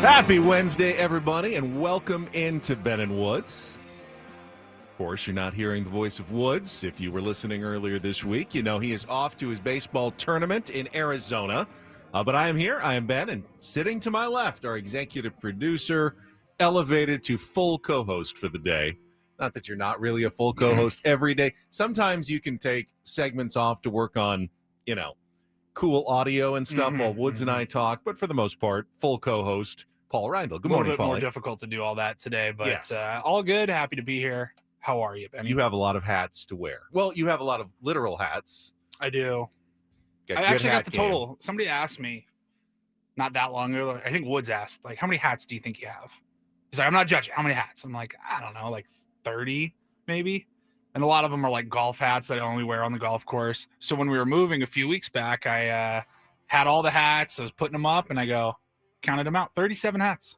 Happy Wednesday, everybody, and welcome into Ben and Woods. Of course, you're not hearing the voice of Woods. If you were listening earlier this week, you know he is off to his baseball tournament in Arizona. But I am here. I am Ben, and sitting to my left, our executive producer, elevated to full co-host for the day. Not that you're not really a full co-host every day. Sometimes you can take segments off to work on, cool audio and stuff while Woods and I talk. But for the most part, full co-host, Paul Reindl. Good morning, Paul. A little bit Paulie. more difficult to do all that today, but Yes. all good. Happy to be here. How are you, Benny? You have a lot of hats to wear. Well, you have a lot of literal hats. I do. Got I good actually hat got the game. total. Somebody asked me not that long ago. I think Woods asked, like, how many hats do you think you have? He's like, I'm not judging. How many hats? I'm like, I don't know, like 30 maybe. And a lot of them are like golf hats that I only wear on the golf course. So when we were moving a few weeks back, I had all the hats. I was putting them up and I counted them out. 37 hats.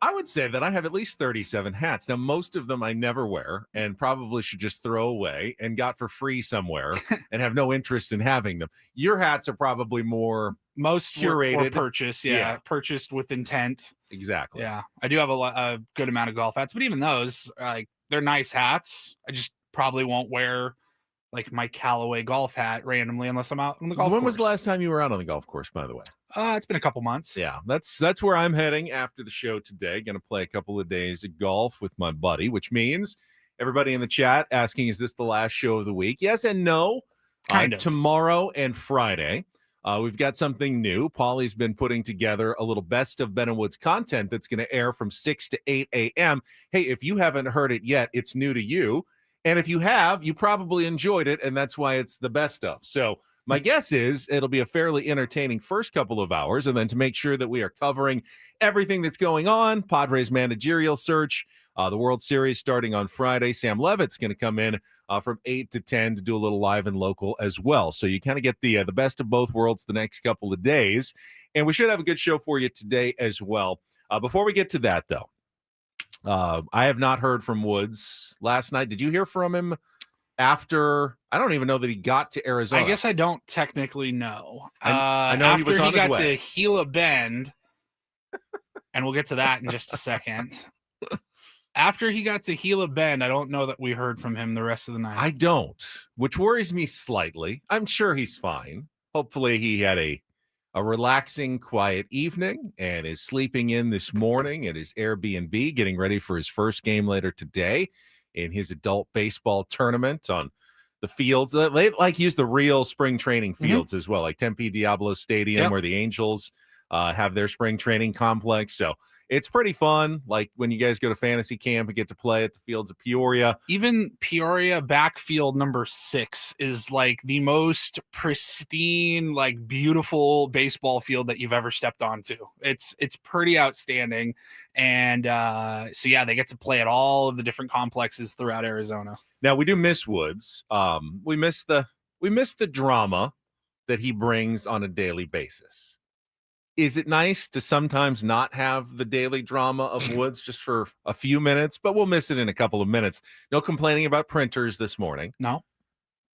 I would say that I have at least 37 hats. Now, most of them I never wear and probably should just throw away and got for free somewhere and have no interest in having them. Your hats are probably more most curated. or purchased. Yeah, purchased with intent. Exactly. Yeah, I do have a good amount of golf hats, but even those, they're nice hats. I just probably won't wear like my Callaway golf hat randomly unless I'm out on the golf course. When was the last time you were out on the golf course, by the way? It's been a couple months. Yeah, that's where I'm heading after the show today. Going to play a couple of days of golf with my buddy, which means everybody in the chat asking, is this the last show of the week? Yes and no. Kind of. Tomorrow and Friday. We've got something new. Paulie's been putting together a little best of Ben and Woods content that's going to air from 6 to 8 a.m. Hey, if you haven't heard it yet, it's new to you. And if you have, you probably enjoyed it, and that's why it's the best of. So my guess is it'll be a fairly entertaining first couple of hours, and then to make sure that we are covering everything that's going on, Padres managerial search, the World Series starting on Friday. Sam Levitt's going to come in from 8 to 10 to do a little live and local as well. So you kind of get the best of both worlds the next couple of days, and we should have a good show for you today as well. Before we get to that, though, I have not heard from Woods last night. Did you hear from him after? I don't even know that he got to Arizona. I guess I don't technically know. I know after he was on his got way. to Gila Bend, and we'll get to that in just a second. After he got to Gila Bend, I don't know that we heard from him the rest of the night. I don't, which worries me slightly. I'm sure he's fine. Hopefully he had a relaxing, quiet evening and is sleeping in this morning at his Airbnb, getting ready for his first game later today in his adult baseball tournament on the fields. They use the real spring training fields as well, like Tempe Diablo Stadium, where the Angels have their spring training complex. So it's pretty fun. Like when you guys go to fantasy camp and get to play at the fields of Peoria. Even Peoria backfield number 6 is like the most pristine, like beautiful baseball field that you've ever stepped onto. It's pretty outstanding. And so, yeah, they get to play at all of the different complexes throughout Arizona. Now, we do miss Woods. We miss the drama that he brings on a daily basis. Is it nice to sometimes not have the daily drama of Woods just for a few minutes? But we'll miss it in a couple of minutes. No complaining about printers this morning. No.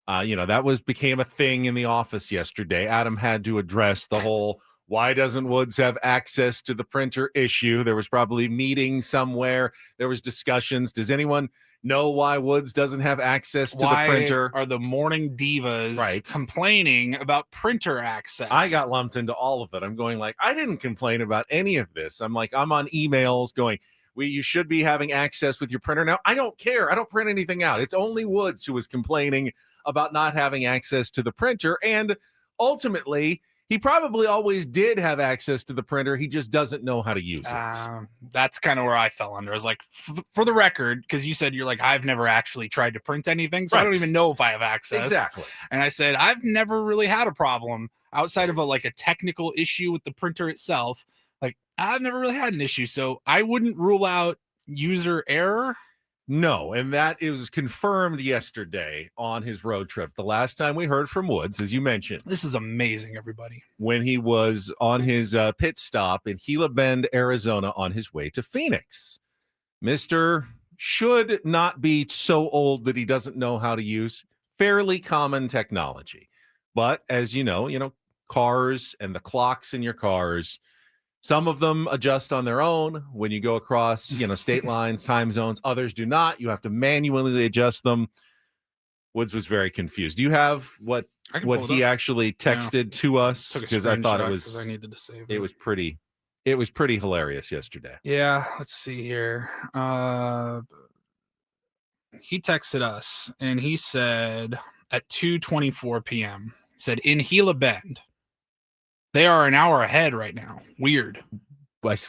That became a thing in the office yesterday. Adam had to address the whole why doesn't Woods have access to the printer issue. There was probably meetings somewhere. There was discussions. Does anyone know why Woods doesn't have access to the printer? Are the morning divas complaining about printer access? I got lumped into all of it. I'm going like, I didn't complain about any of this. I'm on emails going, you should be having access with your printer. Now, I don't care. I don't print anything out. It's only Woods who was complaining about not having access to the printer. And ultimately, he probably always did have access to the printer. He just doesn't know how to use it. That's kind of where I fell under. I was like, for the record, because you said you're like, I've never actually tried to print anything, so I don't even know if I have access. Exactly. And I said, I've never really had a problem outside of a technical issue with the printer itself. Like, I've never really had an issue, so I wouldn't rule out user error. No, and that is confirmed yesterday on his road trip. The last time we heard from Woods, as you mentioned. This is amazing, everybody. When he was on his pit stop in Gila Bend, Arizona, on his way to Phoenix. Mr. should not be so old that he doesn't know how to use fairly common technology. But as you know, cars and the clocks in your cars Some of them adjust on their own when you go across, state lines, time zones. Others do not. You have to manually adjust them. Woods was very confused. Do you have what he actually texted to us? Because I thought I needed to save it. It was pretty hilarious yesterday. Yeah, let's see here. He texted us and he said at 2:24 p.m. said in Gila Bend, they are an hour ahead right now. Weird.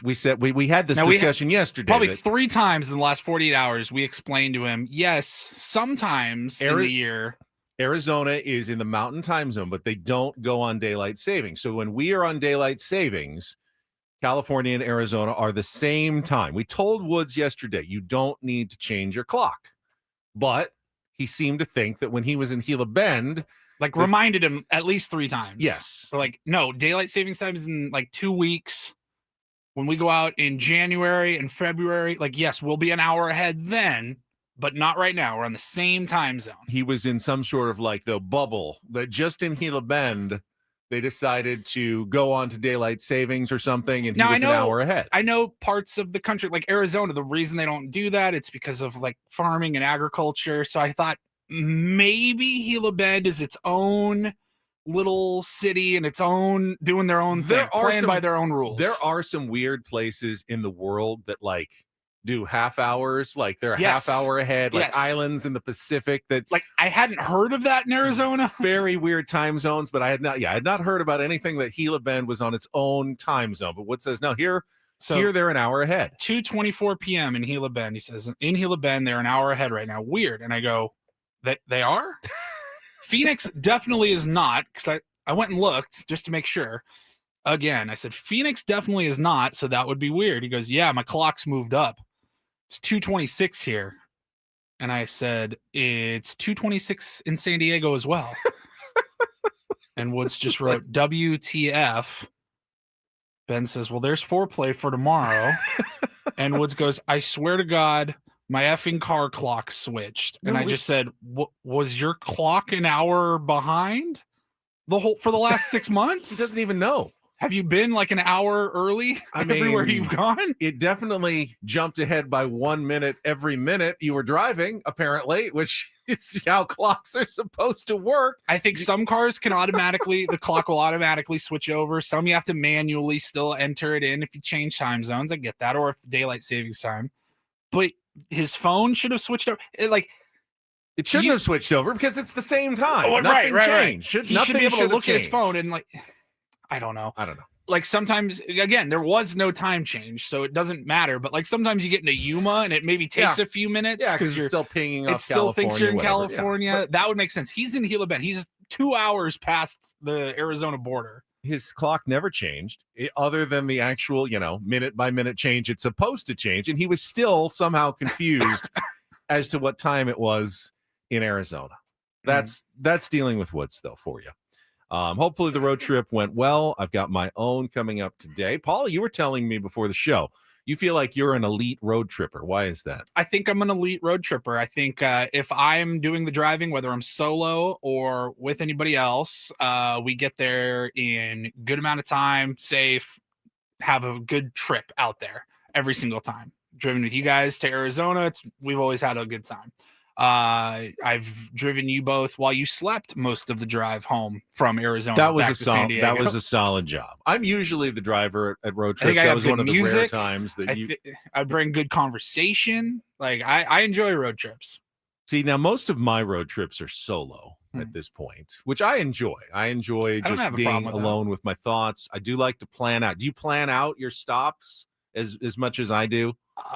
We said we had this discussion yesterday. Probably 3 times in the last 48 hours, we explained to him, yes, sometimes in the year. Arizona is in the mountain time zone, but they don't go on daylight savings. So when we are on daylight savings, California and Arizona are the same time. We told Woods yesterday, you don't need to change your clock. But he seemed to think that when he was in Gila Bend, reminded him at least 3 times. Yes. We're no, daylight savings time is in 2 weeks. When we go out in January and February, yes, we'll be an hour ahead then, but not right now. We're on the same time zone. He was in some sort of the bubble that just in Gila Bend, they decided to go on to daylight savings or something, and he was an hour ahead. I know parts of the country, like Arizona, the reason they don't do that, it's because of farming and agriculture. So I thought maybe Gila Bend is its own little city and its own doing their own thing, playing by their own rules. There are some weird places in the world that do half hours, they're a half hour ahead, islands in the Pacific that I hadn't heard of that in Arizona. Very weird time zones, but I had not heard about anything that Gila Bend was on its own time zone. But Wood says no, here they're an hour ahead. 2:24 p.m. in Gila Bend. He says in Gila Bend they're an hour ahead right now. Weird. And I go, they are? Phoenix definitely is not, because I went and looked just to make sure. Again, I said, Phoenix definitely is not, so that would be weird. He goes, yeah, my clock's moved up. It's 2:26 here. And I said, it's 2:26 in San Diego as well. And Woods just wrote, WTF. Ben says, well, there's foreplay for tomorrow. And Woods goes, I swear to God, my effing car clock switched. And I just said, was your clock an hour behind for the last 6 months? He doesn't even know. Have you been an hour early everywhere you've gone? It definitely jumped ahead by 1 minute every minute you were driving, apparently, which is how clocks are supposed to work. I think some cars can the clock will automatically switch over. Some you have to manually still enter it in if you change time zones. I get that. Or if daylight savings time. But his phone should have switched over. It shouldn't have switched over because it's the same time. Oh, nothing changed. Right. He should be able to look at his phone and I don't know. Sometimes, again, there was no time change, so it doesn't matter. But sometimes you get into Yuma and it maybe takes a few minutes because you're still pinging off. It still thinks you're in California. Yeah. That would make sense. He's in Gila Bend. He's 2 hours past the Arizona border. His clock never changed, other than the actual, minute by minute change it's supposed to change, and he was still somehow confused as to what time it was in Arizona. That's dealing with Woods, though, for you. Hopefully the road trip went well. I've got my own coming up today. Paul, you were telling me before the show, you feel like you're an elite road tripper. Why is that? I think I'm an elite road tripper. I think if I'm doing the driving, whether I'm solo or with anybody else, we get there in good amount of time, safe, have a good trip out there every single time. Driven with you guys to Arizona, we've always had a good time. I've driven you both while you slept most of the drive home from Arizona. That was a solid job. I'm usually the driver at road trips. That was one of the rare times that I bring good conversation. I enjoy road trips. See, now most of my road trips are solo at this point, which I enjoy. I enjoy just being alone with my thoughts. I do like to plan out. Do you plan out your stops as much as I do?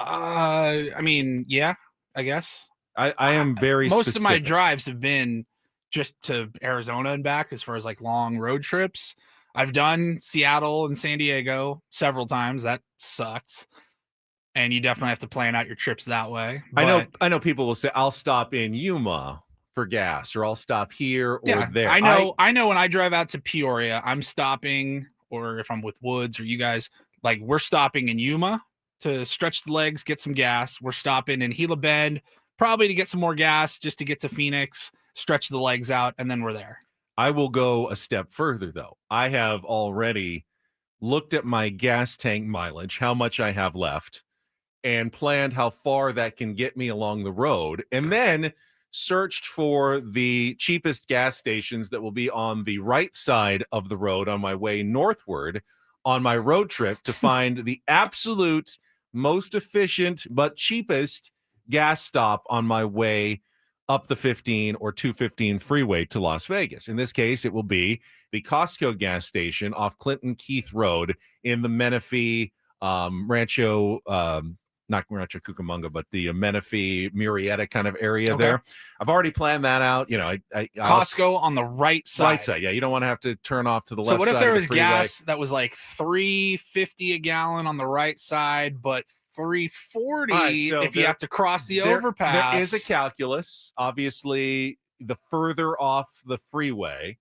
Yeah, I guess. I am very most specific. of my drives have been just to Arizona and back as far as long road trips. I've done Seattle and San Diego several times. That sucks. And you definitely have to plan out your trips that way. But I know people will say, I'll stop in Yuma for gas, or I'll stop here or there. I know when I drive out to Peoria, I'm stopping, or if I'm with Woods or you guys, we're stopping in Yuma to stretch the legs, get some gas. We're stopping in Gila Bend, probably to get some more gas, just to get to Phoenix, stretch the legs out, and then we're there. I will go a step further, though. I have already looked at my gas tank mileage, how much I have left, and planned how far that can get me along the road, and then searched for the cheapest gas stations that will be on the right side of the road on my way northward on my road trip to find the absolute most efficient but cheapest gas stop on my way up the 15 or 215 freeway to Las Vegas. In this case, it will be the Costco gas station off Clinton Keith Road in the Menifee Rancho not Rancho Cucamonga, but the Menifee Murrieta kind of area there. I've already planned that out. You know, Costco on the right side. Right side, yeah. You don't want to have to turn off to the left side. So what if there was freeway. gas that was like $3.50 a gallon on the right side, but $3.40 so if you have to cross the overpass? There is a calculus. Obviously, the further off the freeway,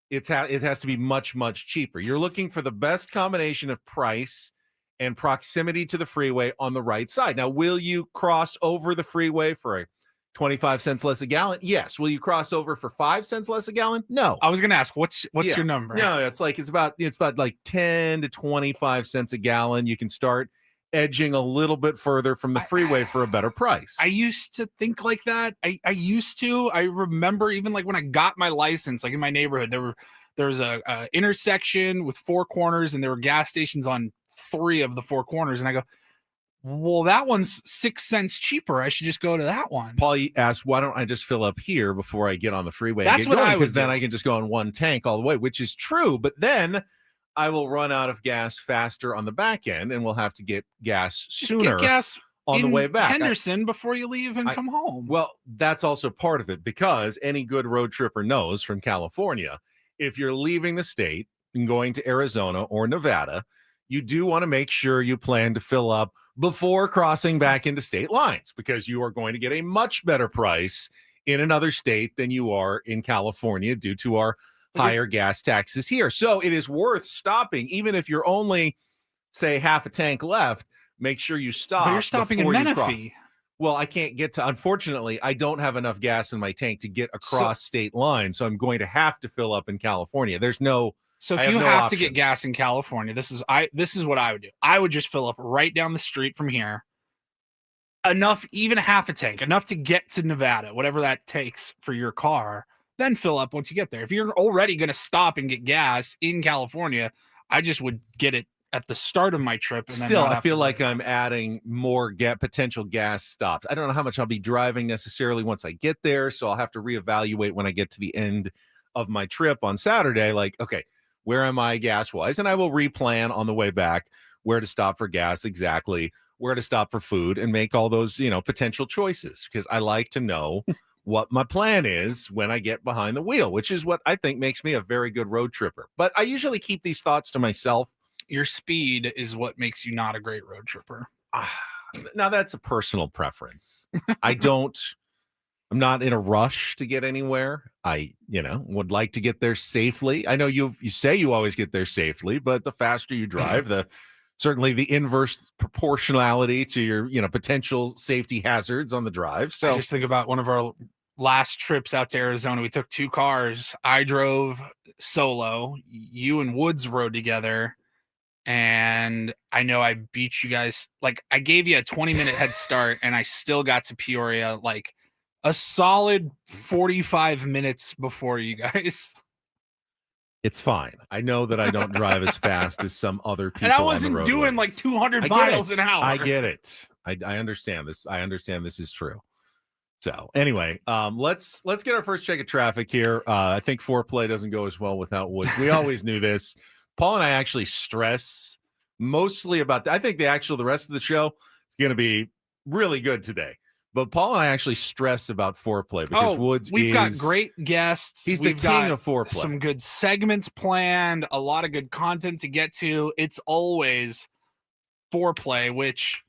it has to be much, much cheaper. You're looking for the best combination of price and proximity to the freeway on the right side. Now, will you cross over the freeway for a 25 cents less a gallon? Yes. Will you cross over for 5 cents less a gallon? No. I was going to ask, what's your number? No, it's about like 10 to 25 cents a gallon. You can start edging a little bit further from the freeway for a better price. I used to think like that. I remember even like when I got my license, like in my neighborhood, there was a intersection with 4 corners and there were gas stations on 3 of the 4 corners, and I go, well, that one's 6 cents cheaper. I should just go to that one. Paul asked, why don't I just fill up here before I get on the freeway? That's what I would do. Because then I can just go on one tank all the way, which is true. But then I will run out of gas faster on the back end, and we'll have to get gas sooner. Get gas on the way back. Henderson before you leave and come home. Well, that's also part of it, because any good road tripper knows from California, if you're leaving the state and going to Arizona or Nevada, you do want to make sure you plan to fill up before crossing back into state lines, because you are going to get a much better price in another state than you are in California due to our higher gas taxes here. So it is worth stopping, even if you're only, say, half a tank left. Make sure you stop. But you're stopping in Menifee. Well, I can't get to, unfortunately, I don't have enough gas in my tank to get across state lines, so I'm going to have to fill up in California. There's no. So if you have to get gas in California, this is what I would do. I would just fill up right down the street from here. Enough, even half a tank, enough to get to Nevada, whatever that takes for your car, then fill up once you get there. If you're already going to stop and get gas in California, I just would get it at the start of my trip. And still, I feel like I'm adding more potential gas stops. I don't know how much I'll be driving necessarily once I get there, so I'll have to reevaluate when I get to the end of my trip on Saturday. Like, okay, where am I gas-wise? And I will replan on the way back where to stop for gas exactly, where to stop for food, and make all those, potential choices, because I like to know what my plan is when I get behind the wheel, which is what I think makes me a very good road tripper. But I usually keep these thoughts to myself. Your speed is what makes you not a great road tripper. Now, that's a personal preference. I'm not in a rush to get anywhere. I, would like to get there safely. I know you say you always get there safely, but the faster you drive, certainly the inverse proportionality to your, potential safety hazards on the drive. So I just think about one of our last trips out to Arizona. We took 2 cars. I drove solo. You and Woods rode together. And I know I beat you guys. Like, I gave you a 20-minute head start, and I still got to Peoria like a solid 45 minutes before you guys. It's fine. I know that I don't drive as fast as some other people. And I wasn't doing like 200 miles an hour. I get it. I understand this. I understand this is true. So anyway, let's get our first check of traffic here. I think foreplay doesn't go as well without Woods. We always knew this. Paul and I actually stress mostly about I think the rest of the show is going to be really good today. But Paul and I actually stress about foreplay because Woods we've got great guests. He's the king of foreplay. Some good segments planned, a lot of good content to get to. It's always foreplay, which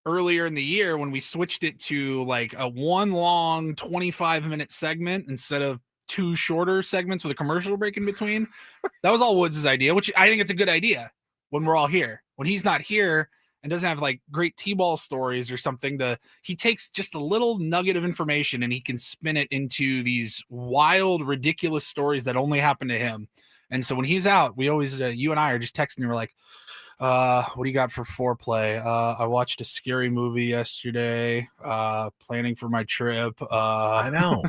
earlier in the year when we switched it to like a one long 25-minute segment instead of 2 shorter segments with a commercial break in between, that was all Woods' idea, which I think it's a good idea when we're all here. When he's not here and doesn't have like great T-ball stories or something, he takes just a little nugget of information and he can spin it into these wild, ridiculous stories that only happen to him. And so when he's out, we always, you and I are just texting. And we're like, what do you got for foreplay? I watched a scary movie yesterday. Planning for my trip. I know.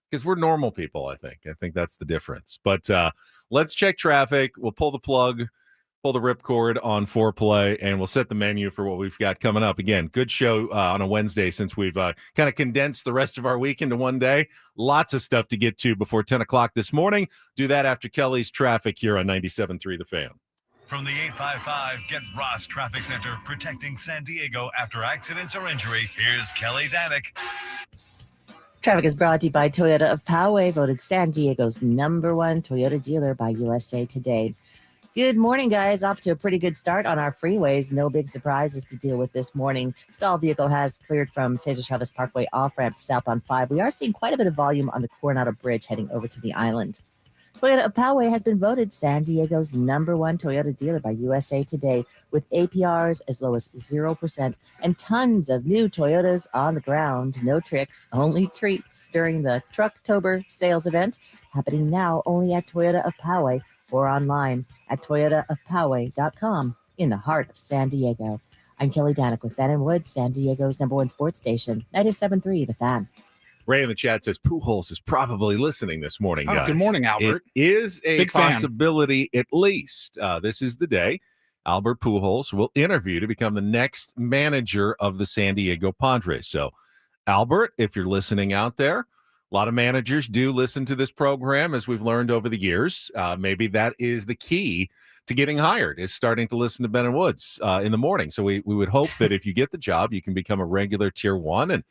Because we're normal people, I think that's the difference. But let's check traffic. We'll pull the plug, pull the ripcord on foreplay, and we'll set the menu for what we've got coming up. Again, good show on a Wednesday since we've kind of condensed the rest of our week into one day. Lots of stuff to get to before 10 o'clock this morning. Do that after Kelly's traffic here on 97.3 The Fan. From the 855 Get Ross Traffic Center, protecting San Diego after accidents or injury, here's Kelly Danick. Traffic is brought to you by Toyota of Poway, voted San Diego's #1 Toyota dealer by USA Today. Good morning, guys. Off to a pretty good start on our freeways. No big surprises to deal with this morning. Stalled vehicle has cleared from Cesar Chavez Parkway off-ramp southbound 5. We are seeing quite a bit of volume on the Coronado Bridge heading over to the island. Toyota of Poway has been voted San Diego's #1 Toyota dealer by USA Today, with APRs as low as 0% and tons of new Toyotas on the ground. No tricks, only treats during the Trucktober sales event, happening now only at Toyota of Poway or online at toyotaofpoway.com in the heart of San Diego. I'm Kelly Danick with Ben and Woods, San Diego's #1 sports station, 97.3 The Fan. Ray in the chat says Pujols is probably listening this morning, guys. Good morning, Albert. It is a Big fan. possibility, at least. This is the day Albert Pujols will interview to become the next manager of the San Diego Padres. So, Albert, if you're listening out there, a lot of managers do listen to this program, as we've learned over the years. Maybe that is the key to getting hired, is starting to listen to Ben and Woods in the morning. So we would hope that if you get the job, you can become a regular Tier 1, and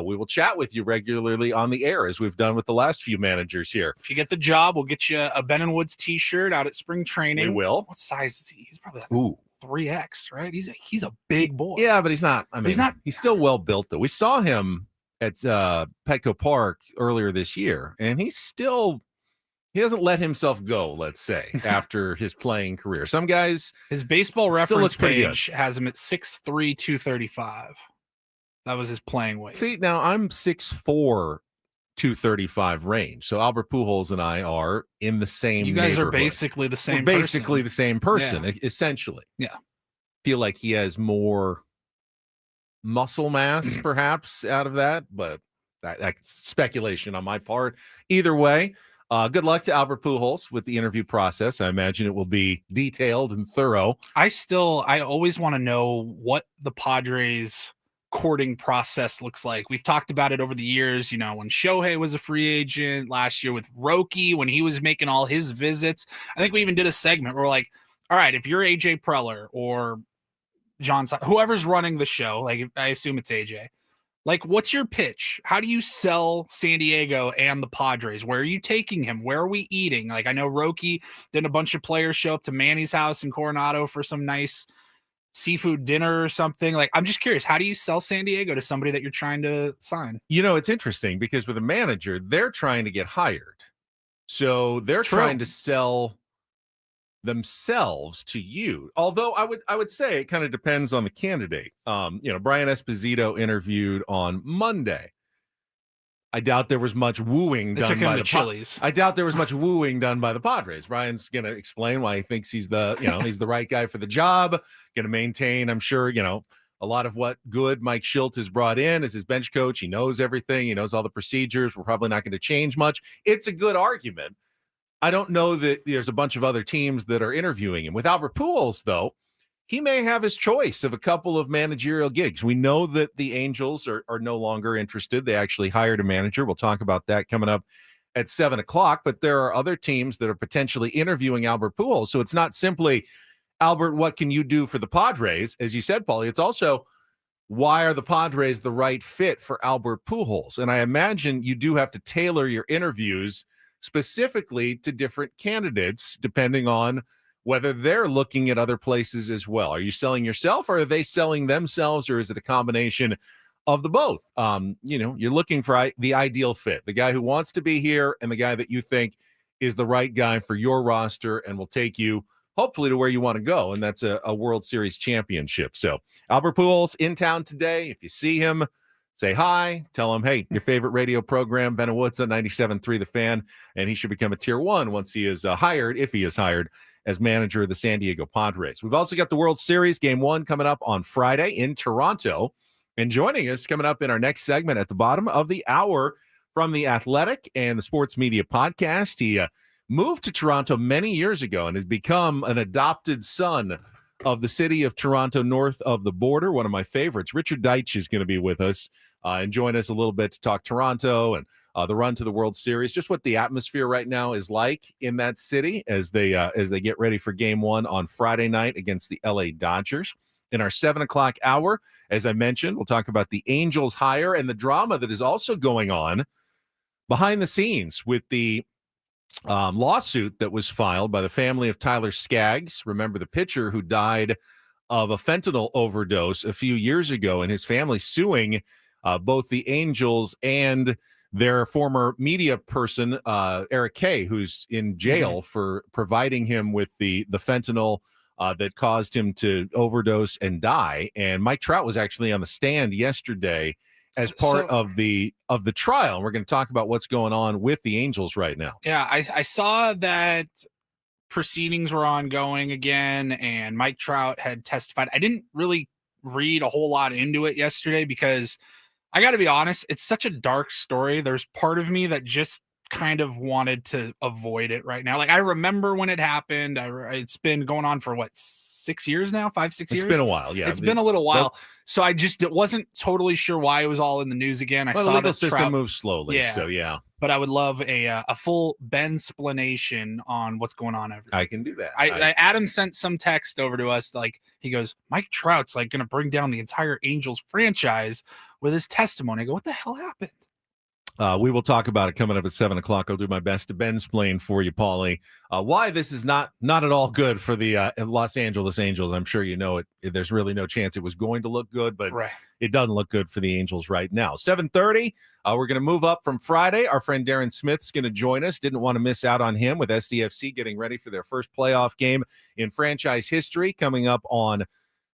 we will chat with you regularly on the air, as we've done with the last few managers here. If you get the job, we'll get you a Ben and Woods t-shirt out at spring training. We will. What size is he? He's probably like Ooh. 3X, right? He's a big boy. Yeah, but he's not. I mean, He's not- He's still well built, though. We saw him at Petco Park earlier this year, and he hasn't let himself go, let's say, after his playing career. Some guys, His baseball Still reference looks pretty page has him at 6'3", 235. That was his playing weight. see, now I'm 6'4", 235 range. So Albert Pujols and I are in the same you guys are neighborhood. basically the same We're basically the same person, essentially. Yeah. Feel like he has more muscle mass, perhaps, out of that, but that's speculation on my part. Either way, good luck to Albert Pujols with the interview process. I imagine it will be detailed and thorough. I always want to know what the Padres courting process looks like. We've talked about it over the years, when Shohei was a free agent, last year with Roki, when he was making all his visits. I think we even did a segment where we're like, all right, if you're AJ Preller or John, whoever's running the show, like I assume it's AJ, like, what's your pitch? How do you sell San Diego and the Padres? Where are you taking him? Where are we eating? Like, I know Roki, then a bunch of players show up to Manny's house in Coronado for some nice seafood dinner or something. Like, I'm just curious, how do you sell San Diego to somebody that you're trying to sign? It's interesting because with a manager, they're trying to get hired. So they're trying to sell themselves to you. Although I would say it kind of depends on the candidate. Brian Esposito interviewed on Monday. I doubt there was much wooing done by the Chili's. I doubt there was much wooing done by the Padres. Brian's going to explain why he thinks he's he's the right guy for the job. Going to maintain, I'm sure, a lot of what good Mike Schilt has brought in as his bench coach. He knows everything. He knows all the procedures. We're probably not going to change much. It's a good argument. I don't know that there's a bunch of other teams that are interviewing him. With Albert Pujols, though, he may have his choice of a couple of managerial gigs. We know that the Angels are no longer interested. They actually hired a manager. We'll talk about that coming up at 7 o'clock. But there are other teams that are potentially interviewing Albert Pujols. So it's not simply, Albert, what can you do for the Padres? As you said, Paulie, it's also, why are the Padres the right fit for Albert Pujols? And I imagine you do have to tailor your interviews specifically to different candidates, depending on whether they're looking at other places as well. Are you selling yourself, or are they selling themselves, or is it a combination of the both? You're looking for the ideal fit, the guy who wants to be here and the guy that you think is the right guy for your roster and will take you hopefully to where you want to go, and that's a World Series championship. So Albert Pujols in town today. If you see him, say hi, tell him, hey, your favorite radio program, Ben and Woods on 97.3 The Fan, and he should become a tier 1 once he is hired, if he is hired, as manager of the San Diego Padres. We've also got the World Series Game 1 coming up on Friday in Toronto. And joining us coming up in our next segment at the bottom of the hour from The Athletic and the Sports Media Podcast. He moved to Toronto many years ago and has become an adopted son of the city of Toronto, north of the border. One of my favorites. Richard Deitsch is going to be with us and join us a little bit to talk Toronto and the run to the World Series, just what the atmosphere right now is like in that city as they get ready for Game 1 on Friday night against the LA Dodgers. In our 7 o'clock hour, as I mentioned, we'll talk about the Angels hire and the drama that is also going on behind the scenes with the lawsuit that was filed by the family of Tyler Skaggs. Remember the pitcher who died of a fentanyl overdose a few years ago, and his family suing both the Angels and their former media person, Eric Kay, who's in jail for providing him with the fentanyl that caused him to overdose and die. And Mike Trout was actually on the stand yesterday as part of the trial. We're going to talk about what's going on with the Angels right now. Yeah, I saw that proceedings were ongoing again, and Mike Trout had testified. I didn't really read a whole lot into it yesterday because I got to be honest, it's such a dark story. There's part of me that just kind of wanted to avoid it right now. Like, I remember when it happened. It's been going on for what, 6 years now, 5-6 years. It's been a while. Yeah, it's been a little while. So I just wasn't totally sure why it was all in the news again. I saw the legal that system moves slowly. Yeah. So yeah, but I would love a full Ben-splanation on what's going on. I can do that. Adam sent some text over to us. Like, he goes, Mike Trout's like going to bring down the entire Angels franchise with his testimony. I go, what the hell happened? We will talk about it coming up at 7 o'clock. I'll do my best to Ben-splain for you, Paulie, why this is not at all good for the Los Angeles Angels. I'm sure you know it. There's really no chance it was going to look good, but It doesn't look good for the Angels right now. 7:30, we're going to move up from Friday. Our friend Darren Smith's going to join us. Didn't want to miss out on him with SDFC getting ready for their first playoff game in franchise history coming up on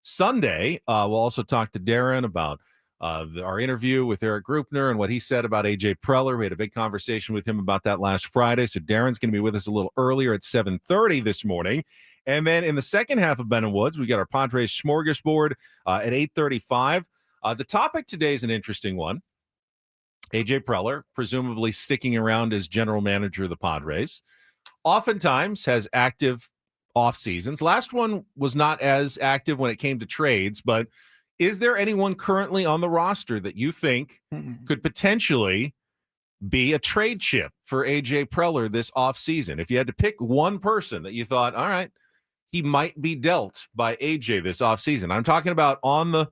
Sunday. We'll also talk to Darren about our interview with Eric Grupner and what he said about AJ Preller. We had a big conversation with him about that last Friday. So Darren's going to be with us a little earlier at 7:30 this morning. And then in the second half of Ben and Woods, we got our Padres smorgasbord at 8:35. The topic today is an interesting one. AJ Preller, presumably sticking around as general manager of the Padres, oftentimes has active off seasons. Last one was not as active when it came to trades, but is there anyone currently on the roster that you think could potentially be a trade chip for AJ Preller this offseason? If you had to pick one person that you thought, all right, he might be dealt by AJ this offseason. I'm talking about on the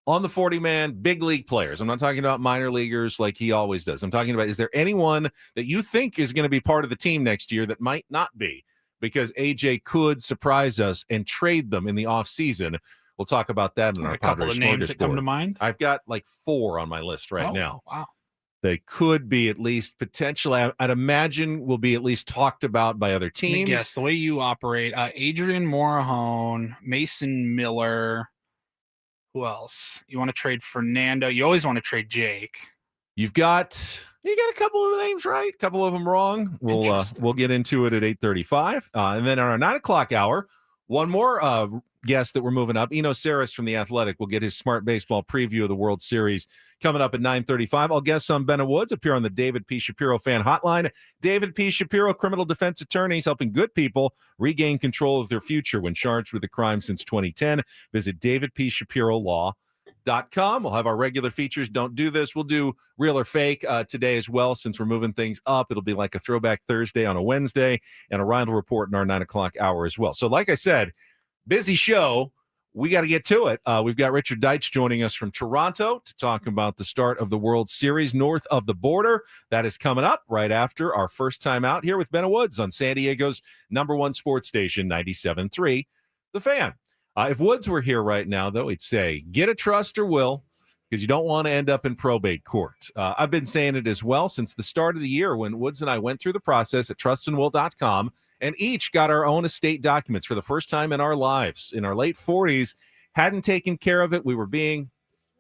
40-man big league players. I'm not talking about minor leaguers like he always does. I'm talking about, is there anyone that you think is going to be part of the team next year that might not be? Because AJ could surprise us and trade them in the offseason. We'll talk about that in our a couple of names that come to mind. I've got like 4 on my list right now. Wow. They could be at least potentially, I'd imagine will be at least talked about by other teams. Yes, the way you operate. Adrian Morejon, Mason Miller. Who else? You want to trade Fernando? You always want to trade Jake. You got a couple of the names right, a couple of them wrong. We'll get into it at 8:35. And then on our 9 o'clock hour, one more guest that we're moving up. Eno Saris from The Athletic will get his smart baseball preview of the World Series coming up at 9:35. I'll guest on Ben and Woods, appear on the David P. Shapiro fan hotline. David P. Shapiro, criminal defense attorneys helping good people regain control of their future when charged with a crime since 2010. Visit davidpshapirolaw.com. We'll have our regular features. Don't do this. We'll do real or fake today as well, since we're moving things up. It'll be like a throwback Thursday on a Wednesday and a Rindle report in our 9 o'clock hour as well. So like I said, busy show. We got to get to it. We've got Richard Deitsch joining us from Toronto to talk about the start of the World Series north of the border. That is coming up right after our first time out here with Ben and Woods on San Diego's #1 sports station, 97.3 The Fan. If Woods were here right now, though, he'd say, get a trust or will, because you don't want to end up in probate court. I've been saying it as well since the start of the year when Woods and I went through the process at trustandwill.com and each got our own estate documents for the first time in our lives. In our late 40s, hadn't taken care of it. We were being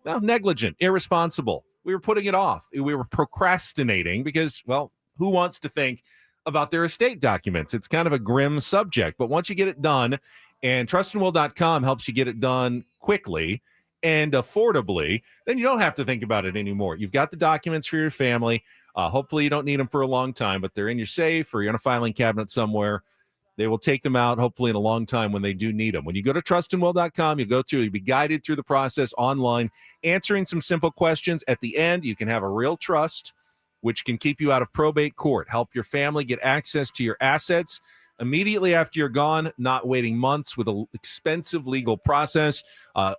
negligent, irresponsible. we were putting it off. We were procrastinating because, well, who wants to think about their estate documents? It's kind of a grim subject, but once you get it done, and trustandwill.com helps you get it done quickly and affordably, then you don't have to think about it anymore. You've got the documents for your family. Hopefully you don't need them for a long time, but they're in your safe or you're in a filing cabinet somewhere. They will take them out, hopefully, in a long time when they do need them. When you go to trustandwill.com, you'll be guided through the process online, answering some simple questions. At the end, you can have a real trust, which can keep you out of probate court, help your family get access to your assets immediately after you're gone, not waiting months with an expensive legal process.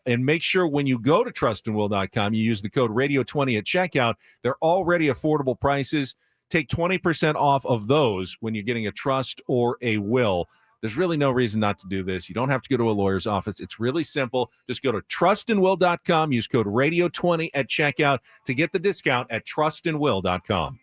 And make sure when you go to trustandwill.com, you use the code radio20 at checkout. They're already affordable prices. Take 20% off of those when you're getting a trust or a will. There's really no reason not to do this. You don't have to go to a lawyer's office. It's really simple. Just go to trustandwill.com. Use code radio20 at checkout to get the discount at trustandwill.com.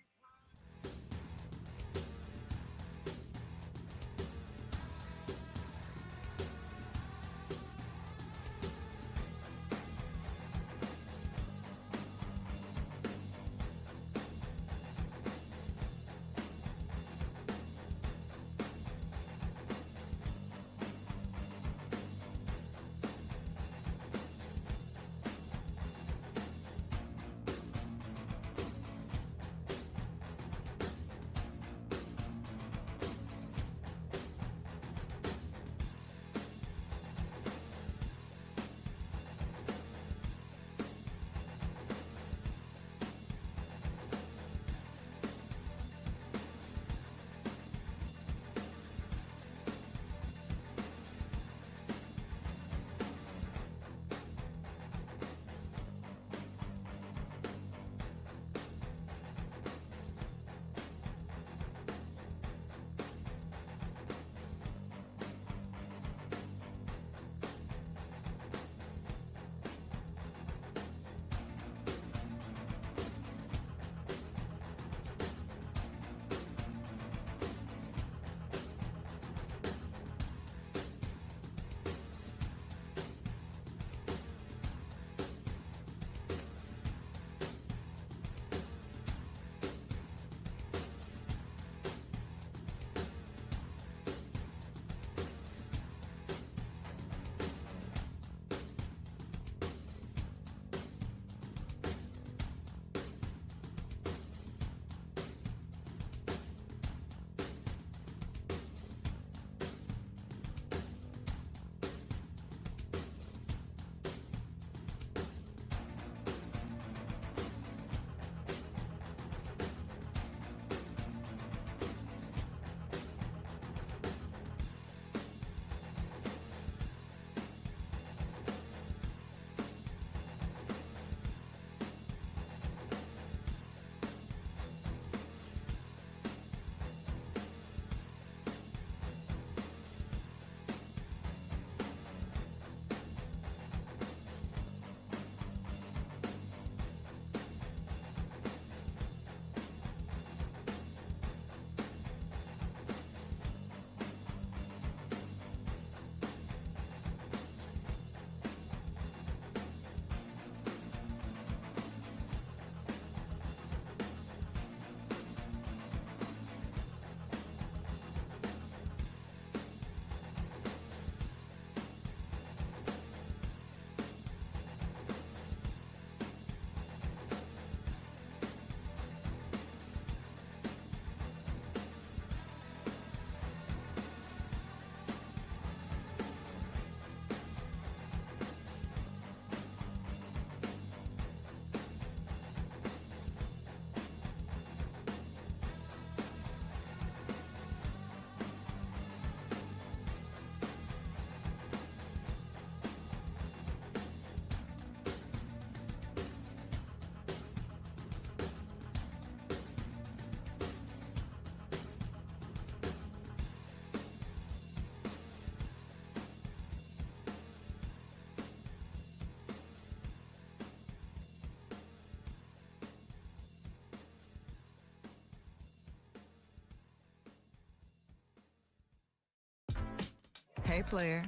Hey, player,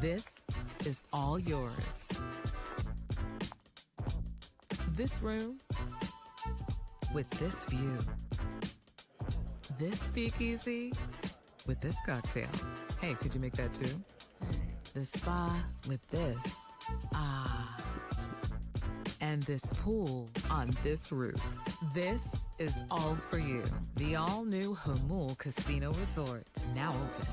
this is all yours. This room with this view. This speakeasy with this cocktail. Hey, could you make that too? The spa with this. Ah. And this pool on this roof. This is all for you. The all-new Hamul Casino Resort, now open.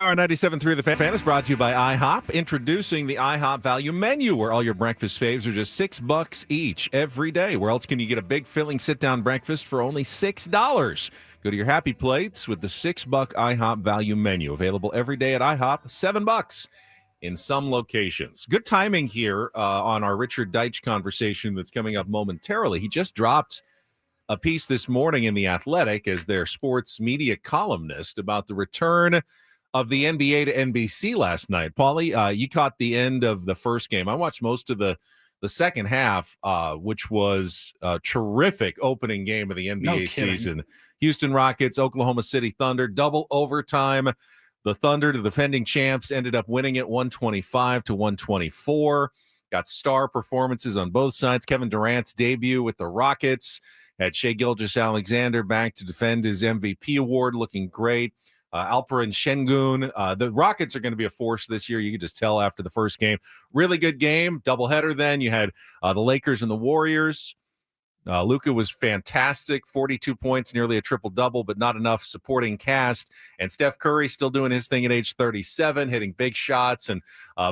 Our 97.3 The Fan is brought to you by IHOP. Introducing the IHOP Value Menu, where all your breakfast faves are just $6 each every day. Where else can you get a big, filling sit-down breakfast for only $6? Go to your Happy Plates with the $6 IHOP Value Menu. Available every day at IHOP, $7 in some locations. Good timing here on our Richard Deitsch conversation that's coming up momentarily. He just dropped a piece this morning in The Athletic as their sports media columnist about the return of the NBA to NBC last night. Paulie, you caught the end of the first game. I watched most of the second half, which was a terrific opening game of the NBA season. Houston Rockets, Oklahoma City Thunder, double overtime. The Thunder, the defending champs, ended up winning it 125-124. Got star performances on both sides. Kevin Durant's debut with the Rockets had Shai Gilgeous-Alexander back to defend his MVP award, looking great. Alperen Şengün. The Rockets are going to be a force this year. You could just tell after the first game. Really good game. Doubleheader then. You had the Lakers and the Warriors. Luka was fantastic. 42 points, nearly a triple-double, but not enough supporting cast. And Steph Curry still doing his thing at age 37, hitting big shots and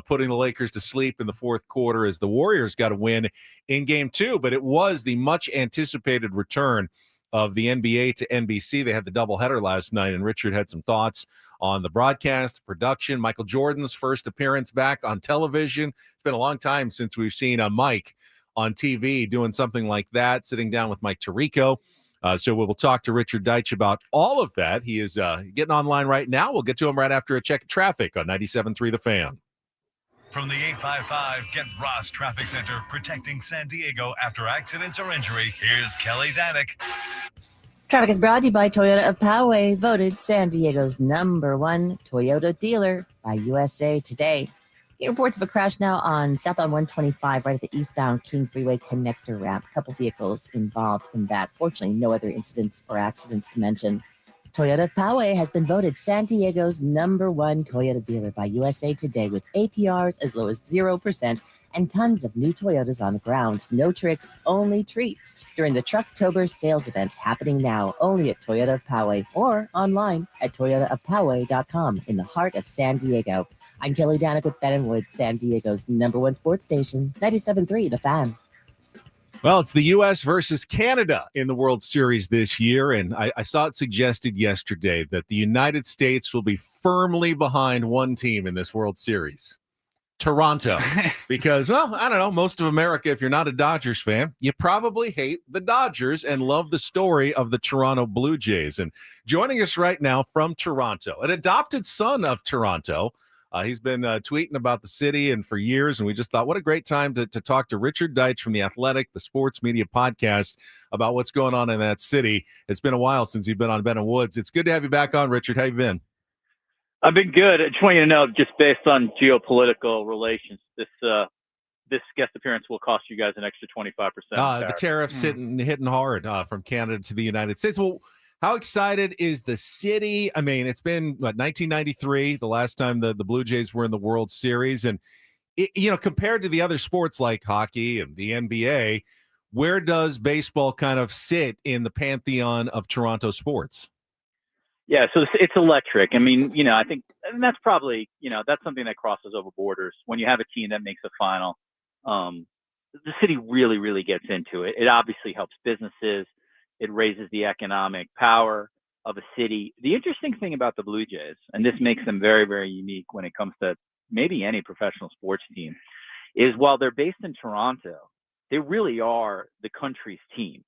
putting the Lakers to sleep in the fourth quarter as the Warriors got a win in Game 2. But it was the much-anticipated return of the NBA to NBC. They had the doubleheader last night, and Richard had some thoughts on the broadcast, production. Michael Jordan's first appearance back on television. It's been a long time since we've seen Mike on TV doing something like that, sitting down with Mike Tirico. So we will talk to Richard Deitsch about all of that. He is getting online right now. We'll get to him right after a check of traffic on 97.3 The Fan. From the 855 Get Ross Traffic Center, protecting San Diego after accidents or injury, here's Kelly Danick. Traffic is brought to you by Toyota of Poway, voted San Diego's #1 Toyota dealer by USA Today. He reports of a crash now on southbound 125 right at the eastbound King Freeway connector ramp. A couple vehicles involved in that. Fortunately, no other incidents or accidents to mention. Toyota of Poway has been voted San Diego's #1 Toyota dealer by USA Today with APRs as low as 0% and tons of new Toyotas on the ground. No tricks, only treats during the Trucktober sales event happening now only at Toyota of Poway or online at toyotaofpoway.com in the heart of San Diego. I'm Kelly Danik with Ben & Woods, San Diego's #1 sports station, 97.3 The Fan. Well, it's the U.S. versus Canada in the World Series this year, and I saw it suggested yesterday that the United States will be firmly behind one team in this World Series, Toronto, because, well, I don't know, most of America, if you're not a Dodgers fan, you probably hate the Dodgers and love the story of the Toronto Blue Jays. And joining us right now from Toronto, an adopted son of Toronto, he's been tweeting about the city and for years, and we just thought, what a great time to talk to Richard Deitsch from The Athletic, the sports media podcast, about what's going on in that city. It's been a while since you've been on Ben & Woods. It's good to have you back on, Richard. How you been? I've been good. I just want you to know, just based on geopolitical relations, this guest appearance will cost you guys an extra 25%. The tariffs hitting hard from Canada to the United States. Well, how excited is the city? I mean, it's been 1993, the last time the Blue Jays were in the World Series, and compared to the other sports like hockey and the NBA, where does baseball kind of sit in the pantheon of Toronto sports? Yeah, so it's electric. I mean, I think, and that's probably, that's something that crosses over borders. When you have a team that makes a final, the city really, really gets into it. It obviously helps businesses. It raises the economic power of a city. The interesting thing about the Blue Jays, and this makes them very, very unique when it comes to maybe any professional sports team, is while they're based in Toronto, they really are the country's team.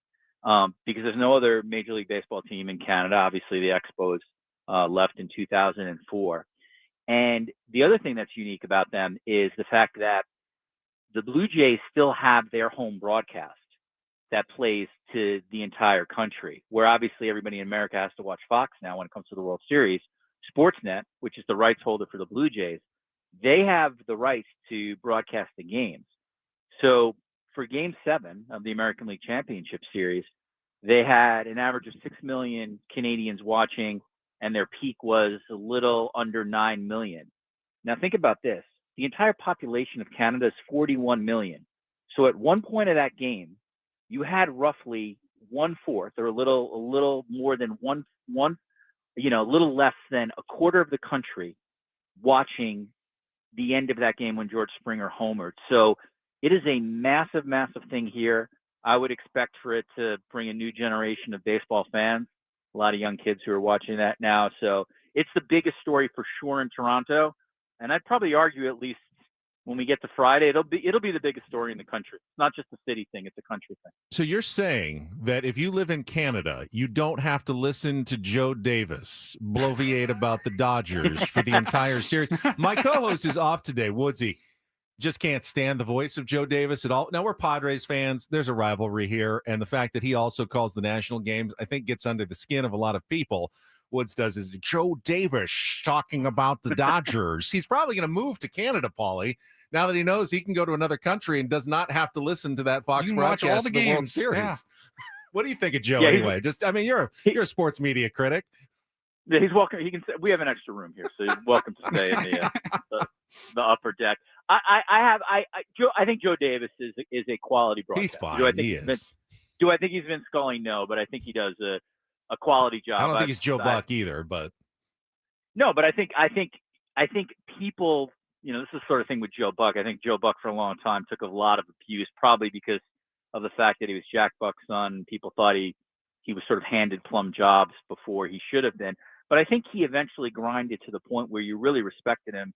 Because there's no other Major League Baseball team in Canada. Obviously, the Expos left in 2004. And the other thing that's unique about them is the fact that the Blue Jays still have their home broadcast that plays to the entire country, where obviously everybody in America has to watch Fox now when it comes to the World Series. Sportsnet, which is the rights holder for the Blue Jays, they have the rights to broadcast the games. So for Game 7 of the American League Championship Series, they had an average of 6 million Canadians watching, and their peak was a little under 9 million. Now think about this. The entire population of Canada is 41 million. So at one point of that game, you had roughly 1/4 or a little more than a little less than a quarter of the country watching the end of that game when George Springer homered. So it is a massive, massive thing here. I would expect for it to bring a new generation of baseball fans, a lot of young kids who are watching that now. So it's the biggest story for sure in Toronto. And I'd probably argue, at least when we get to Friday, it'll be the biggest story in the country. It's not just a city thing, it's a country thing. So you're saying that if you live in Canada, you don't have to listen to Joe Davis bloviate about the Dodgers for the entire series. My co-host is off today, Woodsy. Just can't stand the voice of Joe Davis at all. Now, we're Padres fans. There's a rivalry here. And the fact that he also calls the national games, I think, gets under the skin of a lot of people. Woods does is Joe Davis talking about the Dodgers. He's probably going to move to Canada, Paulie, now that he knows he can go to another country and does not have to listen to that Fox broadcast of the World Series. Yeah. What do you think of Joe anyway? You're a sports media critic. Yeah, he's welcome. He can. We have an extra room here, so he's welcome to stay in the upper deck. I think Joe Davis is a quality broadcaster. He's fine. Do I think he's Vince Scully? No, but I think he does a quality job. I don't think he's Joe Buck either, but no, but I think people, this is the sort of thing with Joe Buck. I think Joe Buck for a long time took a lot of abuse, probably because of the fact that he was Jack Buck's son. People thought he was sort of handed plum jobs before he should have been. But I think he eventually grinded to the point where you really respected him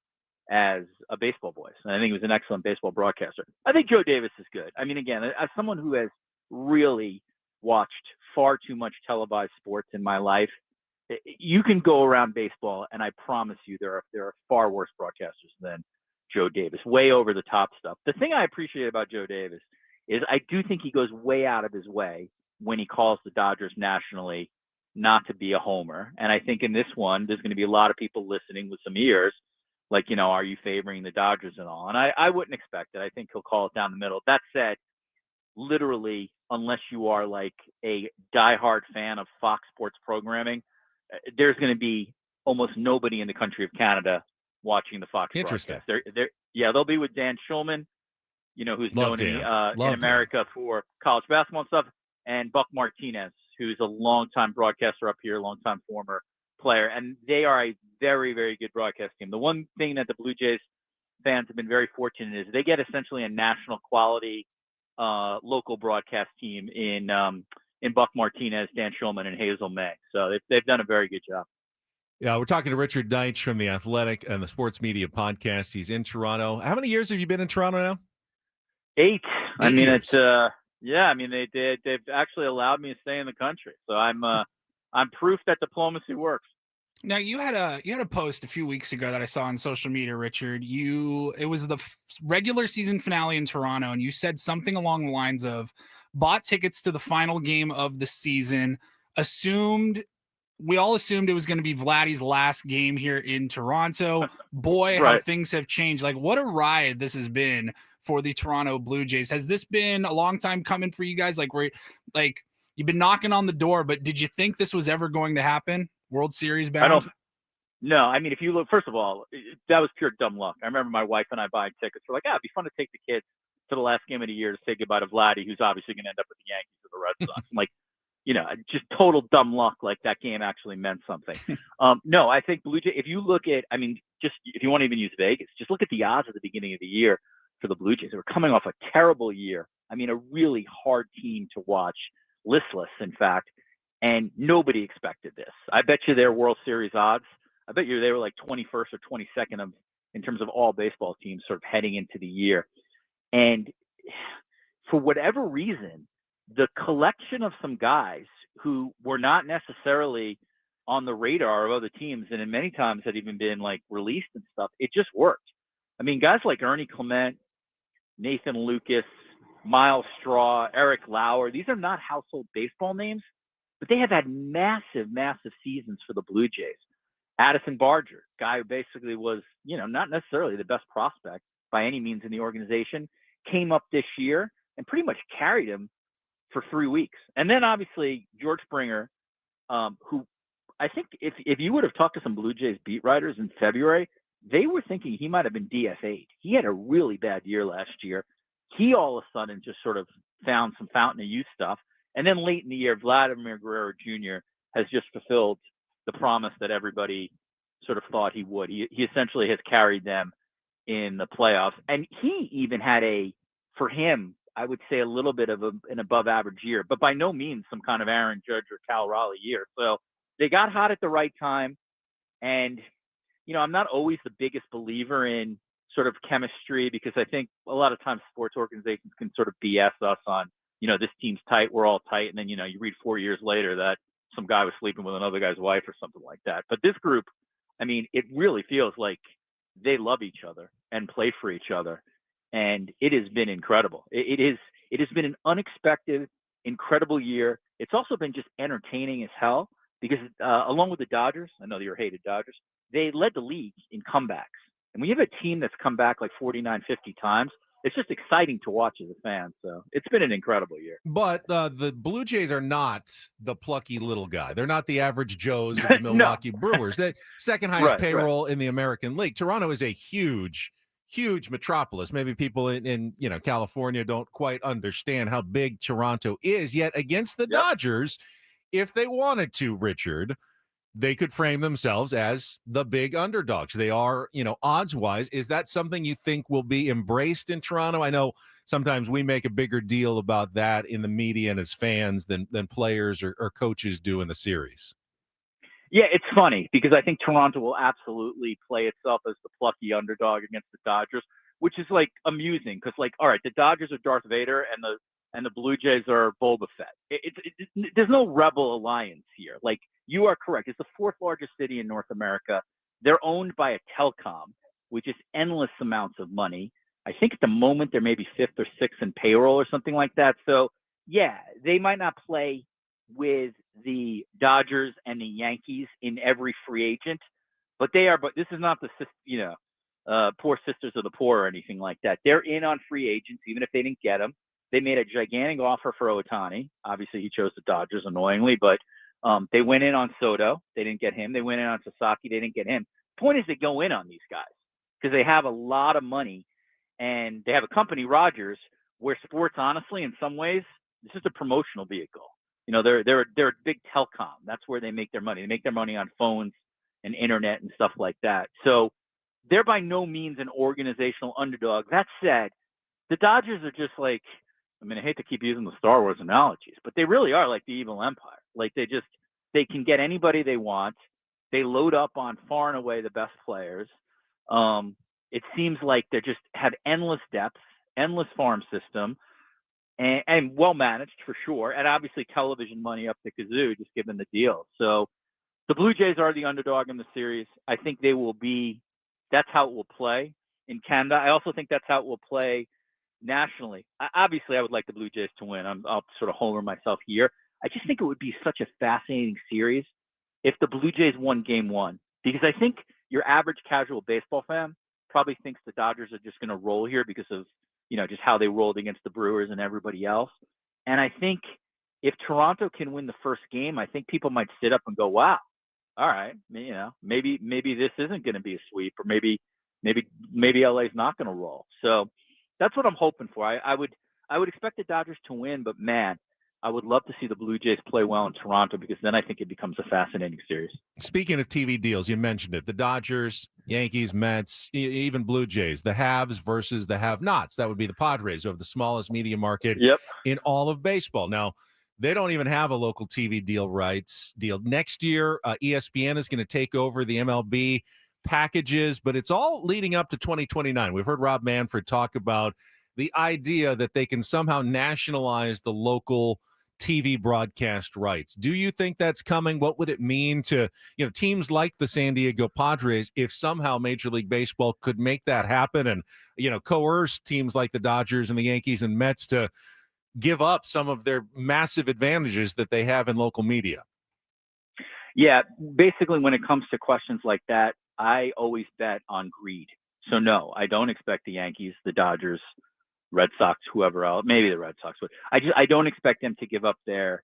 as a baseball voice. And I think he was an excellent baseball broadcaster. I think Joe Davis is good. I mean, again, as someone who has really watched far too much televised sports in my life, you can go around baseball, and I promise you there are far worse broadcasters than Joe Davis, way over the top stuff. The thing I appreciate about Joe Davis is I do think he goes way out of his way when he calls the Dodgers nationally not to be a homer. And I think in this one, there's going to be a lot of people listening with some ears, like, are you favoring the Dodgers and all? And I wouldn't expect it. I think he'll call it down the middle. That said, literally, unless you are like a diehard fan of Fox Sports programming, there's going to be almost nobody in the country of Canada watching the Fox Interesting. broadcast. They'll be with Dan Schulman, who's Love known Dan. in Love America for college basketball and stuff, and Buck Martinez, who's a longtime broadcaster up here, longtime former player. And they are a very, very good broadcast team. The one thing that the Blue Jays fans have been very fortunate is they get essentially a national quality local broadcast team in Buck Martinez, Dan Schulman, and Hazel May. So they've done a very good job. Yeah, we're talking to Richard Deitsch from The Athletic and the Sports Media Podcast. He's in Toronto. How many years have you been in Toronto now? 8. I mean, years. it's they've actually allowed me to stay in the country. So I'm proof that diplomacy works. Now you had a post a few weeks ago that I saw on social media, Richard. It was the regular season finale in Toronto, and you said something along the lines of bought tickets to the final game of the season, we all assumed it was going to be Vladdy's last game here in Toronto. Boy, Right. how things have changed. Like, what a ride this has been for the Toronto Blue Jays. Has this been a long time coming for you guys? Like, you've been knocking on the door, but did you think this was ever going to happen? World Series bound? No, I mean, if you look, first of all, that was pure dumb luck. I remember my wife and I buying tickets. We're like, it'd be fun to take the kids to the last game of the year to say goodbye to Vladdy, who's obviously going to end up with the Yankees or the Red Sox. I'm like, just total dumb luck. Like that game actually meant something. No, I think Blue Jays, if you look at, just if you want to even use Vegas, just look at the odds at the beginning of the year for the Blue Jays. They were coming off a terrible year. I mean, a really hard team to watch, listless, in fact, and nobody expected this. I bet you their World Series odds, I bet you they were like 21st or 22nd in terms of all baseball teams sort of heading into the year. And for whatever reason, the collection of some guys who were not necessarily on the radar of other teams, and in many times had even been like released and stuff, it just worked. I mean, guys like Ernie Clement, Nathan Lucas, Miles Straw, Eric Lauer, these are not household baseball names, but they have had massive, massive seasons for the Blue Jays. Addison Barger, guy who basically was, not necessarily the best prospect by any means in the organization, came up this year and pretty much carried him for 3 weeks. And then obviously George Springer, who I think if you would have talked to some Blue Jays beat writers in February, they were thinking he might have been DFA'd. He had a really bad year last year. He all of a sudden just sort of found some fountain of youth stuff. And then late in the year, Vladimir Guerrero Jr. has just fulfilled the promise that everybody sort of thought he would. He essentially has carried them in the playoffs. And he even had for him, I would say a little bit of an above average year, but by no means some kind of Aaron Judge or Cal Raleigh year. So they got hot at the right time. And, I'm not always the biggest believer in sort of chemistry, because I think a lot of times sports organizations can sort of BS us on, this team's tight, we're all tight. And then, you read 4 years later that some guy was sleeping with another guy's wife or something like that. But this group, it really feels like they love each other and play for each other. And it has been incredible. It has been an unexpected, incredible year. It's also been just entertaining as hell because along with the Dodgers, I know you're hated Dodgers, they led the league in comebacks. And when you have a team that's come back like 49, 50 times, it's just exciting to watch as a fan. So it's been an incredible year. But the Blue Jays are not the plucky little guy. They're not the average Joes of the Milwaukee Brewers. The second highest payroll in the American League. Toronto is a huge metropolis. Maybe people in California don't quite understand how big Toronto is. Yet against the Dodgers, if they wanted to, Richard, they could frame themselves as the big underdogs. They are, odds-wise. Is that something you think will be embraced in Toronto? I know sometimes we make a bigger deal about that in the media and as fans than players or coaches do in the series. Yeah, it's funny because I think Toronto will absolutely play itself as the plucky underdog against the Dodgers, which is like amusing because, like, all right, the Dodgers are Darth Vader and the Blue Jays are Boba Fett. There's no rebel alliance here. Like, you are correct. It's the fourth largest city in North America. They're owned by a telecom, which is endless amounts of money. I think at the moment they're maybe fifth or sixth in payroll or something like that. So, yeah, they might not play with the Dodgers and the Yankees in every free agent, but this is not the poor sisters of the poor or anything like that. They're in on free agents, even if they didn't get them. They made a gigantic offer for Ohtani. Obviously, he chose the Dodgers, annoyingly, but They went in on Soto. They didn't get him. They went in on Sasaki. They didn't get him. Point is they go in on these guys because they have a lot of money and they have a company, Rogers, where sports, honestly, in some ways, this is a promotional vehicle. You know, they're a big telecom. That's where they make their money. They make their money on phones and internet and stuff like that. So they're by no means an organizational underdog. That said, the Dodgers are just like, I mean, I hate to keep using the Star Wars analogies, but they really are like the evil empire. Like they can get anybody they want. They load up on far and away the best players. It seems like they just have endless depth, endless farm system, and well managed for sure. And obviously television money up the kazoo, just given the deal. So the Blue Jays are the underdog in the series. I think they will be. That's how it will play in Canada. I also think that's how it will play nationally. Obviously, I would like the Blue Jays to win. I'll sort of homer myself here. I just think it would be such a fascinating series if the Blue Jays won Game 1, because I think your average casual baseball fan probably thinks the Dodgers are just going to roll here because of, you know, just how they rolled against the Brewers and everybody else. And I think if Toronto can win the first game, I think people might sit up and go, wow, all right, you know, maybe this isn't going to be a sweep, or maybe LA's not going to roll. So that's what I'm hoping for. I would expect the Dodgers to win, but man, I would love to see the Blue Jays play well in Toronto, because then I think it becomes a fascinating series. Speaking of TV deals, you mentioned it. The Dodgers, Yankees, Mets, even Blue Jays, the haves versus the have-nots. That would be the Padres, who have the smallest media market in all of baseball. Now, they don't even have a local TV deal. Next year, ESPN is going to take over the MLB packages, but it's all leading up to 2029. We've heard Rob Manfred talk about the idea that they can somehow nationalize the local TV broadcast rights. Do you think that's coming? What would it mean to, you know, teams like the San Diego Padres if somehow Major League Baseball could make that happen and, you know, coerce teams like the Dodgers and the Yankees and Mets to give up some of their massive advantages that they have in local media? Yeah, basically when it comes to questions like that, I always bet on greed. So no, I don't expect the Yankees, the Dodgers, Red Sox, whoever else, maybe the Red Sox would. I don't expect them to give up their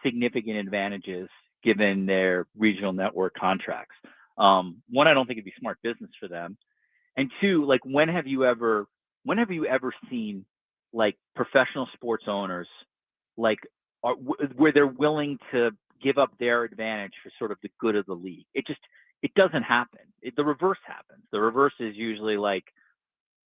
significant advantages given their regional network contracts. One, I don't think it'd be smart business for them. And two, like when have you ever seen like professional sports owners like where they're willing to give up their advantage for sort of the good of the league? It doesn't happen. The reverse happens. The reverse is usually like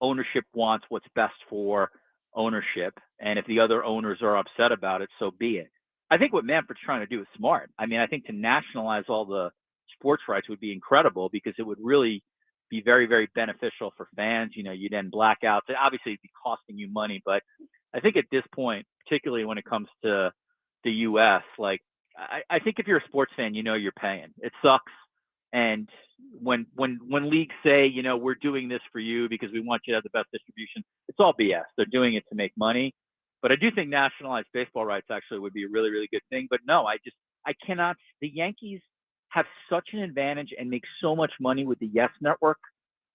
ownership wants what's best for ownership, and if the other owners are upset about it, so be it. I think what Manfred's trying to do is smart. I mean, I think to nationalize all the sports rights would be incredible, because it would really be very, very beneficial for fans. You know, you'd end blackouts. Obviously, it'd be costing you money, but I think at this point, particularly when it comes to the U.S., like I think if you're a sports fan, you know you're paying. It sucks. And when leagues say, you know, we're doing this for you because we want you to have the best distribution, it's all BS. They're doing it to make money. But I do think nationalized baseball rights actually would be a really, really good thing. But no, I cannot. The Yankees have such an advantage and make so much money with the Yes Network.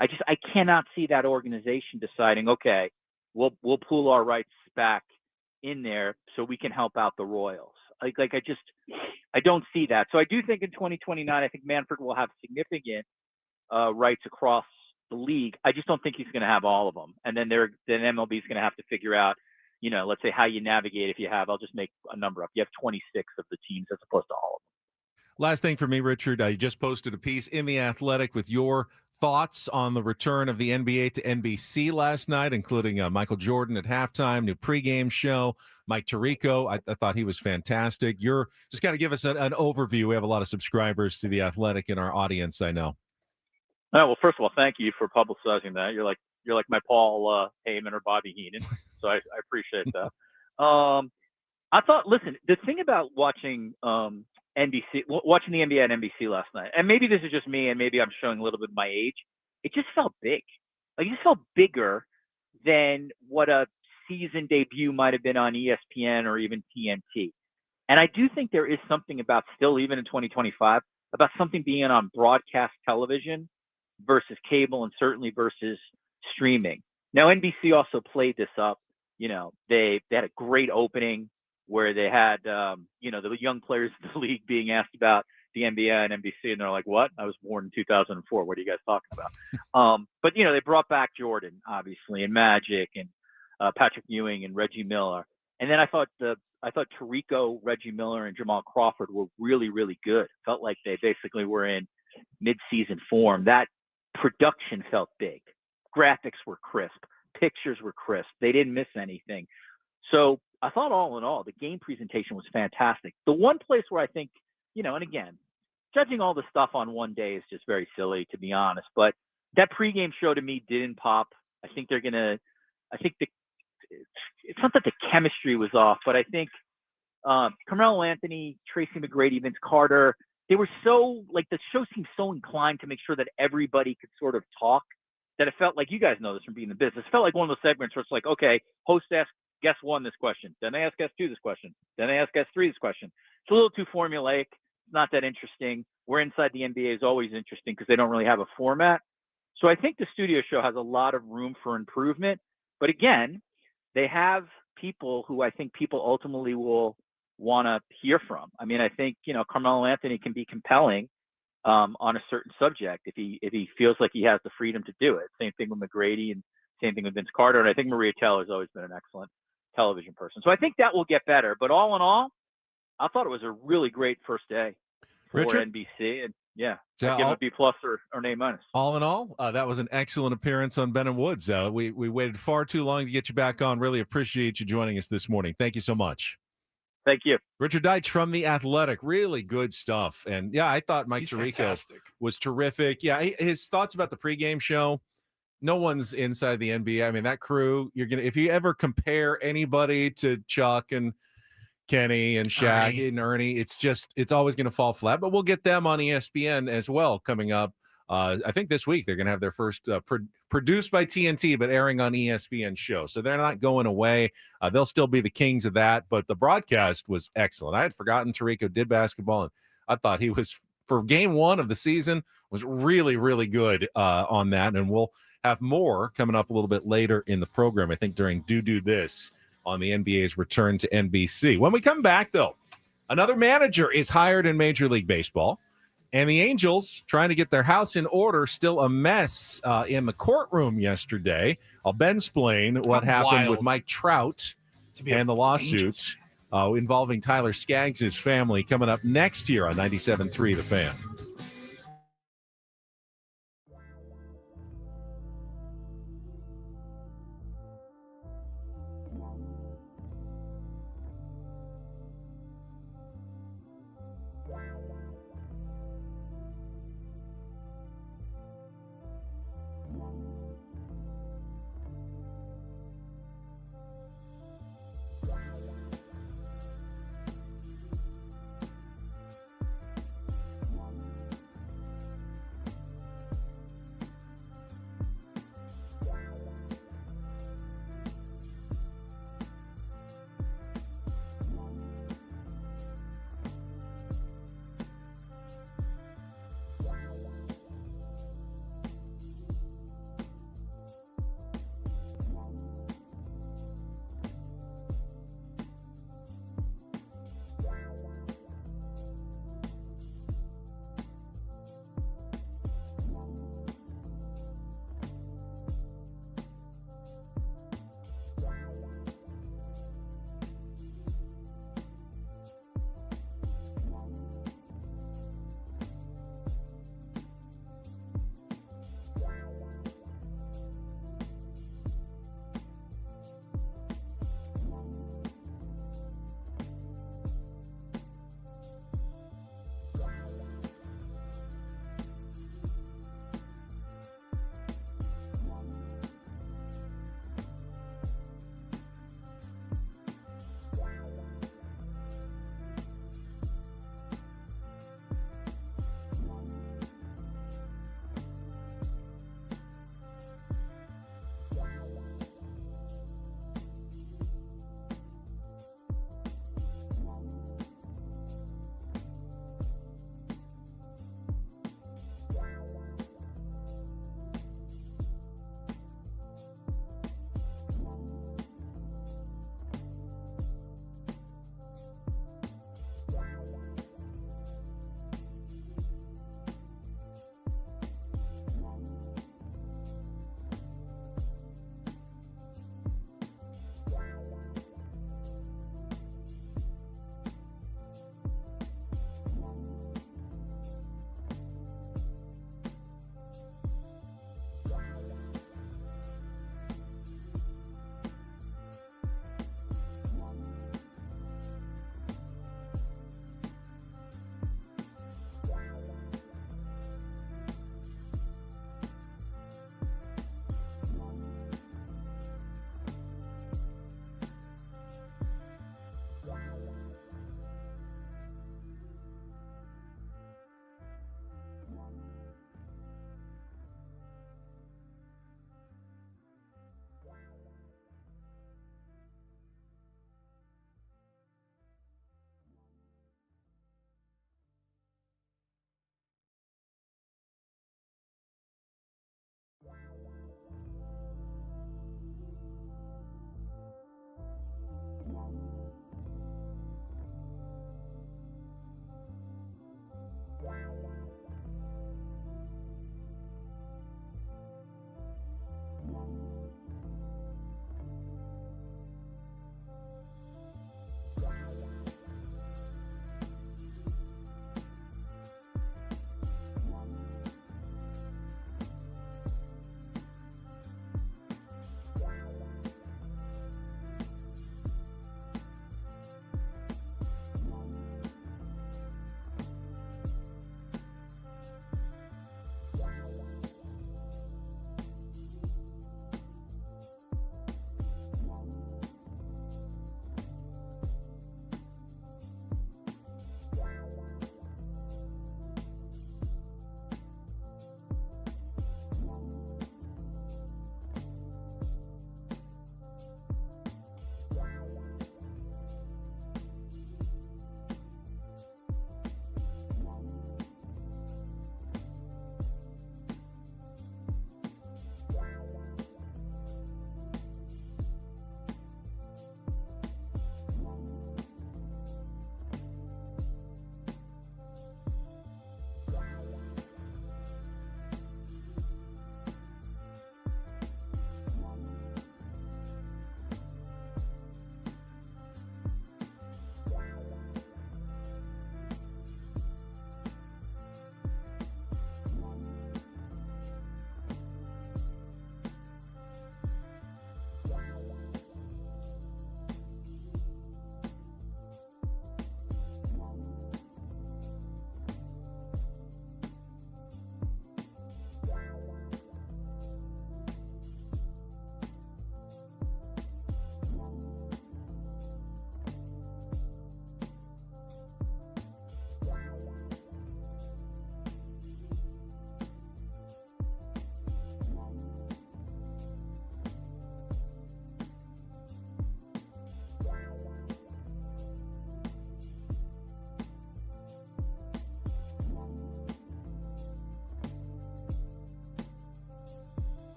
I cannot see that organization deciding, okay, we'll pool our rights back in there so we can help out the Royals. I don't see that. So I do think in 2029, I think Manfred will have significant rights across the league. I just don't think he's going to have all of them. And then MLB is going to have to figure out, you know, let's say how you navigate. If you have, I'll just make a number up. You have 26 of the teams as opposed to all of them. Last thing for me, Richard, I just posted a piece in The Athletic with your thoughts on the return of the NBA to NBC last night, including Michael Jordan at halftime, new pregame show, Mike Tirico. I thought he was fantastic. You're just kind of give us an overview. We have a lot of subscribers to The Athletic in our audience, I know. Oh, well, first of all, thank you for publicizing that. You're like my Paul Heyman or Bobby Heenan, so I appreciate that. I thought, listen, the thing about watching watching the NBA on NBC last night, and maybe this is just me, and maybe I'm showing a little bit of my age, it just felt big. Like, it just felt bigger than what a season debut might have been on ESPN or even TNT. And I do think there is something about still, even in 2025, about something being on broadcast television versus cable, and certainly versus streaming. Now, NBC also played this up. You know, they had a great opening. where they had, the young players of the league being asked about the NBA and NBC, and they're like, "What? I was born in 2004. What are you guys talking about?" But they brought back Jordan, obviously, and Magic, and Patrick Ewing and Reggie Miller, and then I thought Tirico, Reggie Miller, and Jamal Crawford were really, really good. Felt like they basically were in mid-season form. That production felt big. Graphics were crisp. Pictures were crisp. They didn't miss anything. So I thought all in all, the game presentation was fantastic. The one place where I think, and again, judging all the stuff on one day is just very silly, to be honest. But that pregame show to me didn't pop. I think it's not that the chemistry was off, but I think Carmelo Anthony, Tracy McGrady, Vince Carter, they were so, the show seemed so inclined to make sure that everybody could sort of talk, that it felt like, you guys know this from being in the business, it felt like one of those segments where it's like, okay, host asks guest one this question, then they ask guest two this question, then they ask guest three this question. It's a little too formulaic. It's not that interesting. Where Inside the NBA is always interesting because they don't really have a format. So I think the studio show has a lot of room for improvement. But again, they have people who I think people ultimately will want to hear from. I mean, I think, Carmelo Anthony can be compelling on a certain subject if he feels like he has the freedom to do it. Same thing with McGrady and same thing with Vince Carter. And I think Maria Taylor's always been an excellent television person. So I think that will get better. But all in all, I thought it was a really great first day for Richard? NBC. And yeah, So I give it a B+ or an A-. All in all, that was an excellent appearance on Ben and Woods. We waited far too long to get you back on. Really appreciate you joining us this morning. Thank you so much. Thank you. Richard Deitch from The Athletic. Really good stuff. And yeah, I thought Mike He's Tirico fantastic. was terrific. Yeah, his thoughts about the pregame show. No one's inside the NBA. I mean, that crew, if you ever compare anybody to Chuck and Kenny and Shaq and Ernie, it's always going to fall flat. But we'll get them on ESPN as well coming up. I think this week they're going to have their first produced by TNT, but airing on ESPN show. So they're not going away. They'll still be the kings of that. But the broadcast was excellent. I had forgotten Tirico did basketball, and I thought he was, for game one of the season, was really, really good on that. And we'll have more coming up a little bit later in the program, I think during Do This on the NBA's return to NBC. When we come back, though, another manager is hired in Major League Baseball. And the Angels trying to get their house in order, still a mess in the courtroom yesterday. I'll Ben-splain what happened with Mike Trout and the lawsuit involving Tyler Skaggs' family coming up next year on 97.3 The Fan.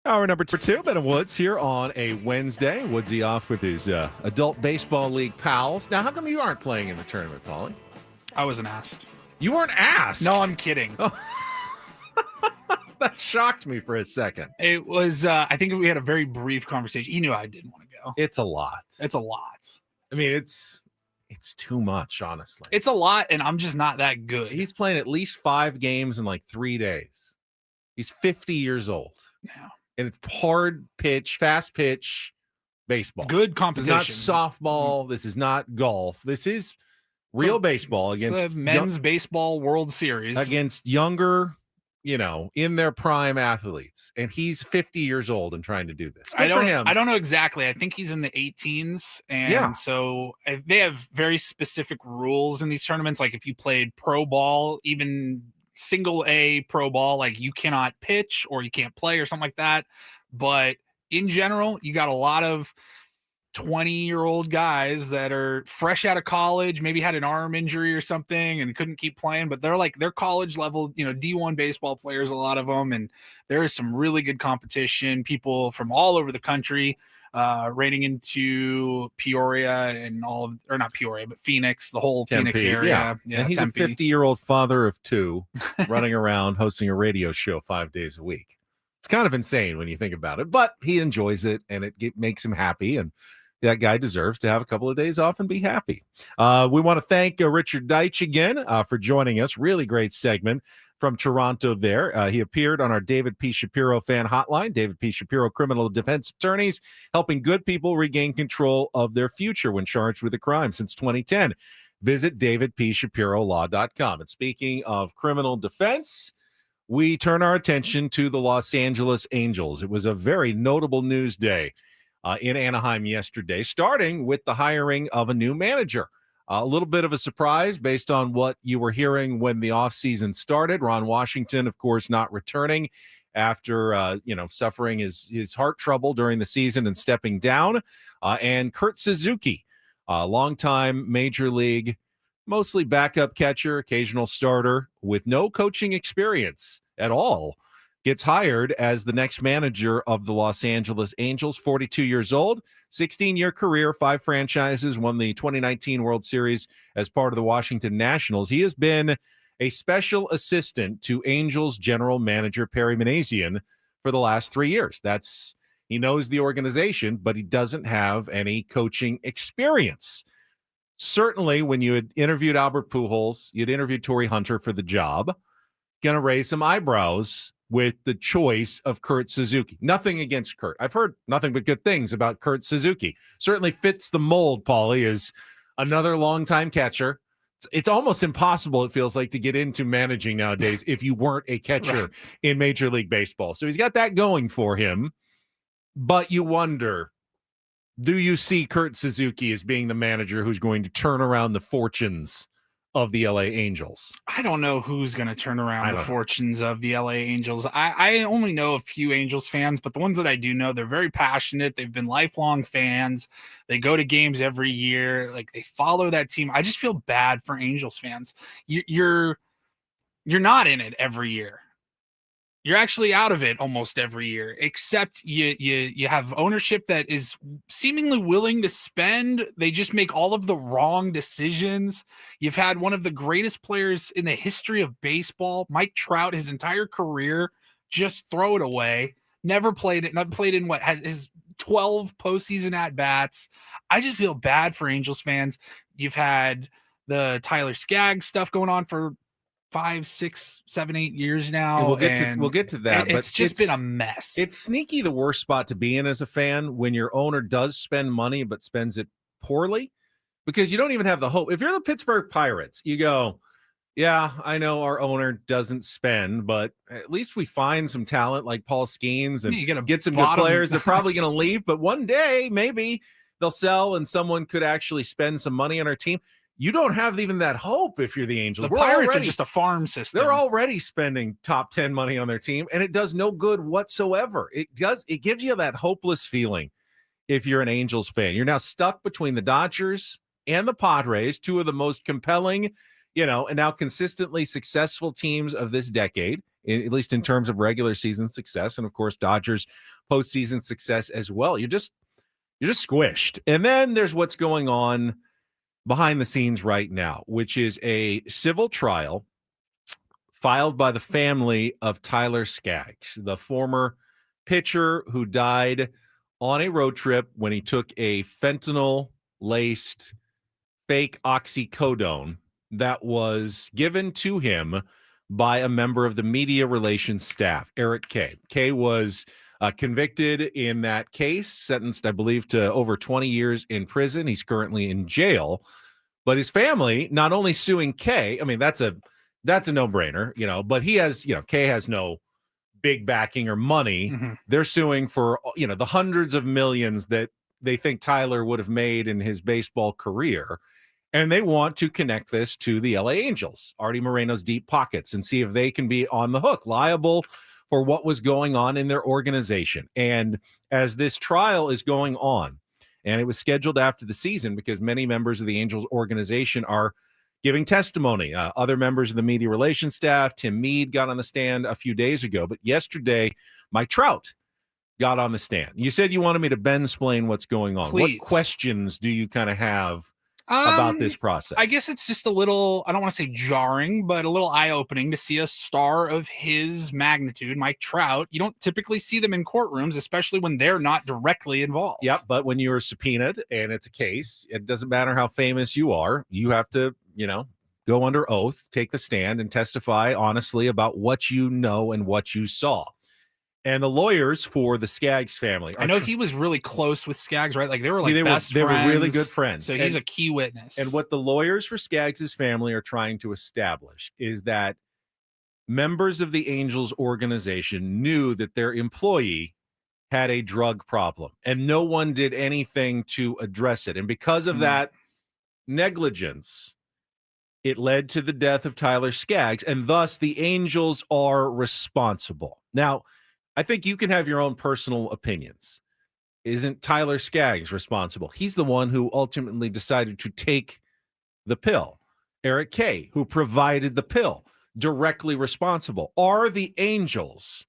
Hour number 2, Ben and Woods here on a Wednesday. Woodsy off with his adult baseball league pals. Now, how come you aren't playing in the tournament, Paulie? I wasn't asked. You weren't asked? No, I'm kidding. Oh. That shocked me for a second. It was, I think we had a very brief conversation. He knew I didn't want to go. It's a lot. It's a lot. I mean, it's too much, honestly. It's a lot, and I'm just not that good. He's playing at least 5 games in like 3 days. He's 50 years old. Yeah. And it's hard pitch, fast pitch baseball. Good This competition. is not softball. This is not golf. This is real baseball It's against the men's baseball World Series. against younger, in their prime athletes. And he's 50 years old and trying to do this. Good for him. I don't know exactly. I think he's in the 18s, and Yeah. so they have very specific rules in these tournaments. Like if you played pro ball, even single A pro ball, like you cannot pitch or you can't play or something like that. But in general, you got a lot of 20-year-old guys that are fresh out of college, maybe had an arm injury or something and couldn't keep playing, but they're college level, D1 baseball players, a lot of them. And there is some really good competition, people from all over the country, raiding into Peoria and not Peoria, but Phoenix, the whole Tempe, Phoenix area. Yeah, and he's Tempe. a 50-year-old father of 2 running around hosting a radio show 5 days a week. It's kind of insane when you think about it, but he enjoys it, and it makes him happy, and that guy deserves to have a couple of days off and be happy. We want to thank Richard Deitch again for joining us. Really great segment from Toronto there. He appeared on our David P. Shapiro fan hotline. David P. Shapiro, criminal defense attorneys, helping good people regain control of their future when charged with a crime since 2010. Visit davidpshapirolaw.com. And speaking of criminal defense, we turn our attention to the Los Angeles Angels. It was a very notable news day in Anaheim yesterday, starting with the hiring of a new manager. A little bit of a surprise based on what you were hearing when the offseason started. Ron Washington, of course, not returning after, suffering his heart trouble during the season and stepping down. And Kurt Suzuki, a longtime major league, mostly backup catcher, occasional starter with no coaching experience at all, gets hired as the next manager of the Los Angeles Angels. 42 years old, 16-year career, 5 franchises, won the 2019 World Series as part of the Washington Nationals. He has been a special assistant to Angels general manager Perry Minasian for the last 3 years. He knows the organization, but he doesn't have any coaching experience. Certainly, when you had interviewed Albert Pujols, you'd interviewed Torrey Hunter for the job, going to raise some eyebrows with the choice of Kurt Suzuki. Nothing against Kurt. I've heard nothing but good things about Kurt Suzuki. Certainly fits the mold, Paulie, is another longtime catcher. It's almost impossible, it feels like, to get into managing nowadays if you weren't a catcher in Major League Baseball. So he's got that going for him. But you wonder, do you see Kurt Suzuki as being the manager who's going to turn around the fortunes of the LA Angels? I don't know who's going to turn around the fortunes of the LA Angels. I only know a few Angels fans, but the ones that I do know, they're very passionate. They've been lifelong fans. They go to games every year. Like, they follow that team. I just feel bad for Angels fans. You're not in it every year. You're actually out of it almost every year, except you have ownership that is seemingly willing to spend. They just make all of the wrong decisions. You've had one of the greatest players in the history of baseball, Mike Trout, his entire career, just throw it away. Never played it. Not played in his 12 postseason at bats. I just feel bad for Angels fans. You've had the Tyler Skaggs stuff going on for 5, 6, 7, 8 years now. And we'll get to that. It's just been a mess. It's sneaky the worst spot to be in as a fan when your owner does spend money but spends it poorly, because you don't even have the hope. If you're the Pittsburgh Pirates, you go, yeah, I know our owner doesn't spend, but at least we find some talent like Paul Skeens and get some good players. They're probably going to leave, but one day maybe they'll sell and someone could actually spend some money on our team. You don't have even that hope if you're the Angels. The Pirates are just a farm system. They're already spending top 10 money on their team, and it does no good whatsoever. It gives you that hopeless feeling if you're an Angels fan. You're now stuck between the Dodgers and the Padres, 2 of the most compelling, and now consistently successful teams of this decade. at least in terms of regular season success, and of course Dodgers postseason success as well. You're just squished. And then there's what's going on behind the scenes right now, which is a civil trial filed by the family of Tyler Skaggs, the former pitcher who died on a road trip when he took a fentanyl-laced fake oxycodone that was given to him by a member of the media relations staff, Eric Kay. Kay was convicted in that case, sentenced, I believe, to over 20 years in prison. He's currently in jail. But his family not only suing Kay, I mean, that's a no-brainer, but he has, Kay has no big backing or money. Mhm. They're suing for, the hundreds of millions that they think Tyler would have made in his baseball career. And they want to connect this to the LA Angels, Artie Moreno's deep pockets, and see if they can be on the hook, liable for what was going on in their organization. And as this trial is going on, and it was scheduled after the season because many members of the Angels organization are giving testimony. Other members of the media relations staff, Tim Mead, got on the stand a few days ago. But yesterday, Mike Trout got on the stand. You said you wanted me to Ben-splain what's going on. Please. What questions do you kind of have about this process? I guess it's just a little, I don't want to say jarring, but a little eye-opening to see a star of his magnitude, Mike Trout. You don't typically see them in courtrooms, especially when they're not directly involved. Yep, but when you're subpoenaed and it's a case, it doesn't matter how famous you are. You have to, go under oath, take the stand, and testify honestly about what you know and what you saw. And the lawyers for the Skaggs family. I know he was really close with Skaggs, right? Like they were like they best were friends. really good friends. So he's a key witness. And what the lawyers for Skaggs' family are trying to establish is that members of the Angels organization knew that their employee had a drug problem and no one did anything to address it. And because of that negligence, it led to the death of Tyler Skaggs, and thus the Angels are responsible. Now, I think you can have your own personal opinions. Isn't Tyler Skaggs responsible? He's the one who ultimately decided to take the pill. Eric Kay, who provided the pill, directly responsible. Are the Angels,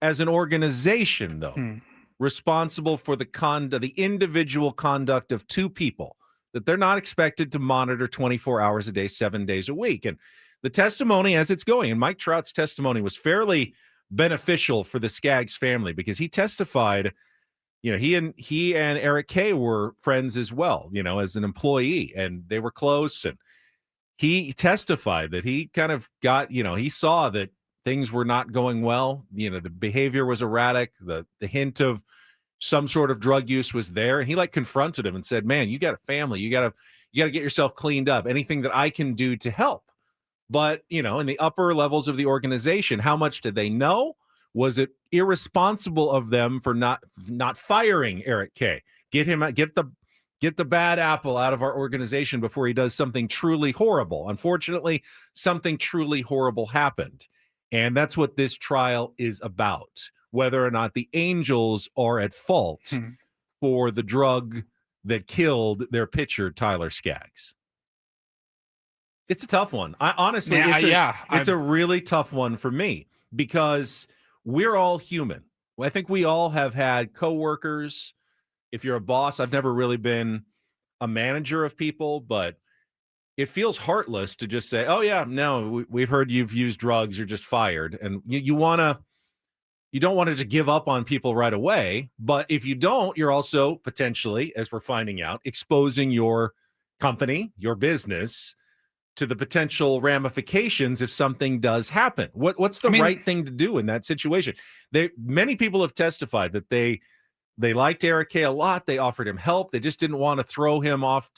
as an organization, though, responsible for the individual conduct of two people that they're not expected to monitor 24 hours a day, 7 days a week? And the testimony as it's going, and Mike Trout's testimony was fairly beneficial for the Skaggs family because he testified, he and Eric Kay were friends as well, as an employee, and they were close. And he testified that he kind of got, he saw that things were not going well. The behavior was erratic. The hint of some sort of drug use was there. And he confronted him and said, man, you got a family. You got to get yourself cleaned up. Anything that I can do to help. But, in the upper levels of the organization, how much did they know? Was it irresponsible of them for not firing Eric Kay? Get the bad apple out of our organization before he does something truly horrible. Unfortunately, something truly horrible happened. And that's what this trial is about, whether or not the Angels are at fault for the drug that killed their pitcher, Tyler Skaggs. It's a tough one. It's a really tough one for me because we're all human. I think we all have had coworkers. If you're a boss, I've never really been a manager of people, but it feels heartless to just say, oh yeah, no, we've heard you've used drugs. You're just fired. And you don't want to just give up on people right away. But if you don't, you're also potentially, as we're finding out, exposing your company, your business, to the potential ramifications if something does happen. What's the right thing to do in that situation? Many people have testified that they liked Eric Kay a lot. They offered him help. They just didn't want to throw him off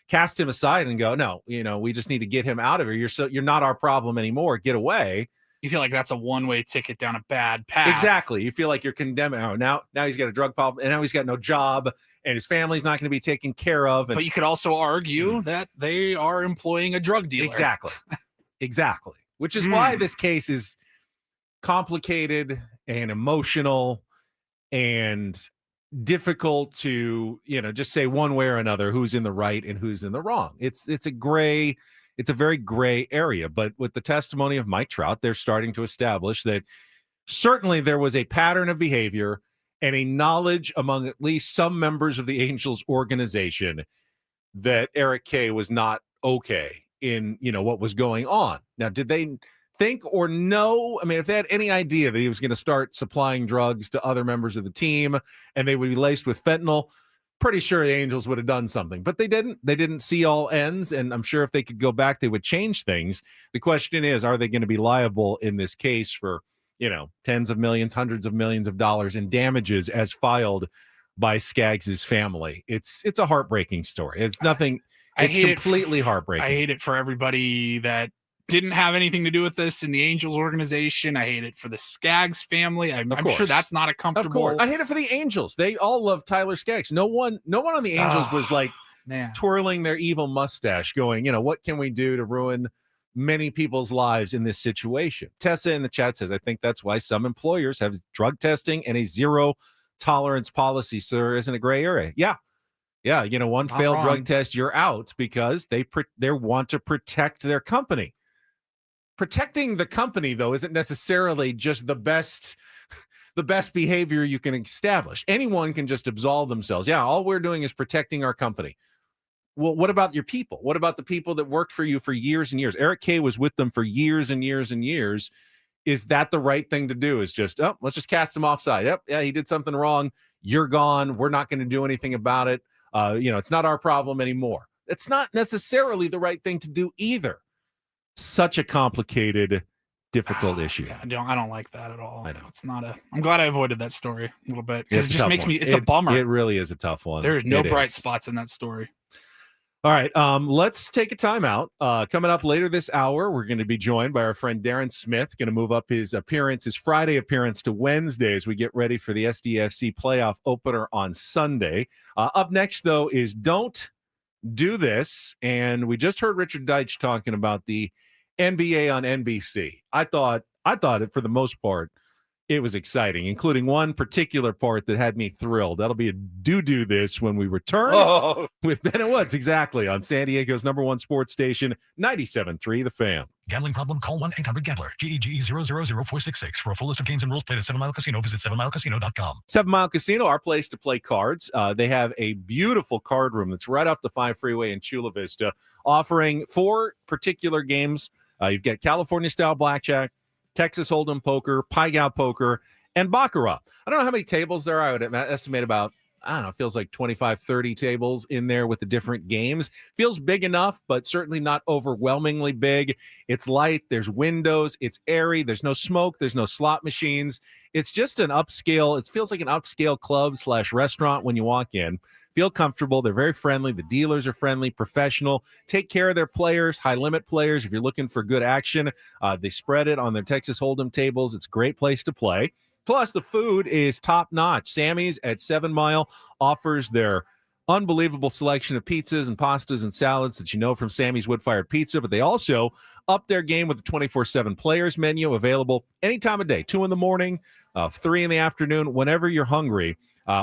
cast him aside and go, no, we just need to get him out of here. You're not our problem anymore. Get away. You feel like that's a one-way ticket down a bad path. Exactly. You feel like you're condemning. Oh, now he's got a drug problem, and now he's got no job, and his family's not going to be taken care of. But you could also argue that they are employing a drug dealer. Exactly. Which is why this case is complicated and emotional and difficult to, just say one way or another who's in the right and who's in the wrong. It's a gray it's a very gray area. But with the testimony of Mike Trout, they're starting to establish that certainly there was a pattern of behavior and a knowledge among at least some members of the Angels organization that Eric Kay was not okay in, what was going on. Now, did they think or know? I mean, if they had any idea that he was going to start supplying drugs to other members of the team and they would be laced with fentanyl, pretty sure the Angels would have done something, but they didn't. They didn't see all ends, and I'm sure if they could go back, they would change things. The question is, are they going to be liable in this case for, tens of millions, hundreds of millions of dollars in damages as filed by Skaggs' family? It's a heartbreaking story. It's nothing. It's completely heartbreaking. I hate it for everybody that didn't have anything to do with this in the Angels organization. I hate it for the Skaggs family. I'm sure that's not a comfortable. Of course. I hate it for the Angels. They all love Tyler Skaggs. No one on the Angels was like twirling their evil mustache going, what can we do to ruin many people's lives in this situation? Tessa in the chat says, I think that's why some employers have drug testing and a zero tolerance policy, so there isn't a gray area. Yeah. One Not failed wrong. drug test, you're out, because they want to protect their company. Protecting the company, though, isn't necessarily just the best behavior you can establish. Anyone can just absolve themselves. Yeah, all we're doing is protecting our company. Well, what about your people? What about the people that worked for you for years and years? Eric Kay was with them for years and years and years. Is that the right thing to do? Is just, let's just cast him offside. Yep, yeah, he did something wrong. You're gone. We're not going to do anything about it. It's not our problem anymore. It's not necessarily the right thing to do either. Such a complicated, difficult issue. Yeah, I don't like that at all. I know. It's not I'm glad I avoided that story a little bit, because It's it a just tough makes one. me. It's a bummer. It really is a tough one. There's no It bright is. spots in that story. All right, let's take a timeout. Coming up later this hour, we're going to be joined by our friend Darren Smith, going to move up his Friday appearance to Wednesday as we get ready for the SDFC playoff opener on Sunday. Up next, though, is Don't Do This, and we just heard Richard Deitch talking about the NBA on NBC. I thought it, for the most part, it was exciting, including one particular part that had me thrilled. That'll be a Do This when we return with Bennett Woods, exactly, on San Diego's #1 sports station, 97.3 The Fan. Gambling problem? Call 1-800-GAMBLER. GEGE 000-466. For a full list of games and rules, play at 7 Mile Casino. Visit 7milecasino.com. 7 Mile Casino, our place to play cards. They have a beautiful card room that's right off the 5 freeway in Chula Vista, offering 4 particular games. You've got California-style blackjack, Texas Hold'em poker, Pai Gow poker, and Baccarat. I don't know how many tables there are. I would estimate about, it feels like 25, 30 tables in there with the different games. Feels big enough, but certainly not overwhelmingly big. It's light. There's windows. It's airy. There's no smoke. There's no slot machines. It's just an upscale. It feels like an upscale club/restaurant when you walk in. Feel comfortable. They're very friendly. The dealers are friendly, professional, take care of their players, high-limit players. If you're looking for good action, they spread it on their Texas Hold'em tables. It's a great place to play. Plus, the food is top-notch. Sammy's at 7 Mile offers their unbelievable selection of pizzas and pastas and salads that you know from Sammy's Wood-Fired Pizza, but they also up their game with the 24/7 players menu, available any time of day, 2 in the morning, 3 in the afternoon, whenever you're hungry.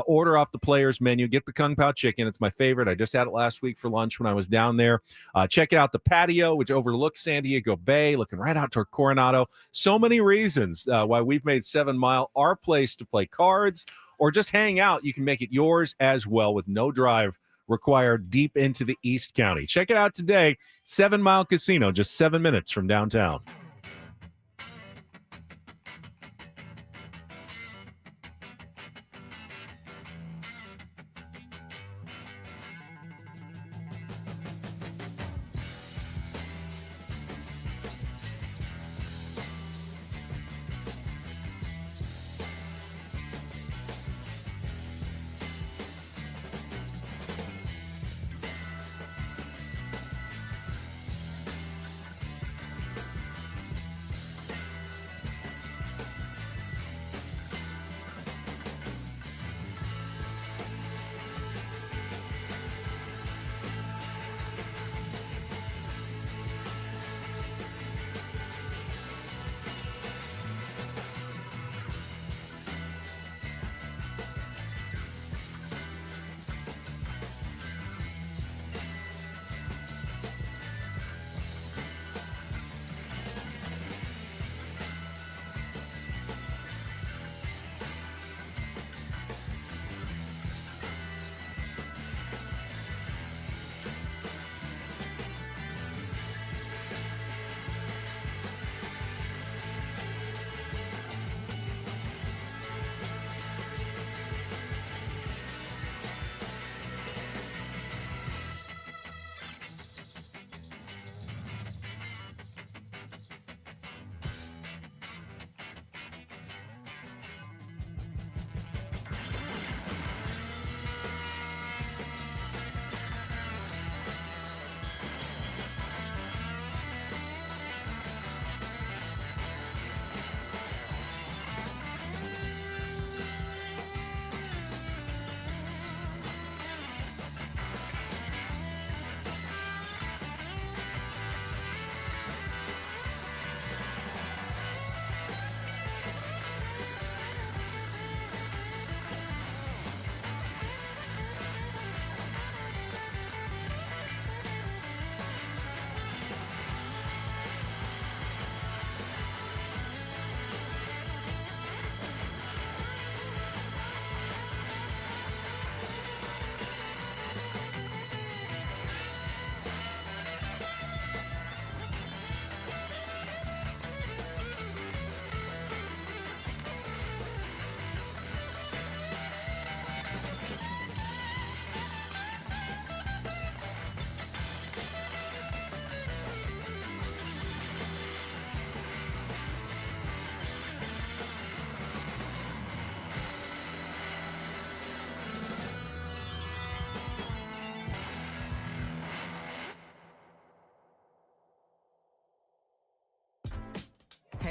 Order off the players menu. Get the Kung Pao chicken. It's my favorite. I just had it last week for lunch when I was down there. Check out the patio, which overlooks San Diego Bay, looking right out toward Coronado. So many reasons why we've made 7 Mile our place to play cards or just hang out. You can make it yours as well with no drive required deep into the East County. Check it out today. 7 Mile Casino, just 7 minutes from downtown.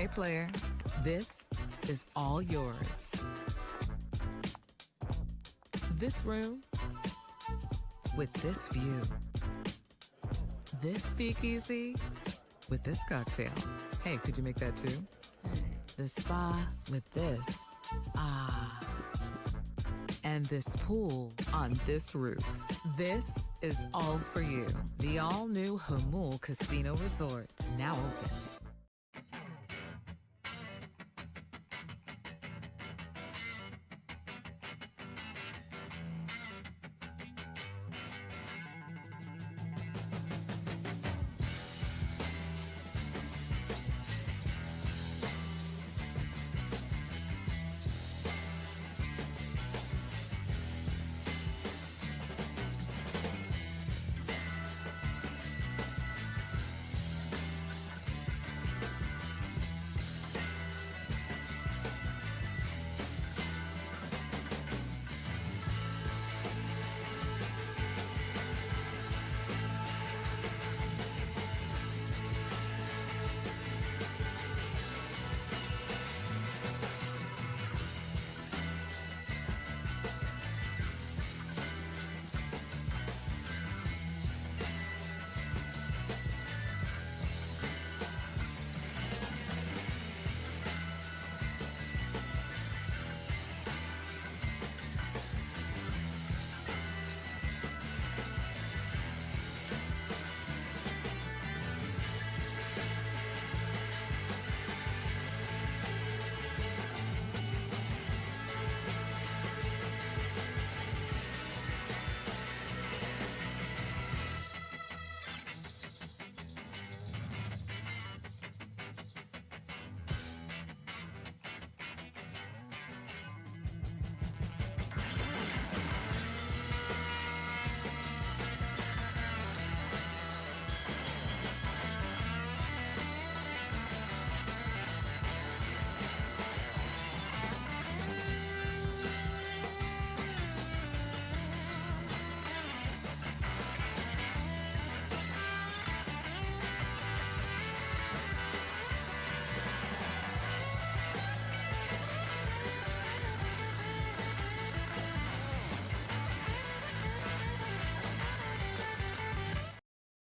Hey, player, this is all yours. This room with this view. This speakeasy with this cocktail. Hey, could you make that too? The spa with this. Ah. And this pool on this roof. This is all for you. The all-new Hamul Casino Resort, now open.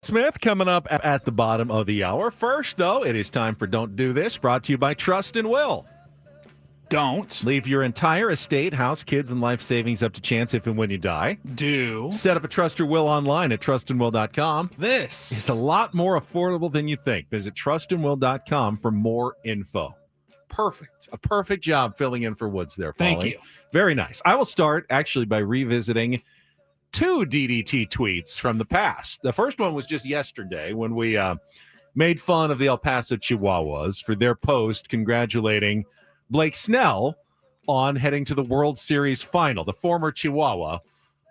Smith coming up at the bottom of the hour. First, though, it is time for Don't Do This, brought to you by Trust and Will. Don't Leave your entire estate, house, kids, and life savings up to chance if and when you die. do Set up a Trust or Will online at trustandwill.com. this. It's a lot more affordable than you think. Visit trustandwill.com for more info. Perfect. A perfect job filling in for Woods there, Paulie. Thank you. Very nice. I will start actually by revisiting two DDT tweets from the past. The first one was just yesterday when we made fun of the El Paso Chihuahuas for their post congratulating Blake Snell on heading to the World Series final. The former Chihuahua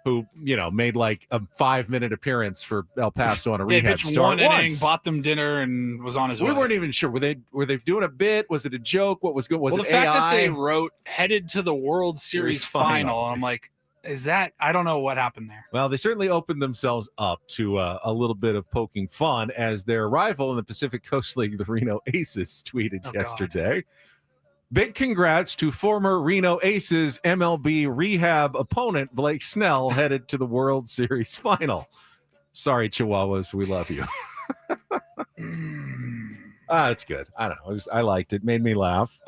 who, made like a 5-minute appearance for El Paso on a rehab pitched start one inning, once. bought them dinner, and was on his way. We weren't even sure. Were they doing a bit? Was it a joke? What was good? Was well, it the fact AI? that they wrote headed to the World Series final, I'm like, is that? I don't know what happened there. Well, they certainly opened themselves up to a little bit of poking fun as their rival in the Pacific Coast League, the Reno Aces, tweeted yesterday. Big congrats to former Reno Aces MLB rehab opponent Blake Snell headed to the World Series final. Sorry, Chihuahuas, we love you. It's good. I don't know. I liked it. Made me laugh.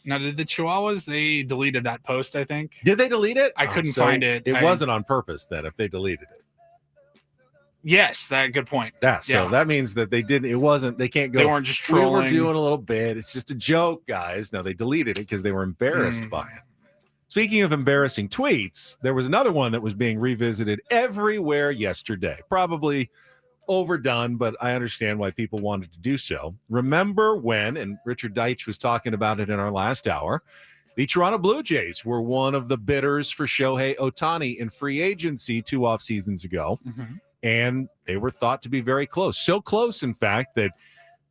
Now, did the Chihuahuas, they deleted that post, I think? Did they delete it? I couldn't find it. It wasn't on purpose then if they deleted it. Yes, good point. So that means that they didn't. It wasn't. They can't go. They weren't just trolling. We were doing a little bit. It's just a joke, guys. No, they deleted it because they were embarrassed by it. Speaking of embarrassing tweets, there was another one that was being revisited everywhere yesterday. Probably overdone, but I understand why people wanted to do so. Remember when, and Richard Deitch was talking about it in our last hour, the Toronto Blue Jays were one of the bidders for Shohei Ohtani in free agency 2 off seasons ago. Mm-hmm. And they were thought to be very close. So close, in fact, that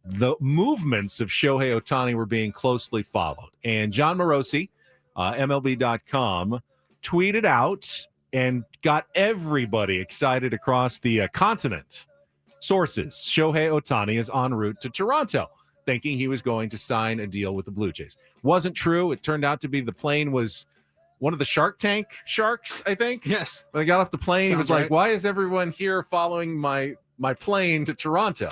the movements of Shohei Ohtani were being closely followed. And John Morosi, MLB.com, tweeted out and got everybody excited across the continent. Sources, Shohei Ohtani is en route to Toronto. thinking he was going to sign a deal with the Blue Jays. Wasn't true. It turned out to be the plane was one of the Shark Tank sharks, I think. Yes. When I got off the plane, he was Sounds like, right. why is everyone here following my plane to Toronto?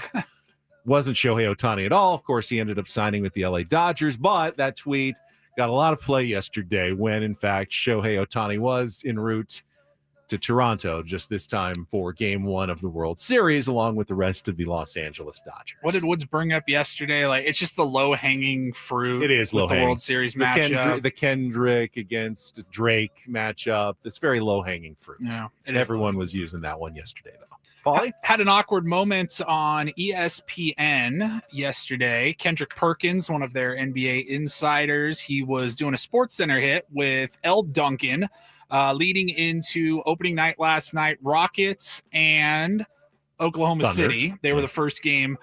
Wasn't Shohei Ohtani at all. Of course, he ended up signing with the LA Dodgers, but that tweet got a lot of play yesterday when, in fact, Shohei Ohtani was en route to Toronto, just this time for Game 1 of the World Series, along with the rest of the Los Angeles Dodgers. What did Woods bring up yesterday? Like, it's just the low-hanging fruit. It is with the low-hanging. World Series the matchup. The Kendrick against Drake matchup. It's very low-hanging fruit. Yeah, it is Everyone low-hanging. was using that one yesterday, though. Paulie? Had an awkward moment on ESPN yesterday. Kendrick Perkins, one of their NBA insiders, he was doing a SportsCenter hit with L. Duncan, leading into opening night last night. Rockets and Oklahoma Thunder. City. They were the first game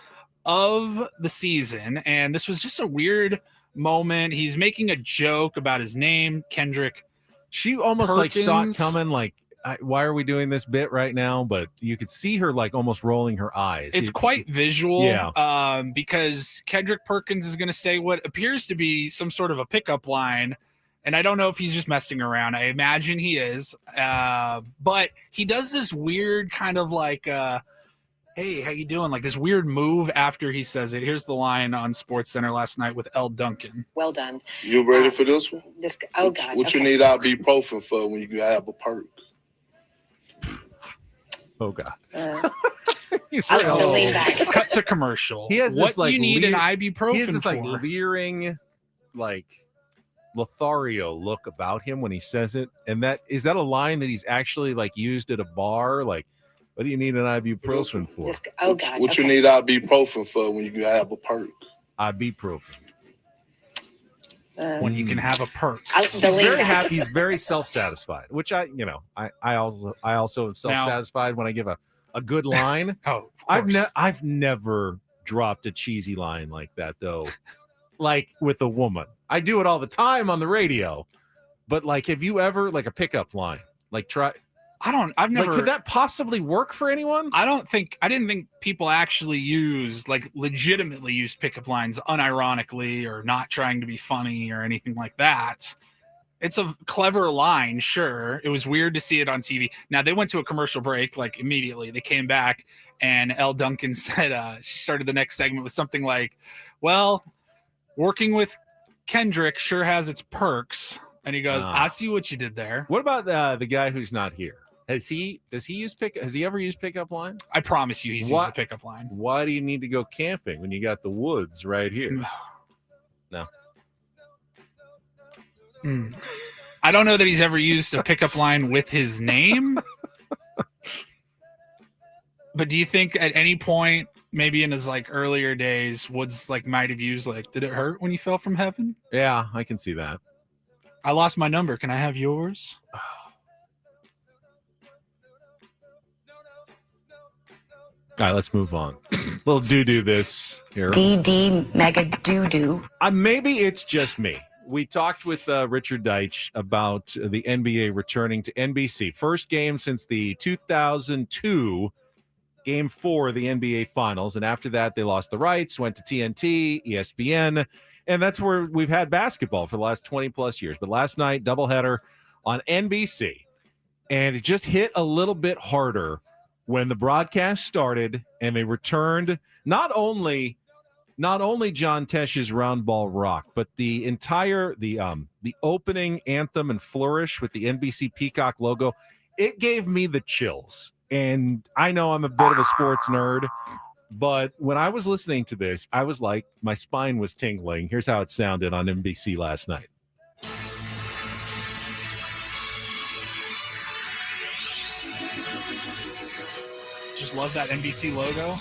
of the season, and this was just a weird moment. He's making a joke about his name, Kendrick. She almost like saw it Perkins. coming, like, why are we doing this bit right now? But you could see her like almost rolling her eyes. It's quite visual, Yeah. because Kendrick Perkins is going to say what appears to be some sort of a pickup line, and I don't know if he's just messing around. I imagine he is, but he does this weird kind of like, hey, how you doing? Like this weird move after he says it. Here's the line on SportsCenter last night with L. Duncan. Well done. You ready for this one? God. What you okay. need ibuprofen for when you have a perk? Oh God. I'll have to lean back. Cut to commercial. He has what this, like, do you need an leer- ibuprofen He has this like for? leering, like Lothario look about him when he says it, and that is that a line that he's actually like used at a bar? Like, what do you need an ibuprofen for? God. What you okay. need ibuprofen for when you have a perk? Ibuprofen. When you can have a perk. He's very happy. He's very self-satisfied, which I also am self-satisfied when I give a good line. Oh, of course. I've never dropped a cheesy line like that though, like with a woman. I do it all the time on the radio, but like, have you ever like a pickup line? Like I've never. Like, could that possibly work for anyone? I didn't think people actually legitimately used pickup lines unironically or not trying to be funny or anything like that. It's a clever line, sure. It was weird to see it on TV. Now they went to a commercial break, like immediately. They came back and L. Duncan said, she started the next segment with something like, well, working with Kendrick sure has its perks. And he goes, I see what you did there. What about the guy who's not here? Has he ever used pickup lines? I promise you he's used a pickup line. Why do you need to go camping when you got the woods right here? No. I don't know that he's ever used a pickup line with his name. But do you think at any point, maybe in his like earlier days, Woods like might have used like, did it hurt when you fell from heaven? Yeah, I can see that. I lost my number. Can I have yours? All right, let's move on. Little do this here. DD mega doo-doo. Maybe it's just me. We talked with Richard Deitch about the NBA returning to NBC. First game since the 2002 Game 4 of the NBA Finals. And after that, they lost the rights, went to TNT, ESPN. And that's where we've had basketball for the last 20-plus years. But last night, doubleheader on NBC. And it just hit a little bit harder when the broadcast started and they returned not only John Tesh's Round Ball Rock, but the entire the opening anthem and flourish with the NBC Peacock logo. It gave me the chills. And I know I'm a bit of a sports nerd, but when I was listening to this, I was like, my spine was tingling. Here's how it sounded on NBC last night. Just love that NBC logo.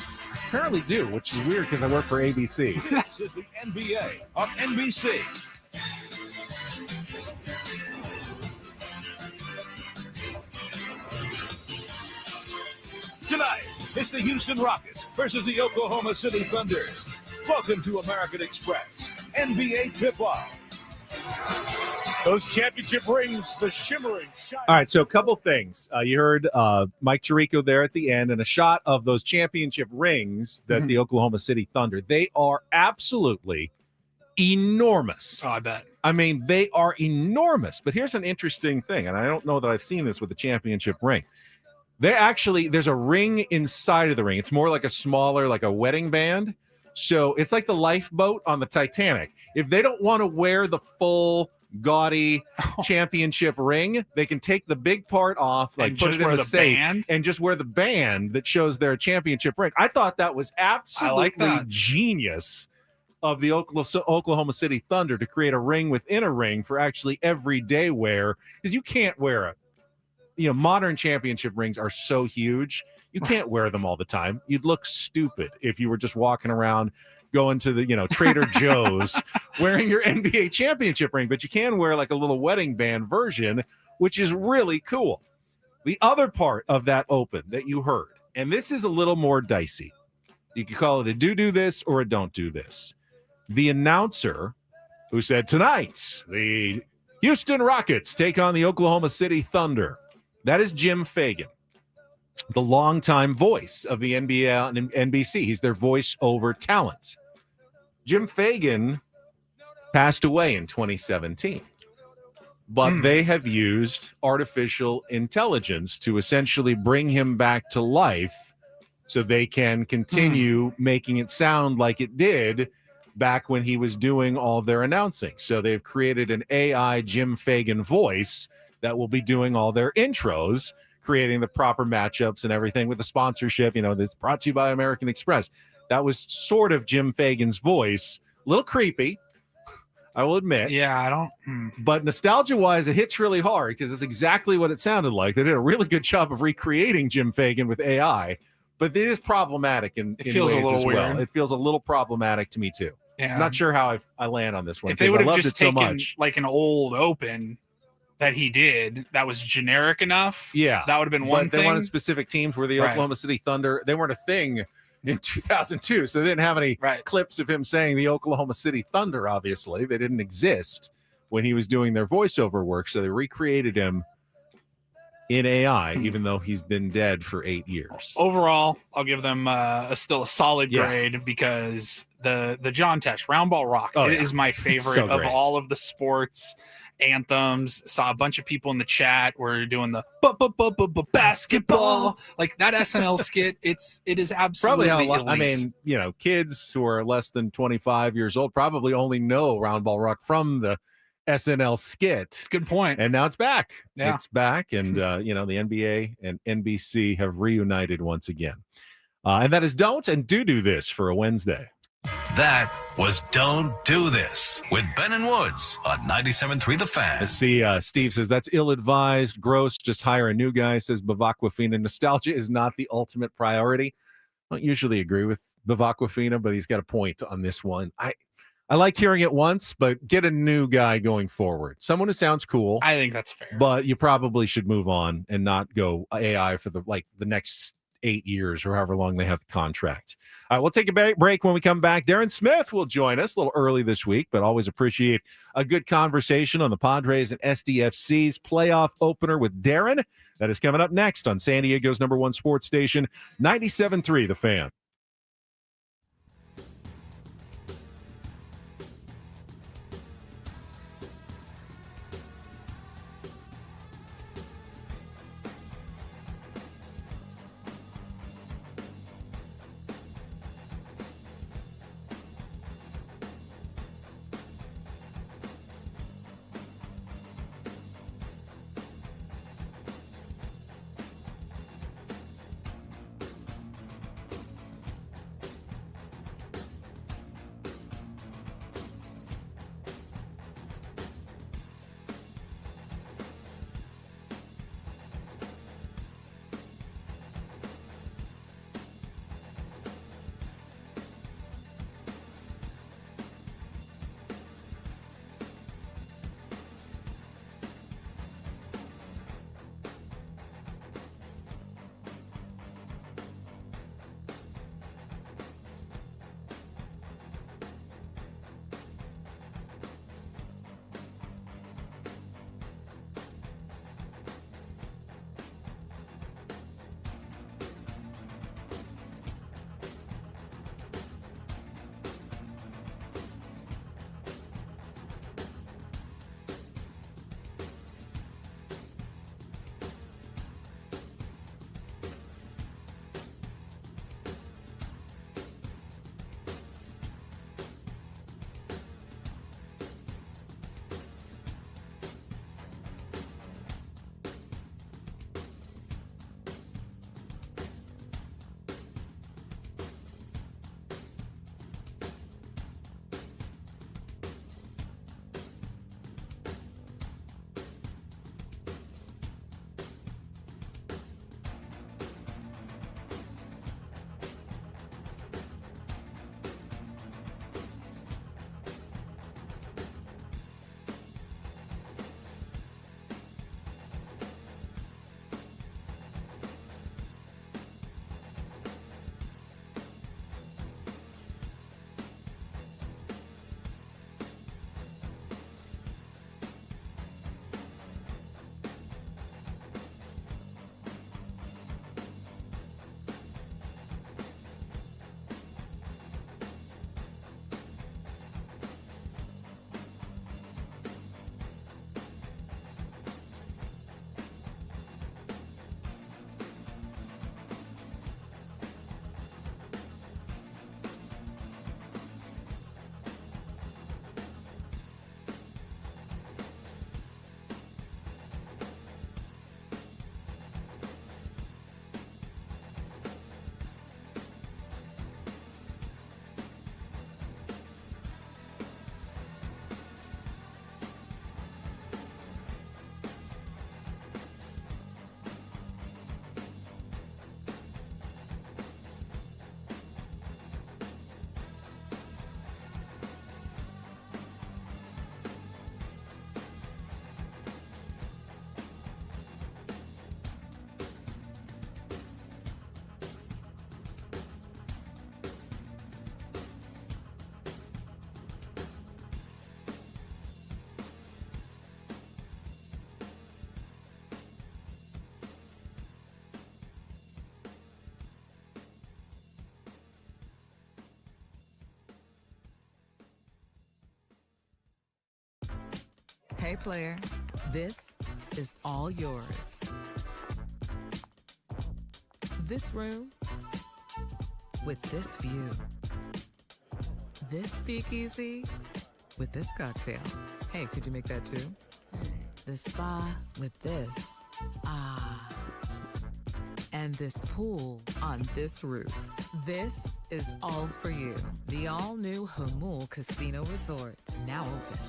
Apparently do, which is weird because I work for ABC. This is the NBA on NBC. Tonight, it's the Houston Rockets versus the Oklahoma City Thunder. Welcome to American Express NBA Tip-Off. Those championship rings, the shimmering. All right, so a couple things. You heard Mike Tirico there at the end, and a shot of those championship rings that the Oklahoma City Thunder. They are absolutely enormous. Oh, I bet. I mean, they are enormous. But here's an interesting thing, and I don't know that I've seen this with the championship ring. There's a ring inside of the ring. It's more like a smaller, like a wedding band. So it's like the lifeboat on the Titanic. If they don't want to wear the full gaudy championship ring, they can take the big part off, like And put just it in wear the the safe, band? and just wear the band that shows their championship ring. I thought that was absolutely that. genius of the Oklahoma City Thunder to create a ring within a ring for actually everyday wear, because you can't wear it. You know, modern championship rings are so huge, you can't wear them all the time. You'd look stupid if you were just walking around going to the, Trader Joe's wearing your NBA championship ring, but you can wear like a little wedding band version, which is really cool. The other part of that open that you heard, and this is a little more dicey. You could call it a do this or a don't do this. The announcer who said, tonight, the Houston Rockets take on the Oklahoma City Thunder. That is Jim Fagan, the longtime voice of the NBA and NBC. He's their voice-over talent. Jim Fagan passed away in 2017, but they have used artificial intelligence to essentially bring him back to life so they can continue making it sound like it did back when he was doing all their announcing. So they've created an AI Jim Fagan voice that will be doing all their intros, creating the proper matchups and everything with the sponsorship. This brought to you by American Express. That was sort of Jim Fagan's voice. A little creepy, I will admit. Yeah, I don't. But nostalgia-wise, it hits really hard because it's exactly what it sounded like. They did a really good job of recreating Jim Fagan with AI, but it is problematic in feels a ways little as well. weird. It feels a little problematic to me too. Yeah. I'm not sure how I land on this one. If they 'cause would I have loved just it so taken much. like an old open that he did that was generic enough, Yeah, that would have been one but they thing. wanted specific teams where the Right. Oklahoma City Thunder, they weren't a thing in 2002, so they didn't have any clips of him saying the Oklahoma City Thunder. Obviously, they didn't exist when he was doing their voiceover work, so they recreated him in AI, even though he's been dead for 8 years. Overall, I'll give them still a solid Yeah. grade because the John Tesh Round Ball Rock Oh, yeah. is my It's favorite so of great. all of the sports anthems. Saw a bunch of people in the chat were doing the basketball, like that SNL skit. It is absolutely Probably how a lot, elite. kids who are less than 25 years old probably only know Round Ball Rock from the SNL skit. Good point. And now it's back. Yeah. It's back. And, the NBA and NBC have reunited once again. And that is Don't and Do This for a Wednesday. That was Don't Do This with Ben and Woods on 97.3 The Fan. Let's see. Steve says that's ill-advised, gross. Just hire a new guy. Says Bavacquafina. Nostalgia is not the ultimate priority. I don't usually agree with Bavacquafina, but he's got a point on this one. I liked hearing it once, but get a new guy going forward. Someone who sounds cool. I think that's fair. But you probably should move on and not go AI for the next 8 years or however long they have the contract. All right, we'll take a break. When we come back, Darren Smith will join us a little early this week, but always appreciate a good conversation on the Padres and SDFC's playoff opener with Darren. That is coming up next on San Diego's #1 sports station, 97.3 The Fan. Hey, player, this is all yours. This room with this view. This speakeasy with this cocktail. Hey, could you make that too? This spa with this. Ah. And this pool on this roof. This is all for you. The all-new Hamul Casino Resort, now open.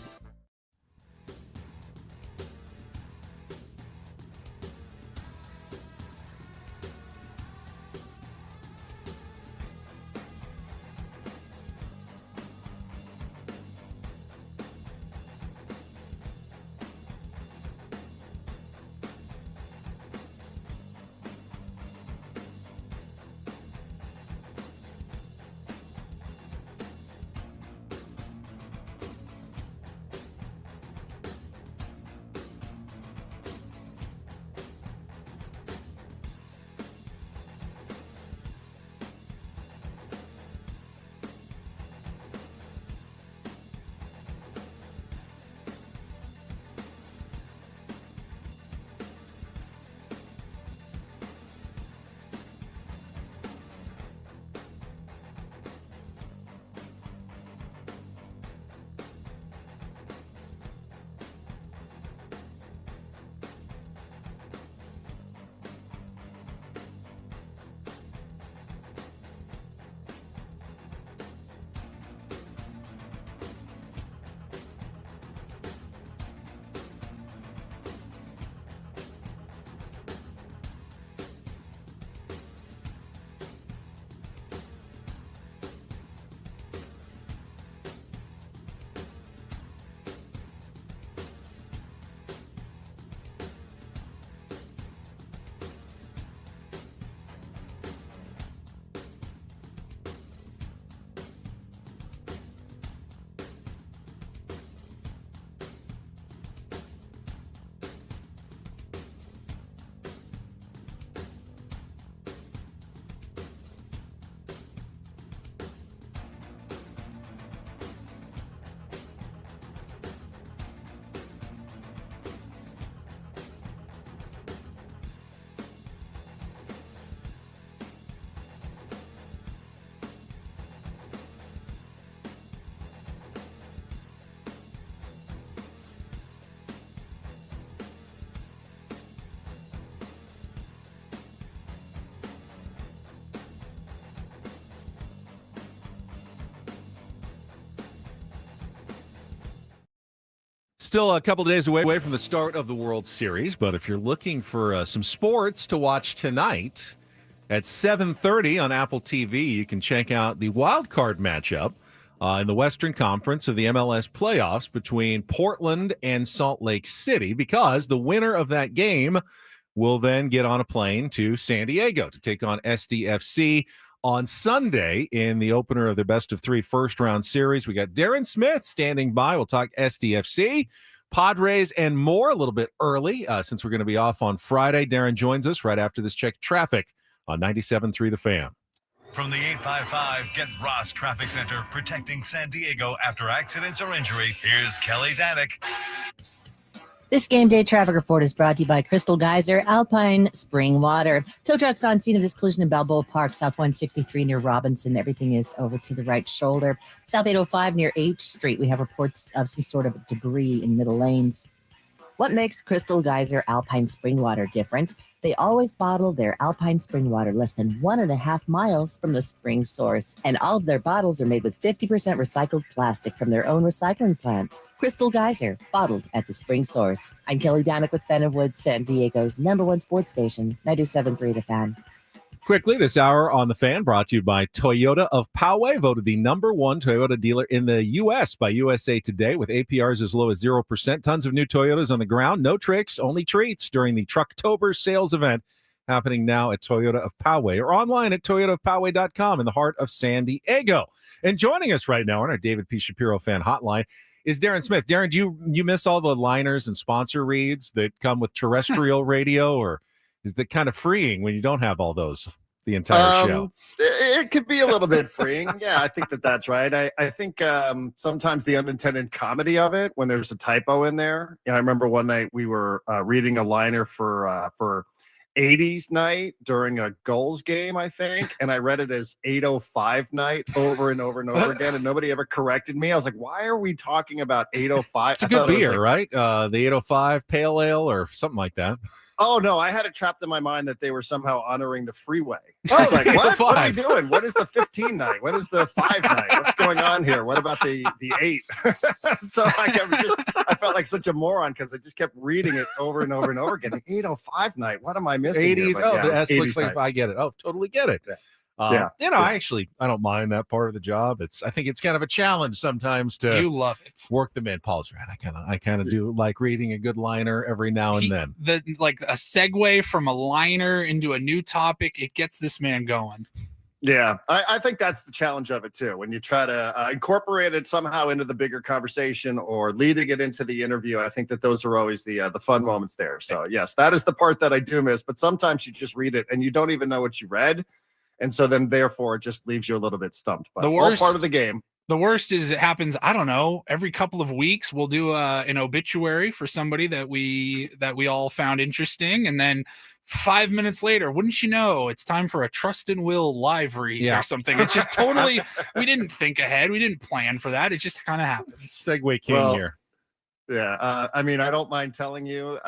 Still a couple of days away from the start of the World Series, but if you're looking for some sports to watch tonight at 7:30 on Apple TV, you can check out the wild card matchup in the Western Conference of the MLS playoffs between Portland and Salt Lake City, because the winner of that game will then get on a plane to San Diego to take on SDFC on Sunday in the opener of the best-of-3 first-round series. We got Darren Smith standing by. We'll talk SDFC, Padres, and more a little bit early since we're going to be off on Friday. Darren joins us right after this check traffic on 97.3 The Fan. From the 855 Get Ross Traffic Center, protecting San Diego after accidents or injury, here's Kelly Danick. This game day traffic report is brought to you by Crystal Geyser, Alpine Spring Water. Tow trucks on scene of this collision in Balboa Park, South 163 near Robinson. Everything is over to the right shoulder. South 805 near H Street. We have reports of some sort of debris in middle lanes. What makes Crystal Geyser Alpine Spring Water different? They always bottle their Alpine Spring Water less than 1.5 miles from the spring source. And all of their bottles are made with 50% recycled plastic from their own recycling plant. Crystal Geyser, bottled at the spring source. I'm Kelly Danick with Ben Woods, San Diego's #1 sports station, 97.3 The Fan. Quickly, this hour on The Fan brought to you by Toyota of Poway, voted the #1 Toyota dealer in the U.S. by USA Today, with APRs as low as 0%. Tons of new Toyotas on the ground. No tricks, only treats during the Trucktober sales event happening now at Toyota of Poway, or online at toyotaofpoway.com in the heart of San Diego. And joining us right now on our David P. Shapiro Fan Hotline is Darren Smith. Darren, do you miss all the liners and sponsor reads that come with terrestrial radio, or is that kind of freeing when you don't have all those the entire show. It could be a little bit freeing. Yeah, I think that's right. I think sometimes the unintended comedy of it, when there's a typo in there. I remember one night we were reading a liner for 80s night during a Gulls game, I think, and I read it as 805 night over and over and over again, and nobody ever corrected me. I was like, why are we talking about 805? It's a good beer, right? The 805 Pale Ale or something like that. Oh, no, I had it trapped in my mind that they were somehow honoring the freeway. I was like, what are we doing? What is the 15 night? What is the 5 night? What's going on here? What about the 8? So I felt like such a moron because I just kept reading it over and over and over again. The 805 night. What am I missing? 80s. Here? The S looks like I get it. Oh, totally get it. Yeah. I don't mind that part of the job. I think it's kind of a challenge sometimes to You love it. work them in. Paul's right. I kind of do like reading a good liner every now and then. Like a segue from a liner into a new topic, it gets this man going. Yeah, I think that's the challenge of it too. When you try to incorporate it somehow into the bigger conversation or leading it into the interview, I think that those are always the fun moments there. So yes, that is the part that I do miss. But sometimes you just read it and you don't even know what you read. And so then, therefore, it just leaves you a little bit stumped. But all part of the game. The worst is it happens, I don't know, every couple of weeks we'll do an obituary for somebody that we all found interesting. And then 5 minutes later, wouldn't you know, it's time for a Trust and Will live read or something. It's just totally, we didn't think ahead. We didn't plan for that. It just kind of happens. Segue king here. Yeah. I mean, I don't mind telling you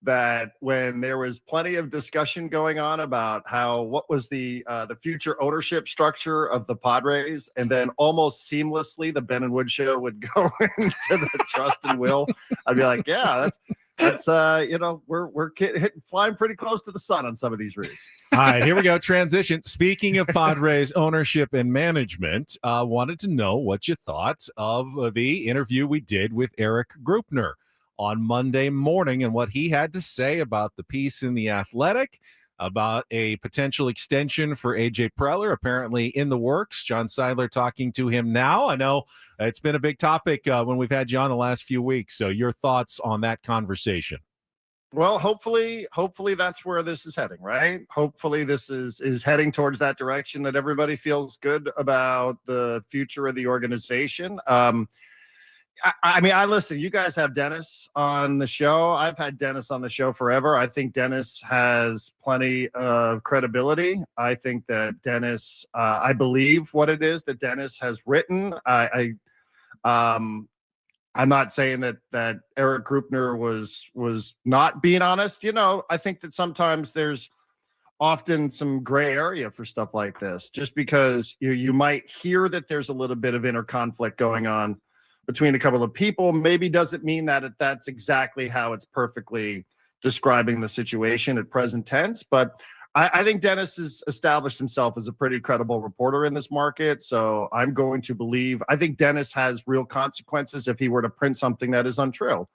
that when there was plenty of discussion going on about what was the future ownership structure of the Padres, and then almost seamlessly the Ben and Wood show would go into the Trust and Will, I'd be like, yeah, that's we're flying pretty close to the sun on some of these reads. All right, here we go. Transition. Speaking of Padres ownership and management, wanted to know what you thought of the interview we did with Eric Grupner on Monday morning and what he had to say about the piece in The Athletic, about a potential extension for AJ Preller, apparently in the works. John Seidler talking to him now. I know it's been a big topic when we've had you on the last few weeks. So your thoughts on that conversation? Well, hopefully that's where this is heading, right? Hopefully this is heading towards that direction, that everybody feels good about the future of the organization. I mean, listen, you guys have Dennis on the show. I've had Dennis on the show forever. I think Dennis has plenty of credibility. I think that Dennis, I believe what it is that Dennis has written. I'm not saying that Eric Grupner was not being honest. I think that sometimes there's often some gray area for stuff like this, just because you might hear that there's a little bit of inner conflict going on between a couple of people. Maybe doesn't mean that that's exactly how it's perfectly describing the situation at present tense. But I think Dennis has established himself as a pretty credible reporter in this market. So I'm going to believe, I think Dennis has real consequences if he were to print something that is untrue.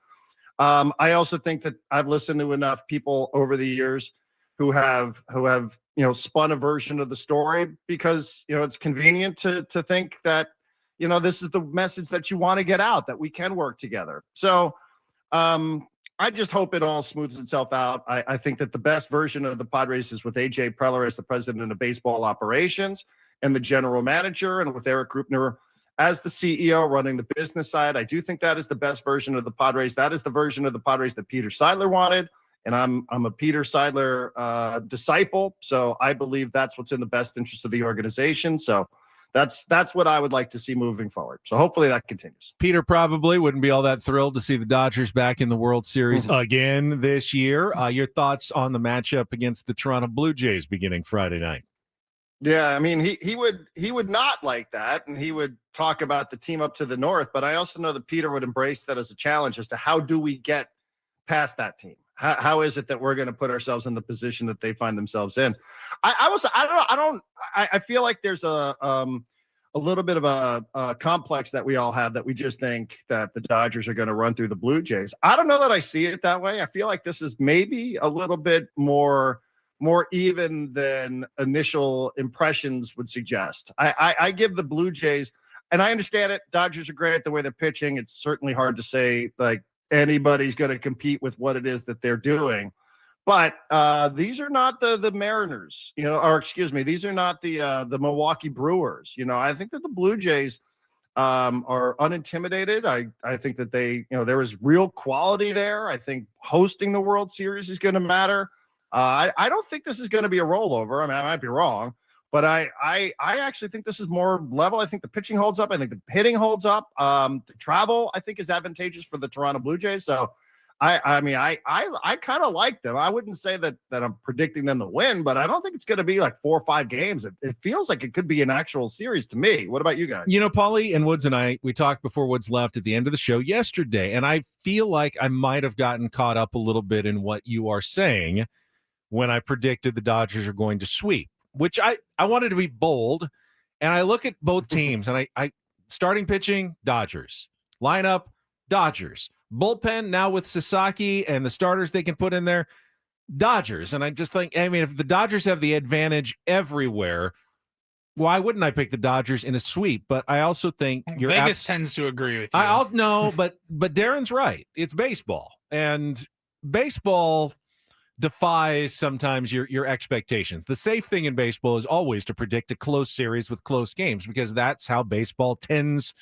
I also think that I've listened to enough people over the years who have spun a version of the story because, it's convenient to think that, this is the message that you want to get out, that we can work together. So I just hope it all smooths itself out. I think that the best version of the Padres is with AJ Preller as the president of baseball operations and the general manager, and with Eric Grupner as the CEO running the business side. I do think that is the best version of the Padres. That is the version of the Padres that Peter Seidler wanted. And I'm a Peter Seidler disciple. So I believe that's what's in the best interest of the organization. So that's what I would like to see moving forward. So hopefully that continues. Peter probably wouldn't be all that thrilled to see the Dodgers back in the World Series again this year. Your thoughts on the matchup against the Toronto Blue Jays beginning Friday night? Yeah, I mean, he would not like that, and he would talk about the team up to the north. But I also know that Peter would embrace that as a challenge as to how do we get past that team. How is it that we're going to put ourselves in the position that they find themselves in? I feel like there's a little bit of a complex that we all have, that we just think that the Dodgers are going to run through the Blue Jays. I don't know that I see it that way. I feel like this is maybe a little bit more even than initial impressions would suggest. I give the Blue Jays, and I understand it. Dodgers are great the way they're pitching. It's certainly hard to say like anybody's going to compete with what it is that they're doing. But these are not the Mariners, or excuse me, these are not the Milwaukee Brewers. I think that the Blue Jays are unintimidated. I think that there is real quality there. I think hosting the World Series is going to matter. I don't think this is going to be a rollover. I mean, I might be wrong, but I actually think this is more level. I think the pitching holds up. I think the hitting holds up. The travel, I think, is advantageous for the Toronto Blue Jays. So I kind of like them. I wouldn't say that I'm predicting them to win, but I don't think it's going to be like 4 or 5 games. It feels like it could be an actual series to me. What about you guys? Paulie and Woods and I, we talked before Woods left at the end of the show yesterday, and I feel like I might have gotten caught up a little bit in what you are saying when I predicted the Dodgers are going to sweep, which I wanted to be bold. And I look at both teams, and I starting pitching, Dodgers. Lineup, Dodgers. Bullpen now with Sasaki and the starters they can put in there, Dodgers. And I just think, I mean, if the Dodgers have the advantage everywhere, why wouldn't I pick the Dodgers in a sweep? But I also think Vegas tends to agree with you. I'll no, but Darren's right. It's baseball, and baseball defies sometimes your expectations. The safe thing in baseball is always to predict a close series with close games, because that's how baseball tends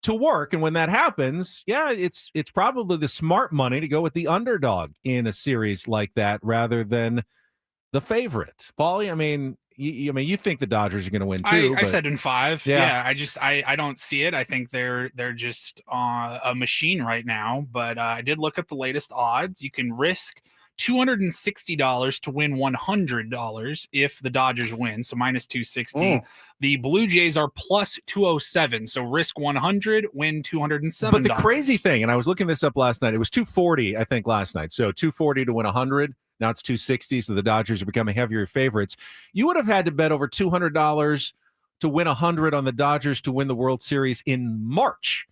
to work. And when that happens, yeah, it's probably the smart money to go with the underdog in a series like that rather than the favorite. Paulie, I mean, you think the Dodgers are going to win too. I said in 5. Yeah. I don't see it. I think they're just a machine right now. But I did look at the latest odds. You can risk $260 to win $100 if the Dodgers win, so minus 260. The Blue Jays are plus 207, so risk 100, win $207. But the crazy thing, and I was looking this up last night, it was 240, I think, last night. So 240 to win 100. Now it's 260, so the Dodgers are becoming heavier favorites. You would have had to bet over $200 to win 100 on the Dodgers to win the World Series in March.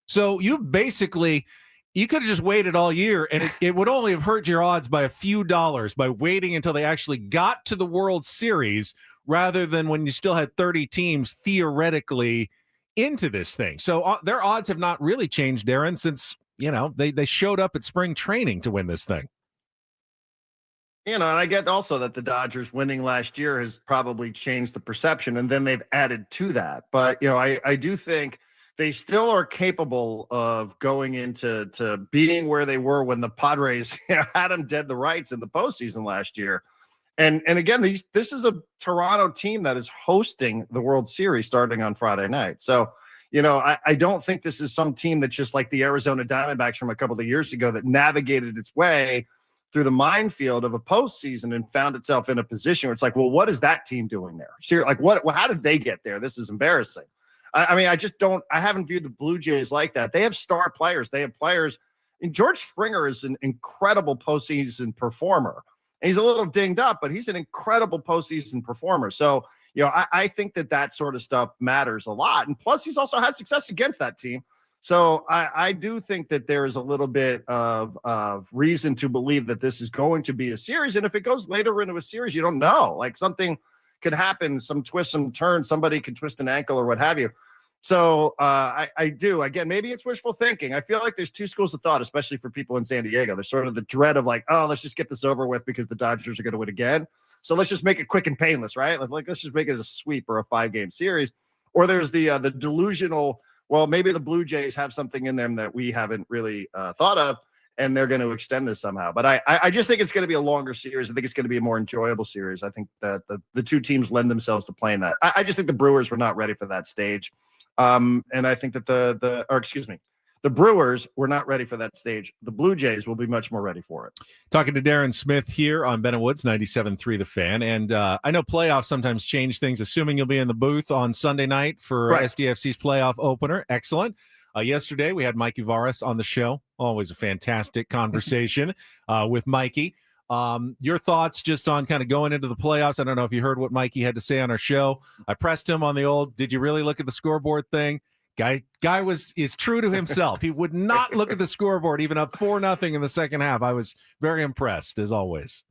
So you could have just waited all year, and it would only have hurt your odds by a few dollars by waiting until they actually got to the World Series rather than when you still had 30 teams theoretically into this thing. So their odds have not really changed, Darren, since, they showed up at spring training to win this thing. And I get also that the Dodgers winning last year has probably changed the perception, and then they've added to that. But, I do think they still are capable of going into being where they were when the Padres had them dead the rights in the postseason last year. And again, this is a Toronto team that is hosting the World Series starting on Friday night. So, I don't think this is some team that's just like the Arizona Diamondbacks from a couple of years ago that navigated its way through the minefield of a postseason and found itself in a position where it's like, well, what is that team doing there? Seriously, how did they get there? This is embarrassing. I mean, I haven't viewed the Blue Jays like that. They have star players. They have players. And George Springer is an incredible postseason performer. And he's a little dinged up, but he's an incredible postseason performer. So, I think that sort of stuff matters a lot. And plus, he's also had success against that team. So I do think that there is a little bit of reason to believe that this is going to be a series. And if it goes later into a series, you don't know. Like something could happen, some twist, some turn, somebody could twist an ankle or what have you. So I do. Again, maybe it's wishful thinking. I feel like there's 2 schools of thought, especially for people in San Diego. There's sort of the dread of like, oh, let's just get this over with because the Dodgers are going to win again. So let's just make it quick and painless, right? Like let's just make it a sweep or a 5-game series. Or there's the delusional, well, maybe the Blue Jays have something in them that we haven't really thought of, and they're going to extend this somehow. But I just think it's going to be a longer series. I think it's going to be a more enjoyable series. I think that the 2 teams lend themselves to playing that. I just think the Brewers were not ready for that stage. And I think that the Brewers were not ready for that stage. The Blue Jays will be much more ready for it. Talking to Darren Smith here on Ben and Woods 97.3 The Fan. And I know playoffs sometimes change things, assuming you'll be in the booth on Sunday night for SDFC's playoff opener. Excellent. Yesterday, we had Mikey Varas on the show. Always a fantastic conversation with Mikey. Your thoughts just on kind of going into the playoffs. I don't know if you heard what Mikey had to say on our show. I pressed him on the old, did you really look at the scoreboard thing? Guy is true to himself. He would not look at the scoreboard, even up 4-0 in the second half. I was very impressed, as always.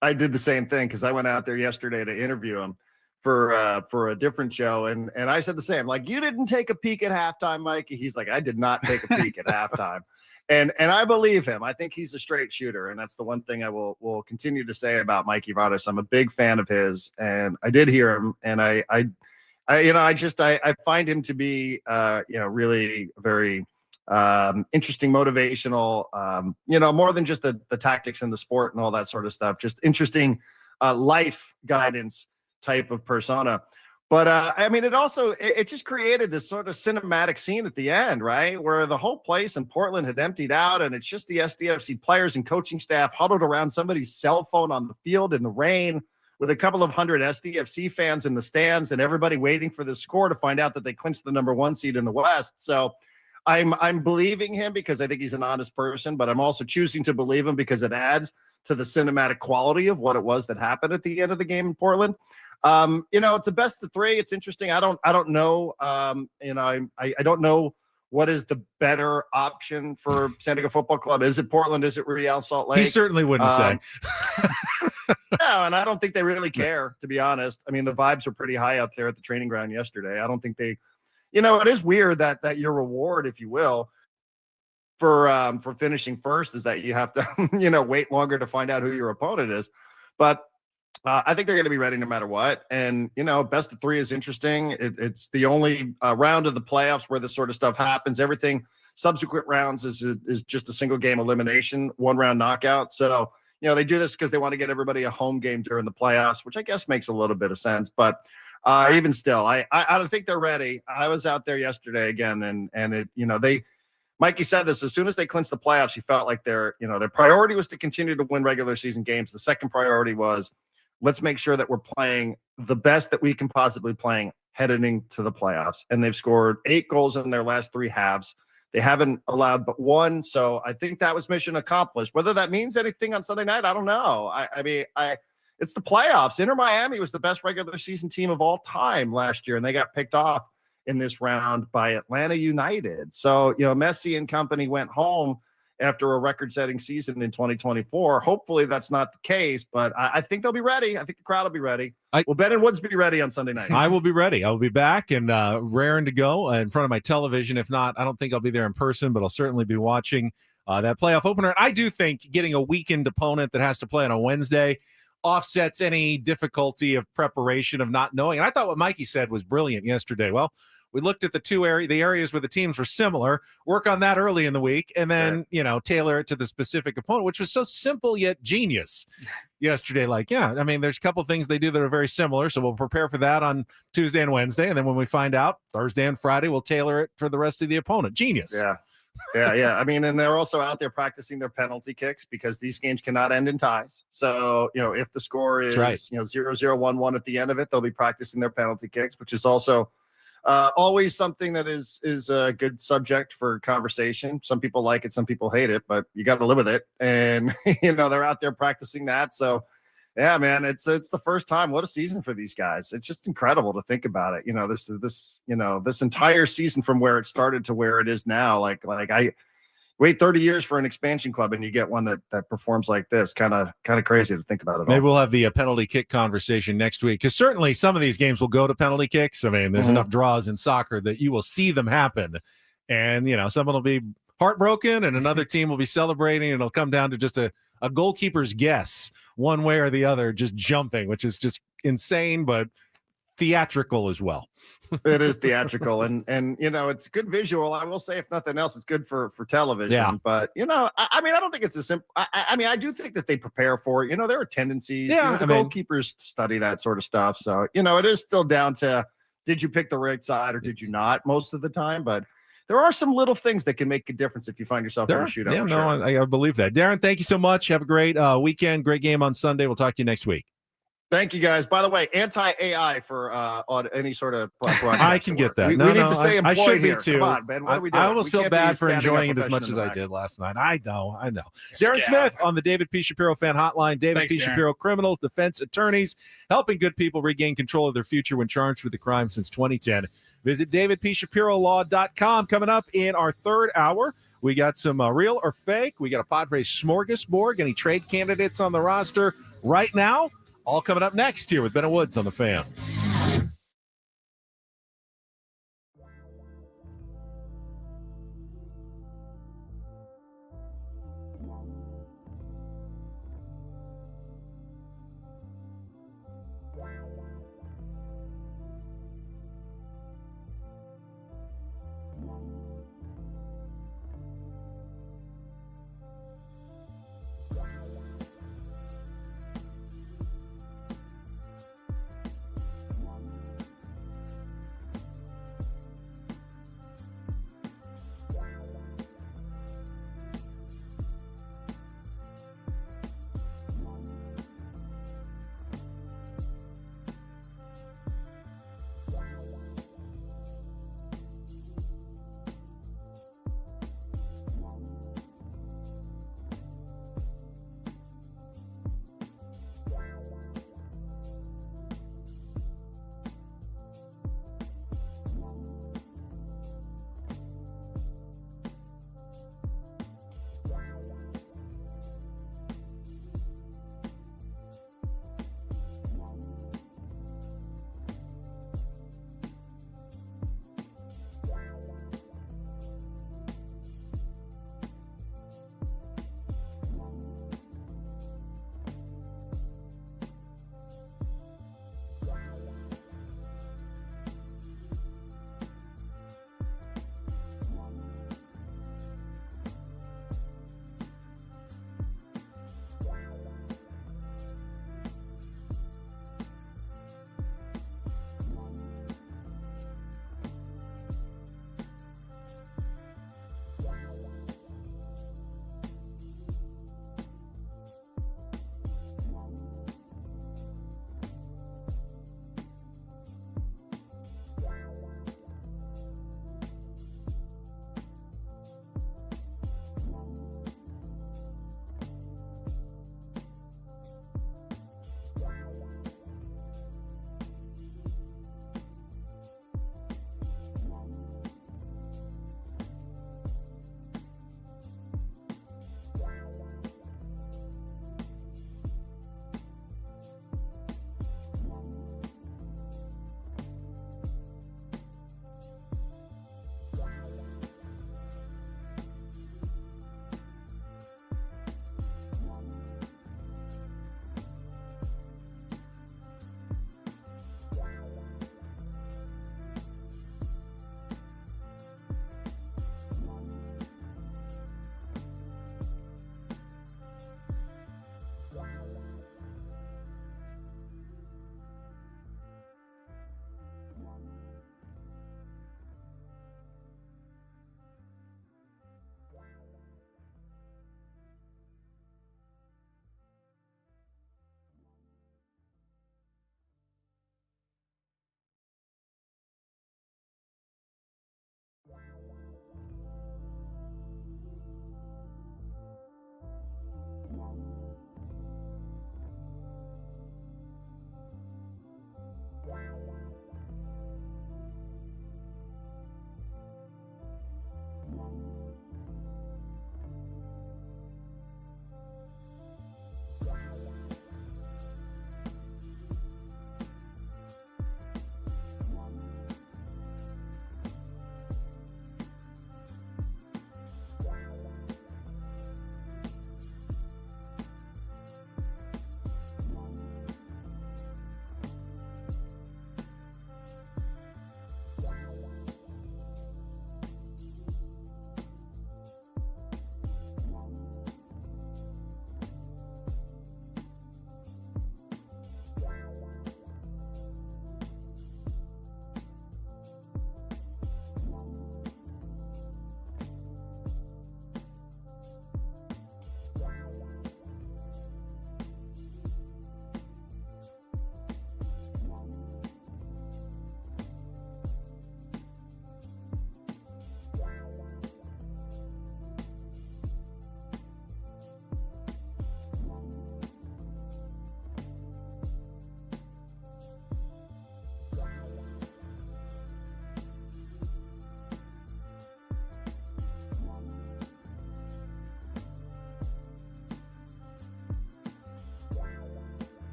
I did the same thing because I went out there yesterday to interview him for a different show, and I said the same. Like, you didn't take a peek at halftime, Mikey. He's like, I did not take a peek at halftime, and I believe him. I think he's a straight shooter, and that's the one thing I will continue to say about Mikey Vadas. I'm a big fan of his, and I did hear him, and I find him to be really very interesting, motivational, more than just the tactics and the sport and all that sort of stuff, just interesting life guidance type of persona. But it just created this sort of cinematic scene at the end, right, where the whole place in Portland had emptied out, and it's just the SDFC players and coaching staff huddled around somebody's cell phone on the field in the rain, with a couple of hundred SDFC fans in the stands, and everybody waiting for the score to find out that they clinched the number 1 seed in the West. So I'm believing him because I think he's an honest person, but I'm also choosing to believe him because it adds to the cinematic quality of what it was that happened at the end of the game in Portland. It's a best of 3. It's interesting. I don't know. I don't know what is the better option for San Diego Football Club. Is it Portland? Is it Real Salt Lake? He certainly wouldn't say. No, and I don't think they really care, to be honest. I mean, the vibes are pretty high out there at the training ground yesterday. I don't think they, it is weird that your reward, if you will, for finishing first is that you have to, wait longer to find out who your opponent is. But I think they're going to be ready no matter what. And, best of 3 is interesting. It's the only round of the playoffs where this sort of stuff happens. Everything subsequent rounds is just a single game elimination, 1 round knockout. So, they do this because they want to get everybody a home game during the playoffs, which I guess makes a little bit of sense. But even still, I don't think they're ready. I was out there yesterday again, and it, Mikey said this, as soon as they clinched the playoffs, he felt like their priority was to continue to win regular season games. The second priority was, let's make sure that we're playing the best that we can possibly play heading into the playoffs. And they've scored 8 goals in their last 3 halves. They haven't allowed but 1. So I think that was mission accomplished. Whether that means anything on Sunday night, I don't know. It's the playoffs. Inter Miami was the best regular season team of all time last year, and they got picked off in this round by Atlanta United. So, Messi and company went home after a record-setting season in 2024. Hopefully that's not the case, but I think they'll be ready. I think the crowd will be ready. Will Ben and Woods be ready on Sunday night? I will be ready. I will be back and raring to go in front of my television. If not, I don't think I'll be there in person, but I'll certainly be watching that playoff opener. And I do think getting a weakened opponent that has to play on a Wednesday offsets any difficulty of preparation of not knowing. And I thought what Mikey said was brilliant yesterday. Well, we looked at the areas where the teams were similar, work on that early in the week, and then, tailor it to the specific opponent, which was so simple yet genius yesterday. There's a couple of things they do that are very similar. So we'll prepare for that on Tuesday and Wednesday. And then when we find out Thursday and Friday, we'll tailor it for the rest of the opponent. Genius. Yeah. And they're also out there practicing their penalty kicks because these games cannot end in ties. So, if the score is, 0-0, 1-1 at the end of it, they'll be practicing their penalty kicks, which is also always something that is a good subject for conversation. Some people like it, some people hate it, but you got to live with it. And, they're out there practicing that. So, yeah, man, it's the first time. What a season for these guys. It's just incredible to think about it. This entire season from where it started to where it is now. Like I wait 30 years for an expansion club and you get one that performs like this. Kind of crazy to think about it. Maybe we'll have the penalty kick conversation next week, because certainly some of these games will go to penalty kicks. I mean, there's enough draws in soccer that you will see them happen, and someone will be heartbroken and another team will be celebrating, and it'll come down to just a goalkeeper's guess one way or the other, just jumping, which is just insane, but theatrical as well. It is theatrical, and it's good visual. I will say, if nothing else, it's good for television. Yeah. But I don't think it's as simple. I do think that they prepare for it. There are tendencies. Yeah, the goalkeepers study that sort of stuff. So it is still down to, did you pick the right side or did you not most of the time? But there are some little things that can make a difference if you find yourself in a shootout. Yeah, no, I believe that. Darren, thank you so much. Have a great weekend. Great game on Sunday. We'll talk to you next week. Thank you, guys. By the way, anti-AI for on any sort of broadcast. I can get that. We need to stay employed I should here. be too. Come on, Ben. What are we doing? I almost feel bad for enjoying it as much as I did last night. I know. Darren Smith on the David P. Shapiro fan hotline. David P. Shapiro, criminal defense attorneys, helping good people regain control of their future when charged with a crime since 2010. Visit davidpshapirolaw.com. Coming up in our third hour, we got some real or fake. We got a Padres smorgasbord. Any trade candidates on the roster right now? All coming up next here with Ben and Woods on The Fan.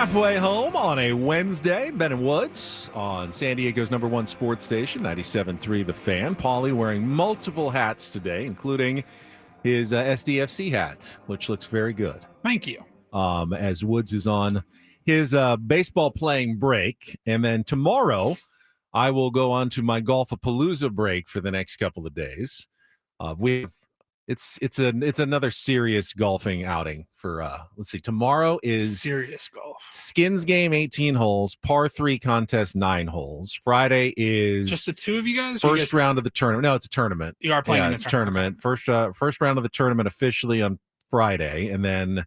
Halfway home on a Wednesday, Ben and Woods on San Diego's #1 sports station, 97.3 The Fan. Paulie wearing multiple hats today, including his SDFC hat, which looks very good. Thank you. As Woods is on his baseball playing break. And then tomorrow, I will go on to my Golfapalooza break for the next couple of days. It's another serious golfing outing for let's see. Tomorrow is serious golf. Skins game 18 holes, par 3 contest 9 holes. Friday is just the two of you guys. Or first round of the tournament. No, it's a tournament. You are playing in it's a tournament. First round of the tournament officially on Friday, and then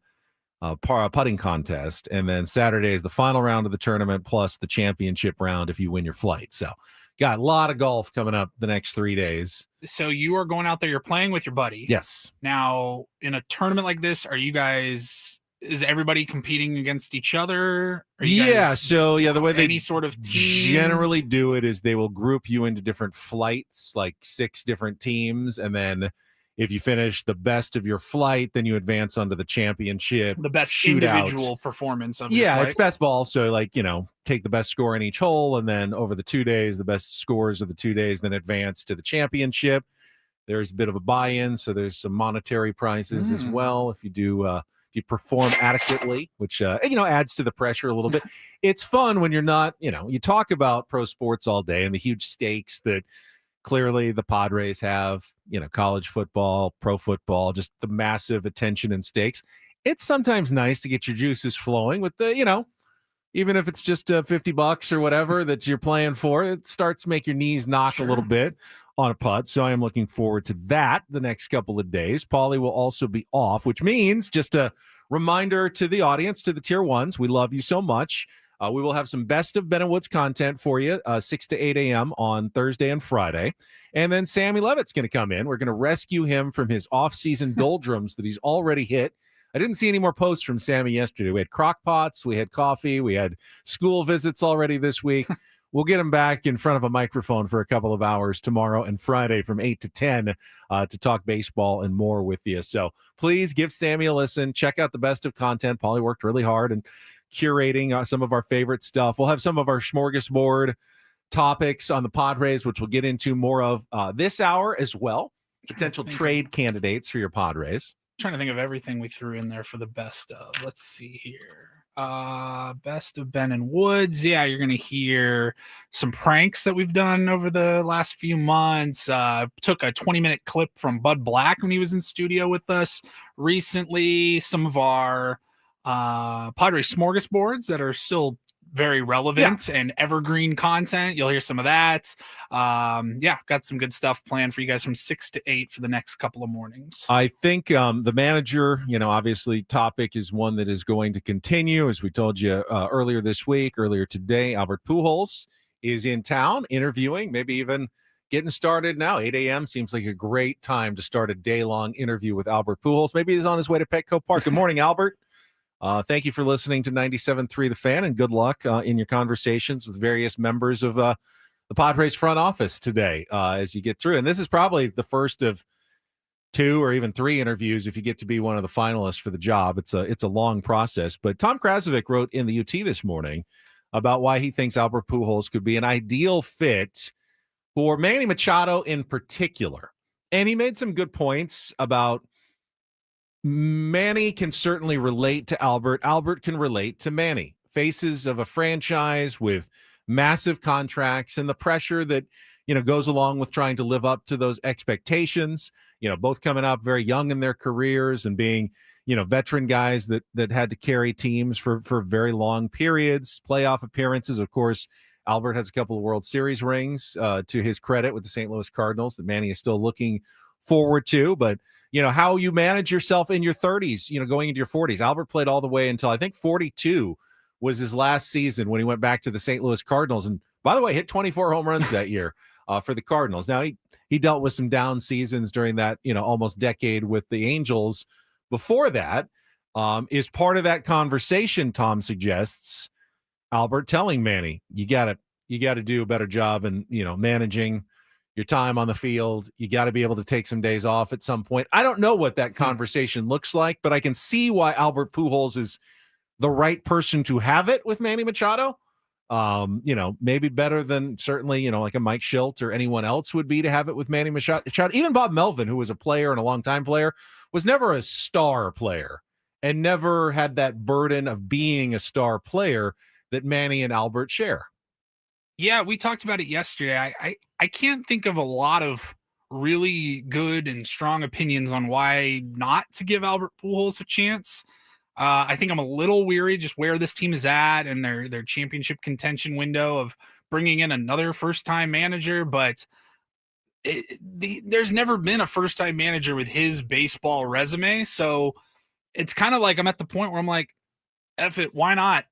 putting contest, and then Saturday is the final round of the tournament plus the championship round if you win your flight. So got a lot of golf coming up the next 3 days. So you are going out there, you're playing with your buddy. Yes. Now, in a tournament like this, is everybody competing against each other? The way they any sort of team? Generally do it is they will group you into different flights, like 6 different teams, and then if you finish the best of your flight, then you advance onto the championship. The best shootout. Individual performance of your flight. It's best ball. So, take the best score in each hole, and then over the 2 days, the best scores of the 2 days, then advance to the championship. There's a bit of a buy-in, so there's some monetary prizes as well if you do if you perform adequately, which adds to the pressure a little bit. It's fun when you're not, you talk about pro sports all day and the huge stakes that clearly the Padres have, college football, pro football, just the massive attention and stakes. It's sometimes nice to get your juices flowing with the, even if it's just $50 or whatever that you're playing for, it starts to make your knees knock a little bit on a putt. So I am looking forward to that the next couple of days. Paulie will also be off, which means just a reminder to the audience, to the tier ones, we love you so much. We will have some best of Ben and Woods content for you, 6 to 8 a.m. on Thursday and Friday. And then Sammy Levitt's going to come in. We're going to rescue him from his off-season doldrums that he's already hit. I didn't see any more posts from Sammy yesterday. We had crock pots, we had coffee, we had school visits already this week. We'll get him back in front of a microphone for a couple of hours tomorrow and Friday from 8 to 10 to talk baseball and more with you. So please give Sammy a listen. Check out the best of content. Paulie worked really hard and curating some of our favorite stuff. We'll have some of our smorgasbord topics on the Padres, which we'll get into more of this hour as well. Potential trade candidates for your Padres. I'm trying to think of everything we threw in there for the best of. Let's see here. Best of Ben and Woods. Yeah, you're going to hear some pranks that we've done over the last few months. Took a 20-minute clip from Bud Black when he was in studio with us recently. Some of our Padres smorgasbords that are still very relevant and evergreen content. You'll hear some of that. Got some good stuff planned for you guys from 6 to 8 for the next couple of mornings. I think the manager, obviously topic is one that is going to continue. As we told you earlier today, Albert Pujols is in town interviewing, maybe even getting started now. 8 a.m. seems like a great time to start a day-long interview with Albert Pujols. Maybe he's on his way to Petco Park. Good morning, Albert. Thank you for listening to 97.3 The Fan, and good luck in your conversations with various members of the Padres front office today as you get through. And this is probably the first of 2 or even 3 interviews if you get to be one of the finalists for the job. It's a long process. But Tom Krasovic wrote in the UT this morning about why he thinks Albert Pujols could be an ideal fit for Manny Machado in particular. And he made some good points about Manny can certainly relate to Albert. Albert can relate to Manny. Faces of a franchise with massive contracts and the pressure that, goes along with trying to live up to those expectations. Both coming up very young in their careers and being, veteran guys that had to carry teams for very long periods, playoff appearances. Of course, Albert has a couple of World Series rings to his credit with the St. Louis Cardinals that Manny is still looking forward to. But how you manage yourself in your 30s, going into your 40s. Albert played all the way until I think 42 was his last season when he went back to the St. Louis Cardinals. And by the way, hit 24 home runs that year for the Cardinals. Now he dealt with some down seasons during that, almost decade with the Angels. Before that is part of that conversation. Tom suggests Albert telling Manny, you got to do a better job in, managing your time on the field. You got to be able to take some days off at some point. I don't know what that conversation looks like, but I can see why Albert Pujols is the right person to have it with Manny Machado. Maybe better than certainly, like a Mike Schilt or anyone else would be to have it with Manny Machado. Even Bob Melvin, who was a player and a longtime player, was never a star player and never had that burden of being a star player that Manny and Albert share. Yeah, we talked about it yesterday. I can't think of a lot of really good and strong opinions on why not to give Albert Pujols a chance. I think I'm a little weary just where this team is at and their championship contention window of bringing in another first-time manager, but there's never been a first-time manager with his baseball resume, so it's kind of like I'm at the point where I'm like, F it, why not?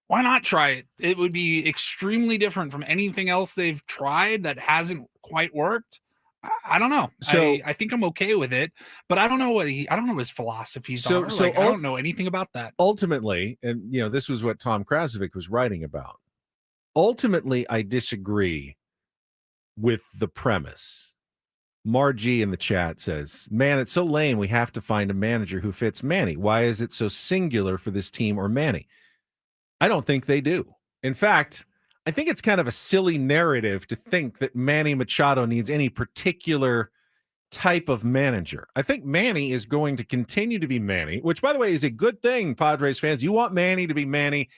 Why not try it? It would be extremely different from anything else they've tried that hasn't quite worked. I don't know. So I think I'm okay with it, but I don't know I don't know his philosophies are. I don't know anything about that. Ultimately, and this was what Tom Krasovic was writing about. Ultimately, I disagree with the premise. Margie in the chat says, "Man, it's so lame. We have to find a manager who fits Manny. Why is it so singular for this team or Manny?" I don't think they do. In fact, I think it's kind of a silly narrative to think that Manny Machado needs any particular type of manager. I think Manny is going to continue to be Manny, which, by the way, is a good thing, Padres fans. You want Manny to be Manny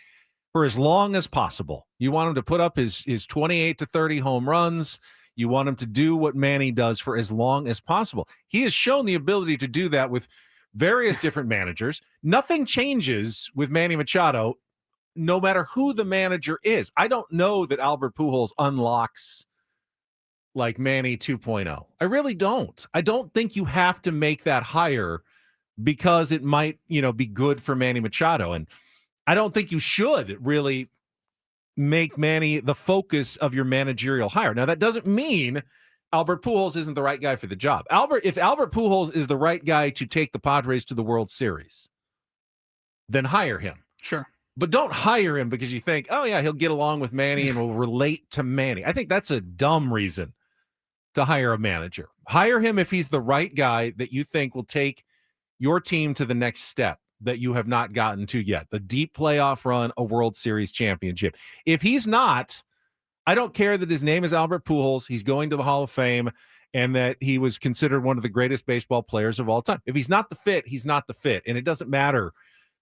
for as long as possible. You want him to put up his 28 to 30 home runs. You want him to do what Manny does for as long as possible. He has shown the ability to do that with various different managers. Nothing changes with Manny Machado, no matter who the manager is. I don't know that Albert Pujols unlocks like Manny 2.0. I really don't. I don't think you have to make that hire because it might, be good for Manny Machado. And I don't think you should really make Manny the focus of your managerial hire. Now, that doesn't mean Albert Pujols isn't the right guy for the job. If Albert Pujols is the right guy to take the Padres to the World Series, then hire him. Sure. But don't hire him because you think, oh, yeah, he'll get along with Manny and will relate to Manny. I think that's a dumb reason to hire a manager. Hire him if he's the right guy that you think will take your team to the next step that you have not gotten to yet, the deep playoff run, a World Series championship. If he's not, I don't care that his name is Albert Pujols, he's going to the Hall of Fame, and that he was considered one of the greatest baseball players of all time. If he's not the fit, he's not the fit. And it doesn't matter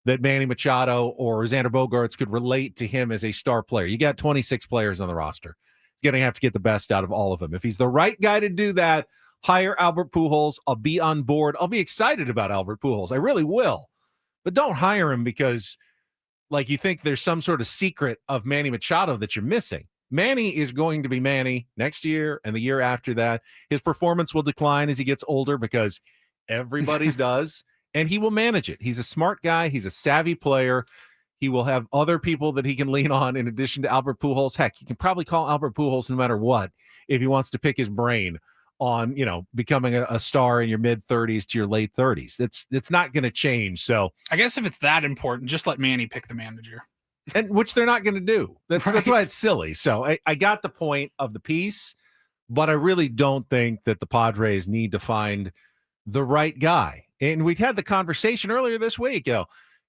that Manny Machado or Xander Bogaerts could relate to him as a star player. You got 26 players on the roster. He's going to have to get the best out of all of them. If he's the right guy to do that, hire Albert Pujols. I'll be on board. I'll be excited about Albert Pujols. I really will. But don't hire him because, you think there's some sort of secret of Manny Machado that you're missing. Manny is going to be Manny next year and the year after that. His performance will decline as he gets older because everybody's does. And he will manage it. He's a smart guy. He's a savvy player. He will have other people that he can lean on in addition to Albert Pujols. Heck, he can probably call Albert Pujols no matter what if he wants to pick his brain on, becoming a star in your mid-30s to your late 30s. It's not going to change. So I guess if it's that important, just let Manny pick the manager. And which they're not going to do. That's why it's silly. So I got the point of the piece, but I really don't think that the Padres need to find the right guy. And we've had the conversation earlier this week. You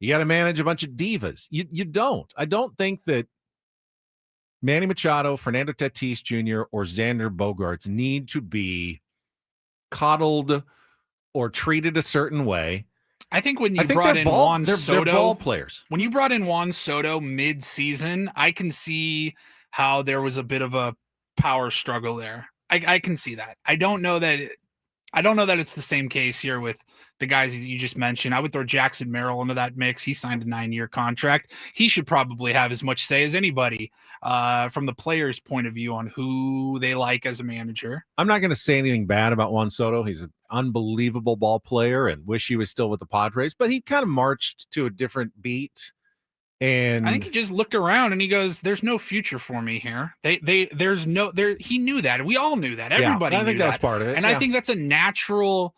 got to manage a bunch of divas. You don't. I don't think that Manny Machado, Fernando Tatis Jr., or Xander Bogaerts need to be coddled or treated a certain way. I think when you brought in Juan Soto, they're ball players. When you brought in Juan Soto mid-season, I can see how there was a bit of a power struggle there. I can see that. I don't know that it's the same case here with the guys you just mentioned. I would throw Jackson Merrill into that mix. He signed a 9-year contract. He should probably have as much say as anybody from the player's point of view on who they like as a manager. I'm not going to say anything bad about Juan Soto. He's an unbelievable ball player and wish he was still with the Padres, but he kind of marched to a different beat. And I think he just looked around and he goes, "There's no future for me here." He knew that. We all knew that. Everybody I think knew that's part of it. And I think that's a natural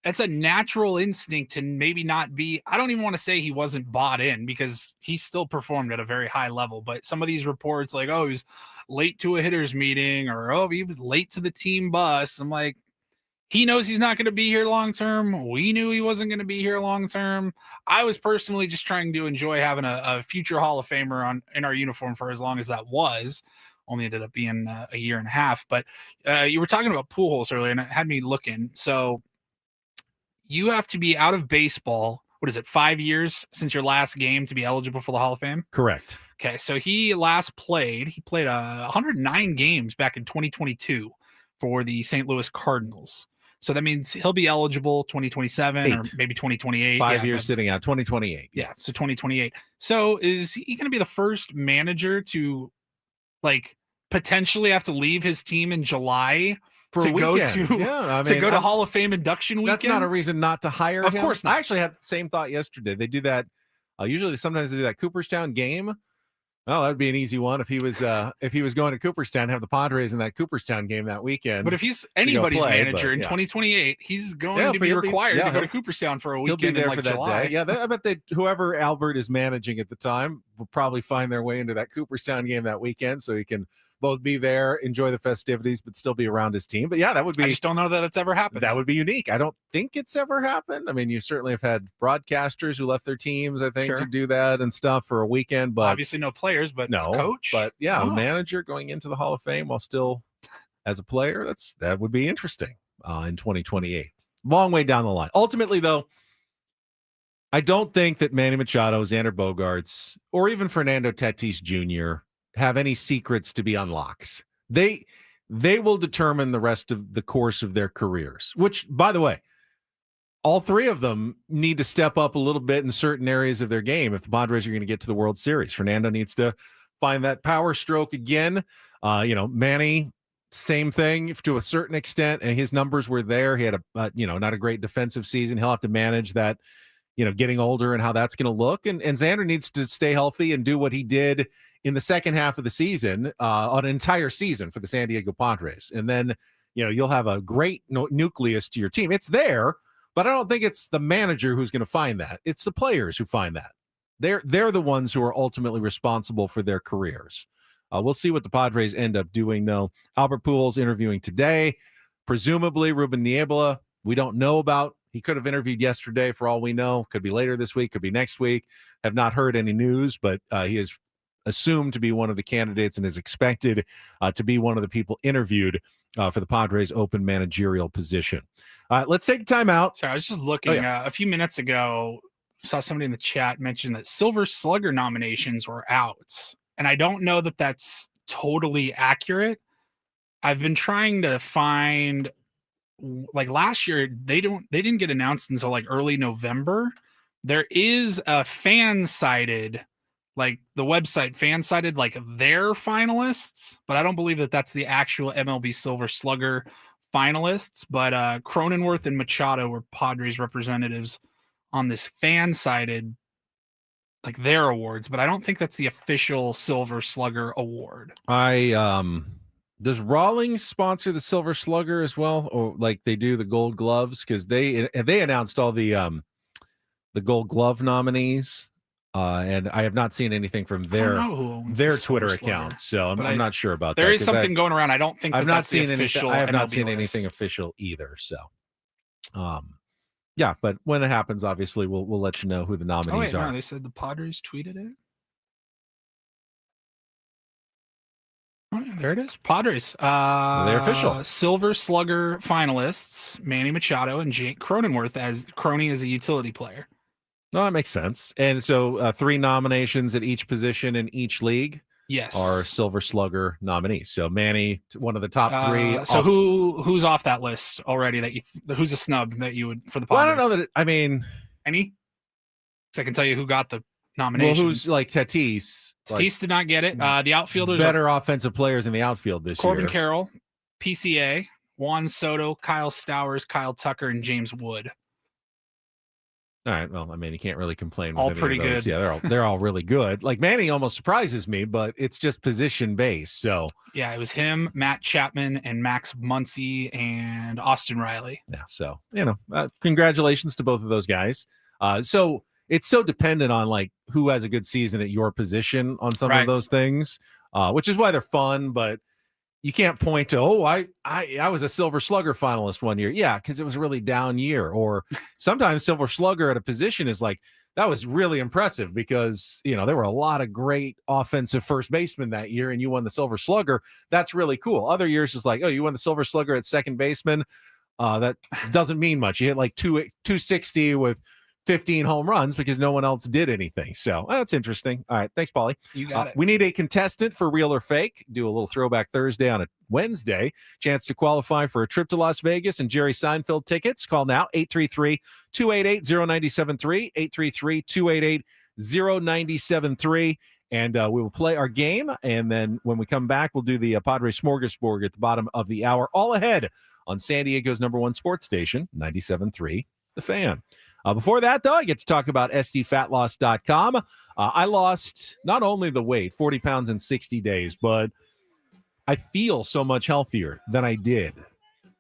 instinct to maybe not be. I don't even want to say he wasn't bought in because he still performed at a very high level. But some of these reports like, oh, he was late to a hitters meeting or, oh, he was late to the team bus. I'm like, He knows he's not going to be here long term. We knew he wasn't going to be here long term. I was personally just trying to enjoy having a future Hall of Famer in our uniform for as long as that was. Only ended up being a year and a half. But you were talking about Pujols earlier, and it had me looking. So you have to be out of baseball. What is it, 5 years since your last game to be eligible for the Hall of Fame? Correct. Okay, so he played 109 games back in 2022 for the St. Louis Cardinals. So that means he'll be eligible 2027 or maybe 2028. 5 years sitting out, 2028. Yeah, so 2028. So is he going to be the first manager to like potentially have to leave his team in July For to a go weekend. to Yeah, I to mean, go to Hall of Fame induction weekend? That's not a reason not to hire Of him. course not. I actually had the same thought yesterday. They do that. Sometimes they do that Cooperstown game. Well, that would be an easy one if he was going to Cooperstown, have the Padres in that Cooperstown game that weekend. But if he's anybody's play, manager but, in yeah. 2028, he's going Yeah, to but be he'll be- required yeah, to go to he'll- Cooperstown for a He'll be weekend there in like for that July. day. Yeah, I bet that whoever Albert is managing at the time will probably find their way into that Cooperstown game that weekend, so he can both be there, enjoy the festivities, but still be around his team. But yeah, that would be. I just don't know that it's ever happened. That would be unique. I don't think it's ever happened. I mean, you certainly have had broadcasters who left their teams, I think, Sure. to do that and stuff for a weekend. But Obviously, no players, but no, a coach. But yeah, Oh. a manager going into the Hall of Fame while still as a player, that would be interesting in 2028. Long way down the line. Ultimately, though, I don't think that Manny Machado, Xander Bogaerts, or even Fernando Tatis Jr. have any secrets to be unlocked. They will determine the rest of the course of their careers, which, by the way, all three of them need to step up a little bit in certain areas of their game if the Padres are going to get to the World Series. Fernando needs to find that power stroke again. Manny, same thing to a certain extent, and his numbers were there. He had not a great defensive season. He'll have to manage that, getting older and how that's going to look. And Xander needs to stay healthy and do what he did in the second half of the season, an entire season for the San Diego Padres. And then, you'll have a great nucleus to your team. It's there, but I don't think it's the manager who's going to find that. It's the players who find that. They're the ones who are ultimately responsible for their careers. We'll see what the Padres end up doing, though. Albert Pujols interviewing today. Presumably, Ruben Niebla, we don't know about. He could have interviewed yesterday for all we know. Could be later this week, could be next week. Have not heard any news, but he is assumed to be one of the candidates and is expected to be one of the people interviewed for the Padres open managerial position. Let's take a timeout. Sorry, I was just looking a few minutes ago. Saw somebody in the chat mention that Silver Slugger nominations were out, and I don't know that that's totally accurate. I've been trying to find, like last year, they didn't get announced until like early November. There is a fan-sided, like the website fan-sided, like their finalists, but I don't believe that that's the actual MLB Silver Slugger finalists. But Cronenworth and Machado were Padres representatives on this fan-sided, like their awards, but I don't think that's the official Silver Slugger award. Does Rawlings sponsor the Silver Slugger as well, or like they do the Gold Gloves? Because they announced all the Gold Glove nominees, and I have not seen anything from their Twitter account, so I'm not sure about that. There is something going around. I don't think I've not that's the seen official. I have not MLB seen list. anything official either. So, yeah, but when it happens, obviously we'll let you know who the nominees Oh wait, are. no, they said the Padres tweeted it. Oh, yeah, there it is. Padres. They're official. Silver Slugger finalists: Manny Machado and Jake Cronenworth as Crony as a utility player. No, that makes sense. And so 3 nominations at each position in each league. Yes. Are Silver Slugger nominees. So Manny, one of the top 3. So who's off that list already? Who's a snub that you would for the Padres? Well, I don't know that. Any? So I can tell you who got the nomination. Well, who's like Tatis? Tatis did not get it. The outfielders better offensive players in the outfield this Corbin year. Carroll, PCA, Juan Soto, Kyle Stowers, Kyle Tucker, and James Wood. All right. Well, I mean, you can't really complain. With All any pretty of those. good. Yeah, they're all really good. Like Manny almost surprises me, but it's just position based. So yeah, it was him, Matt Chapman, and Max Muncy, and Austin Riley. yeah. So congratulations to both of those guys. So it's so dependent on like who has a good season at your position on some of those things, which is why they're fun. But you can't point to, I was a Silver Slugger finalist one year. Yeah, because it was a really down year. Or sometimes Silver Slugger at a position is like, that was really impressive because, there were a lot of great offensive first basemen that year and you won the Silver Slugger. That's really cool. Other years is like, oh, you won the Silver Slugger at second baseman. That doesn't mean much. You hit like 260 with 15 home runs because no one else did anything. So that's interesting. All right. Thanks, Paulie. You got it. We need a contestant for Real or Fake. Do a little Throwback Thursday on a Wednesday. Chance to qualify for a trip to Las Vegas and Jerry Seinfeld tickets. Call now, 833-288-0973, 833-288-0973. And we will play our game. And then when we come back, we'll do the Padre Smorgasbord at the bottom of the hour. All ahead on San Diego's #1 sports station, 97.3 The Fan. Before that, though, I get to talk about SDFatLoss.com. I lost not only the weight, 40 pounds in 60 days, but I feel so much healthier than I did.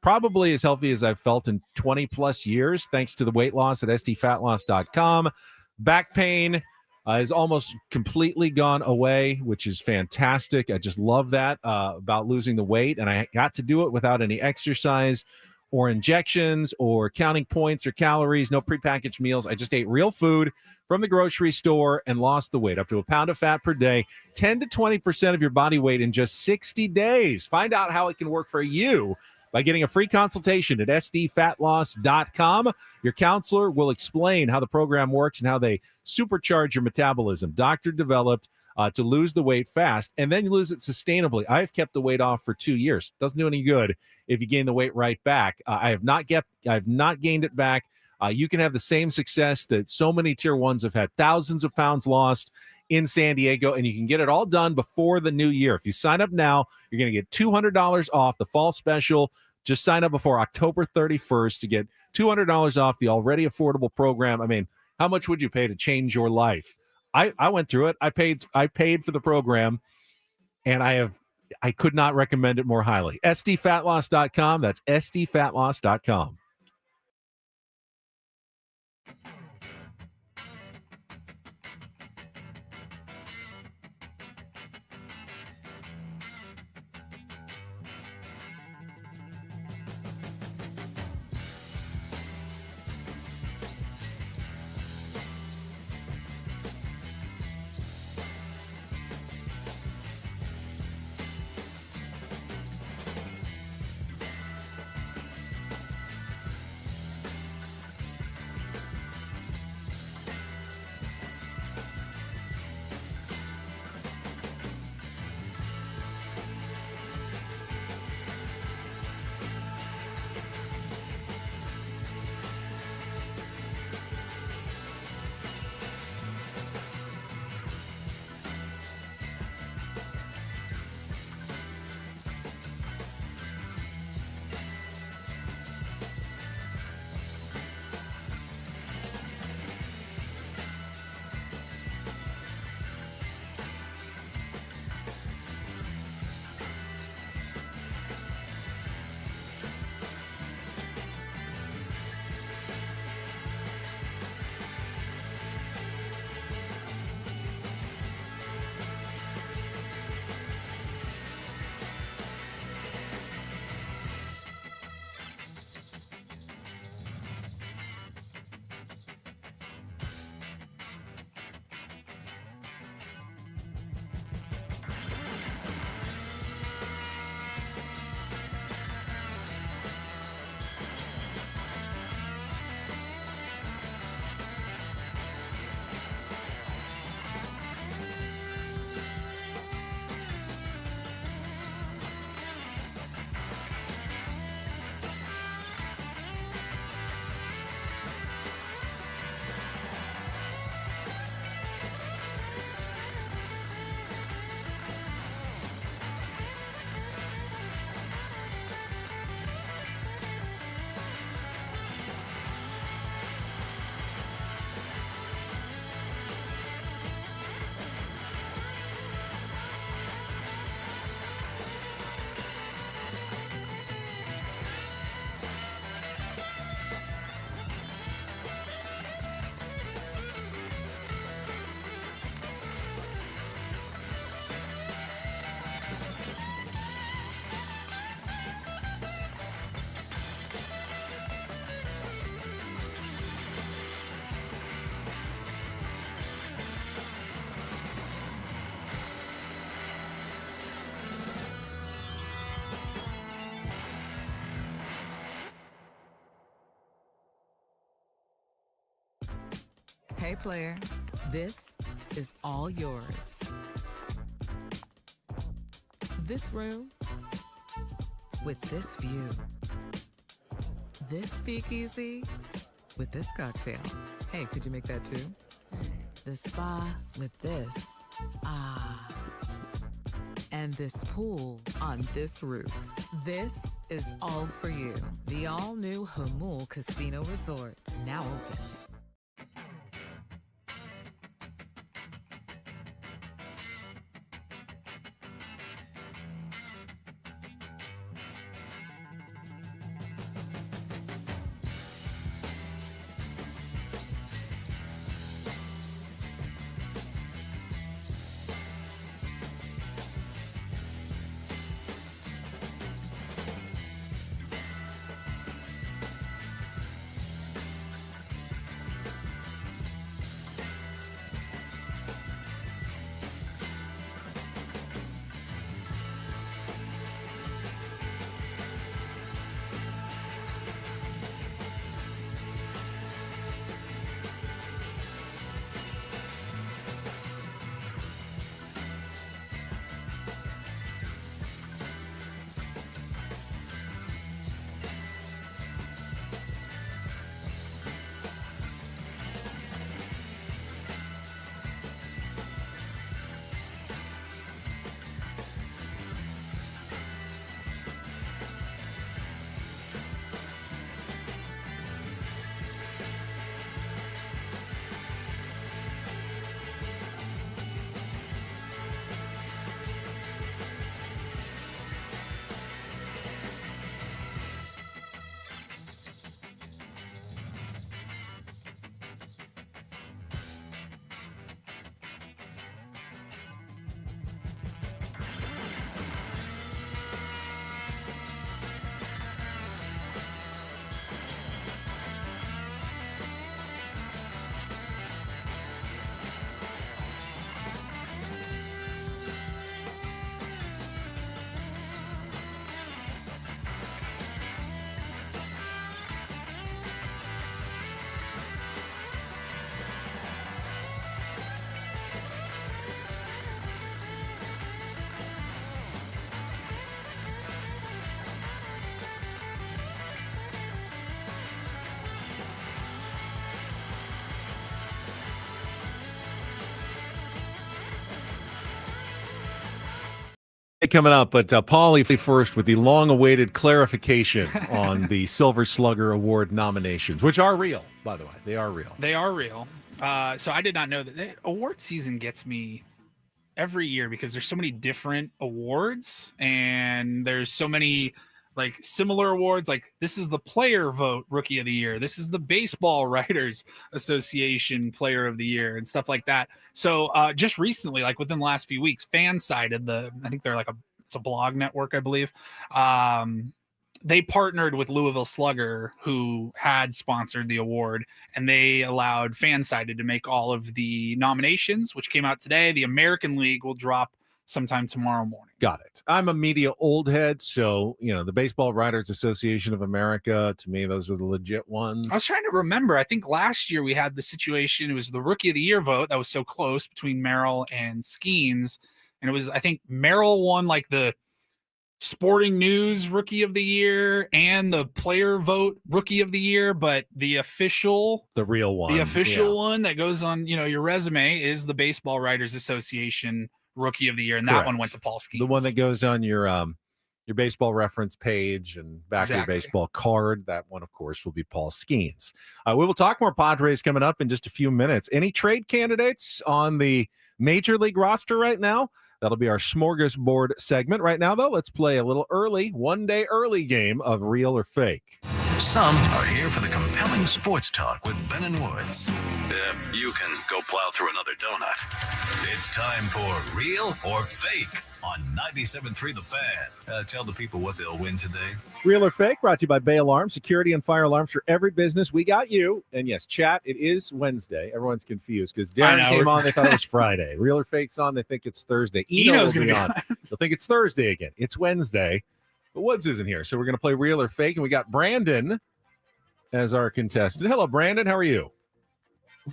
Probably as healthy as I've felt in 20 plus years, thanks to the weight loss at SDFatLoss.com. Back pain is almost completely gone away, which is fantastic. I just love that about losing the weight, and I got to do it without any exercise or injections or counting points or calories, no prepackaged meals. I just ate real food from the grocery store and lost the weight up to a pound of fat per day, 10 to 20% of your body weight in just 60 days. Find out how it can work for you by getting a free consultation at SDFatLoss.com. Your counselor will explain how the program works and how they supercharge your metabolism. Doctor developed to lose the weight fast, and then you lose it sustainably. I've kept the weight off for 2 years. Doesn't do any good if you gain the weight right back. I have not gained it back. You can have the same success that so many tier ones have had. Thousands of pounds lost in San Diego, and you can get it all done before the new year. If you sign up now, you're going to get $200 off the fall special. Just sign up before October 31st to get $200 off the already affordable program. I mean, how much would you pay to change your life? I went through it. I paid for the program, and I could not recommend it more highly. SDFatLoss.com. That's SDFatLoss.com. Hey, player, this is all yours. This room with this view. This speakeasy with this cocktail. Hey, could you make that too? The spa with this. Ah. And this pool on this roof. This is all for you. The all-new Hamul Casino Resort, now open. Coming up, but Paulie first with the long-awaited clarification on the Silver Slugger Award nominations, which are real, by the way. They are real. They are real. So I did not know that. Award season gets me every year because there's so many different awards and there's so many like similar awards. Like this is the player vote Rookie of the Year. This is the Baseball Writers Association Player of the Year and stuff like that. So just recently, like within the last few weeks, Fansided, I think they're like it's a blog network, I believe. They partnered with Louisville Slugger, who had sponsored the award, and they allowed Fansided to make all of the nominations, which came out today. The American League will drop sometime tomorrow morning. Got it. I'm a media old head, so the Baseball Writers Association of America, to me, those are the legit ones. I was trying to remember. I think last year we had the situation. It was the Rookie of the Year vote that was so close between Merrill and Skeens, and it was, I think, Merrill won like the Sporting News Rookie of the Year and the Player Vote Rookie of the Year, but the real one, one that goes on your resume is the Baseball Writers Association Rookie of the Year, and Correct. That one went to Paul Skeens. The one that goes on your baseball reference page and back of your baseball card. That one, of course, will be Paul Skeens. We will talk more Padres coming up in just a few minutes. Any trade candidates on the Major League roster right now? That'll be our smorgasbord segment. Right now, though, let's play a little one-day early game of Real or Fake. Some are here for the compelling sports talk with Ben and Woods. You can go plow through another donut. It's time for Real or Fake on 97.3 The Fan. Tell the people what they'll win today. Real or Fake, brought to you by Bay Alarm, security and fire alarms for every business. We got you. And yes, chat, it is Wednesday. Everyone's confused because Darren came on, they thought it was Friday. Real or Fake's on, they think it's Thursday. Eno's going to be on. They'll think it's Thursday again. It's Wednesday. But Woods isn't here, so we're going to play Real or Fake, and we got Brandon as our contestant. Hello, Brandon. How are you?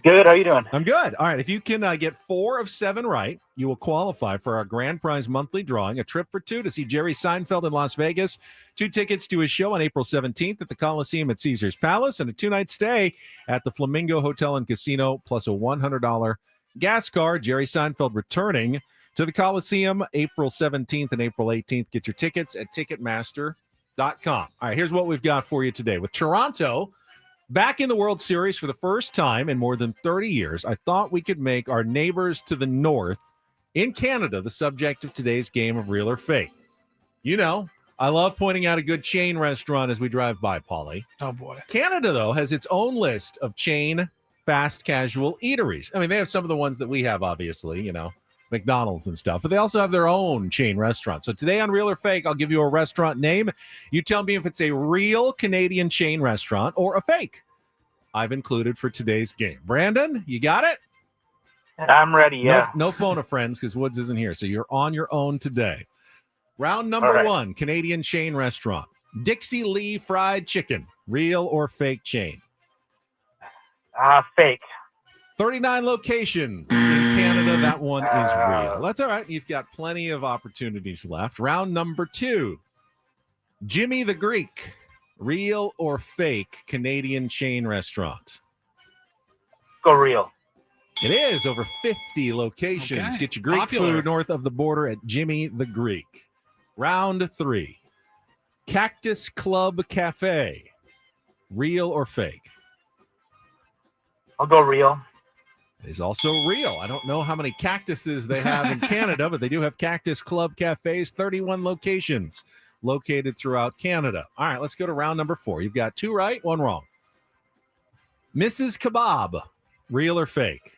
Good. How you doing? I'm good. All right. If you can get 4 of 7 right, you will qualify for our grand prize monthly drawing, a trip for 2 to see Jerry Seinfeld in Las Vegas, 2 tickets to his show on April 17th at the Coliseum at Caesars Palace, and a 2-night stay at the Flamingo Hotel and Casino, plus a $100 gas card. Jerry Seinfeld returning to the Coliseum April 17th and April 18th. Get your tickets at Ticketmaster.com. All right, here's what we've got for you today. With Toronto back in the World Series for the first time in more than 30 years, I thought we could make our neighbors to the north in Canada the subject of today's game of Real or Fake. You know, I love pointing out a good chain restaurant as we drive by, Paulie. Oh, boy. Canada, though, has its own list of chain fast casual eateries. I mean, they have some of the ones that we have, obviously, you know, McDonald's and stuff, but they also have their own chain restaurants. So today on Real or Fake, I'll give you a restaurant name. You tell me if it's a real Canadian chain restaurant or a fake. I've included for today's game. Brandon, you got it? I'm ready. Yeah. No phone of friends because Woods isn't here. So you're on your own today. Round number All right. 1, Canadian chain restaurant. Dixie Lee Fried Chicken, real or fake chain? Fake. 39 locations in Canada. That one is real. That's all right. You've got plenty of opportunities left. Round number 2, Jimmy the Greek, real or fake Canadian chain restaurant? Go real. It is over 50 locations. Okay. Get your Greek Popular. food north of the border at Jimmy the Greek. Round 3, Cactus Club Cafe, real or fake? I'll go real. Is also real. I don't know how many cactuses they have in Canada, but they do have Cactus Club Cafes, 31 locations located throughout Canada. All right, let's go to round number 4. You've got 2 right, 1 wrong. Mrs. Kebab, real or fake?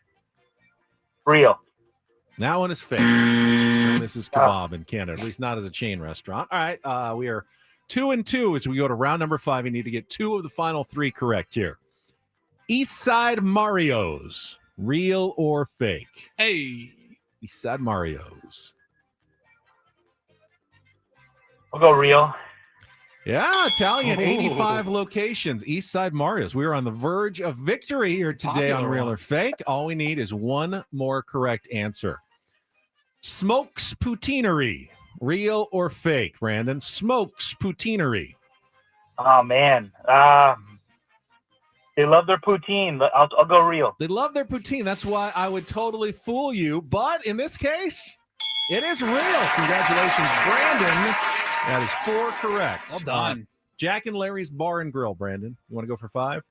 Real. That one is fake. No Mrs. Kebab in Canada, at least not as a chain restaurant. All right, we are 2 and 2 as we go to round number 5. You need to get 2 of the final 3 correct here. East Side Mario's, real or fake? Hey. East Side Mario's. I'll go real. Yeah, Italian, Oh. 85 locations. East Side Mario's. We are on the verge of victory here today on Popular Real one. or Fake. All we need is 1 more correct answer. Smokes Poutineery, real or fake, Brandon? Smokes Poutineery. Oh man. They love their poutine. I'll go real. They love their poutine. That's why I would totally fool you. But in this case, it is real. Congratulations, Brandon. That is 4 correct. Well done. Jack and Larry's Bar and Grill, Brandon. You want to go for 5?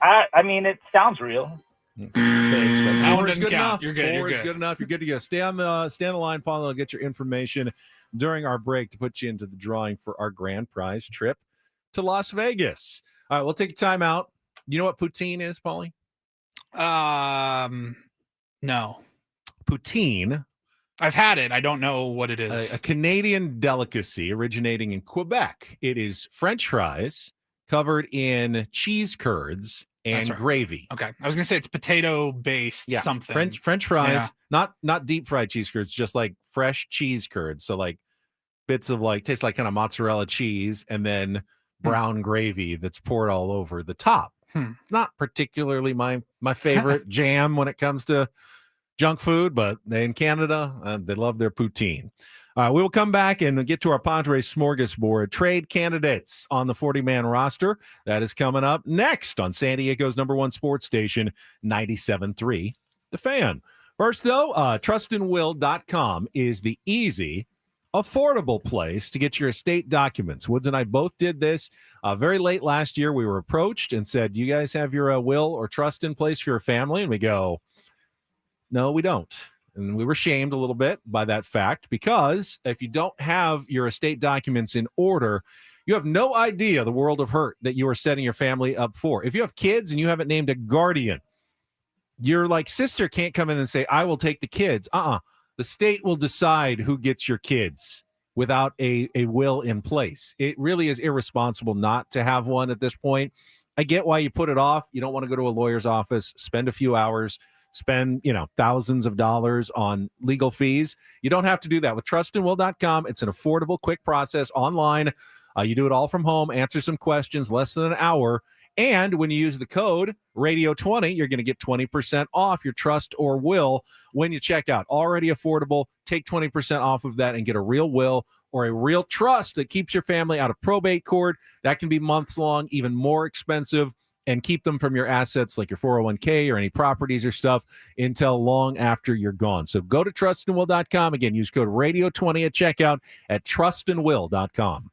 I mean, it sounds real. That one Four is doesn't good count. enough. You're good. Four You're is good. good enough. You're good to go. Stay on the line, Paul. I'll get your information during our break to put you into the drawing for our grand prize trip to Las Vegas. All right, we'll take a time out. You know what poutine is, Paulie? No. Poutine, I've had it. I don't know what it is. a Canadian delicacy originating in Quebec. It is French fries covered in cheese curds and That's right. gravy. Okay. I was gonna say it's potato based Yeah, something. French fries, Yeah. not deep fried cheese curds, just like fresh cheese curds. So like bits of like tastes like kind of mozzarella cheese and then brown gravy that's poured all over the top. Not particularly my favorite jam when it comes to junk food, but in Canada, they love their poutine. We will come back and get to our Padres smorgasbord. Trade candidates on the 40-man roster. That is coming up next on San Diego's #1 sports station, 97.3 The Fan. First, though, trustandwill.com is the easy, affordable place to get your estate documents. Woods and I both did this very late last year. We were approached and said, "Do you guys have your will or trust in place for your family?" And we go, "No, we don't." And we were shamed a little bit by that fact because if you don't have your estate documents in order, you have no idea the world of hurt that you are setting your family up for. If you have kids and you haven't named a guardian, your like sister can't come in and say, "I will take the kids." The state will decide who gets your kids without a will in place. It really is irresponsible not to have one at this point. I get why you put it off. You don't want to go to a lawyer's office, spend a few hours, spend, thousands of dollars on legal fees. You don't have to do that with trustandwill.com. It's an affordable, quick process online. You do it all from home, answer some questions, less than an hour, And when you use the code radio20, you're going to get 20% off your trust or will when you check out. Already affordable. Take 20% off of that and get a real will or a real trust that keeps your family out of probate court. That can be months long, even more expensive, and keep them from your assets like your 401k or any properties or stuff until long after you're gone. So go to trustandwill.com. Again, use code radio20 at checkout at trustandwill.com.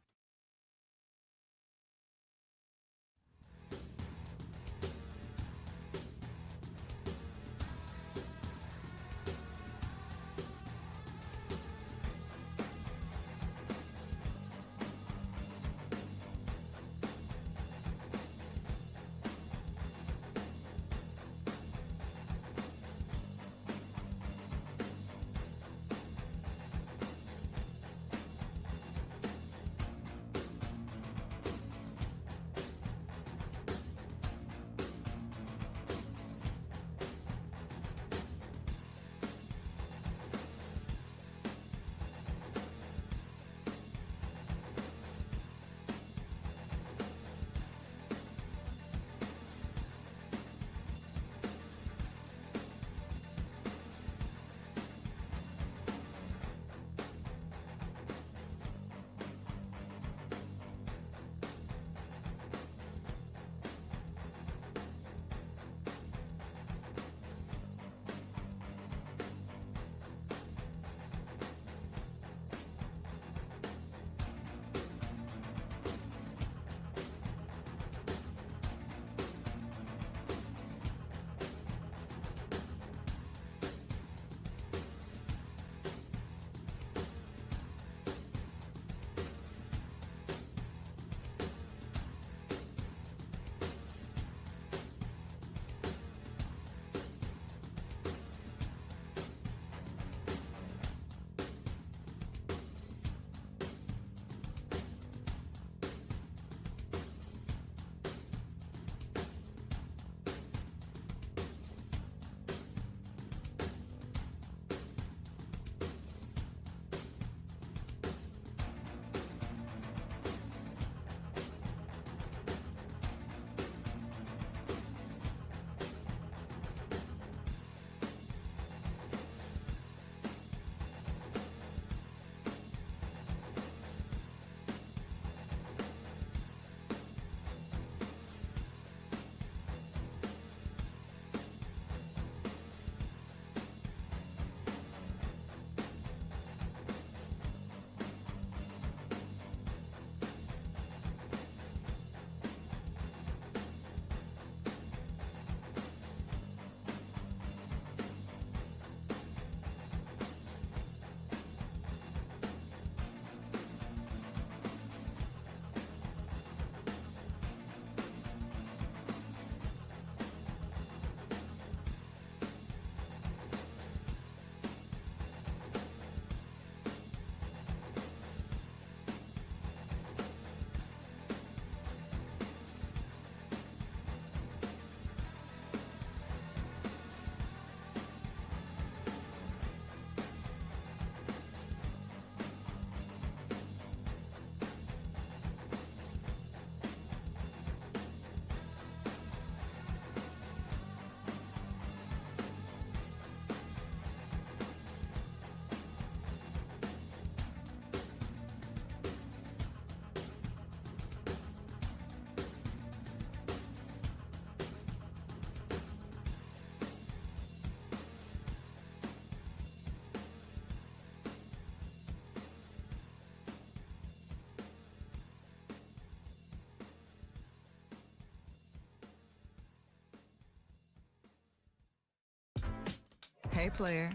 Hey, player,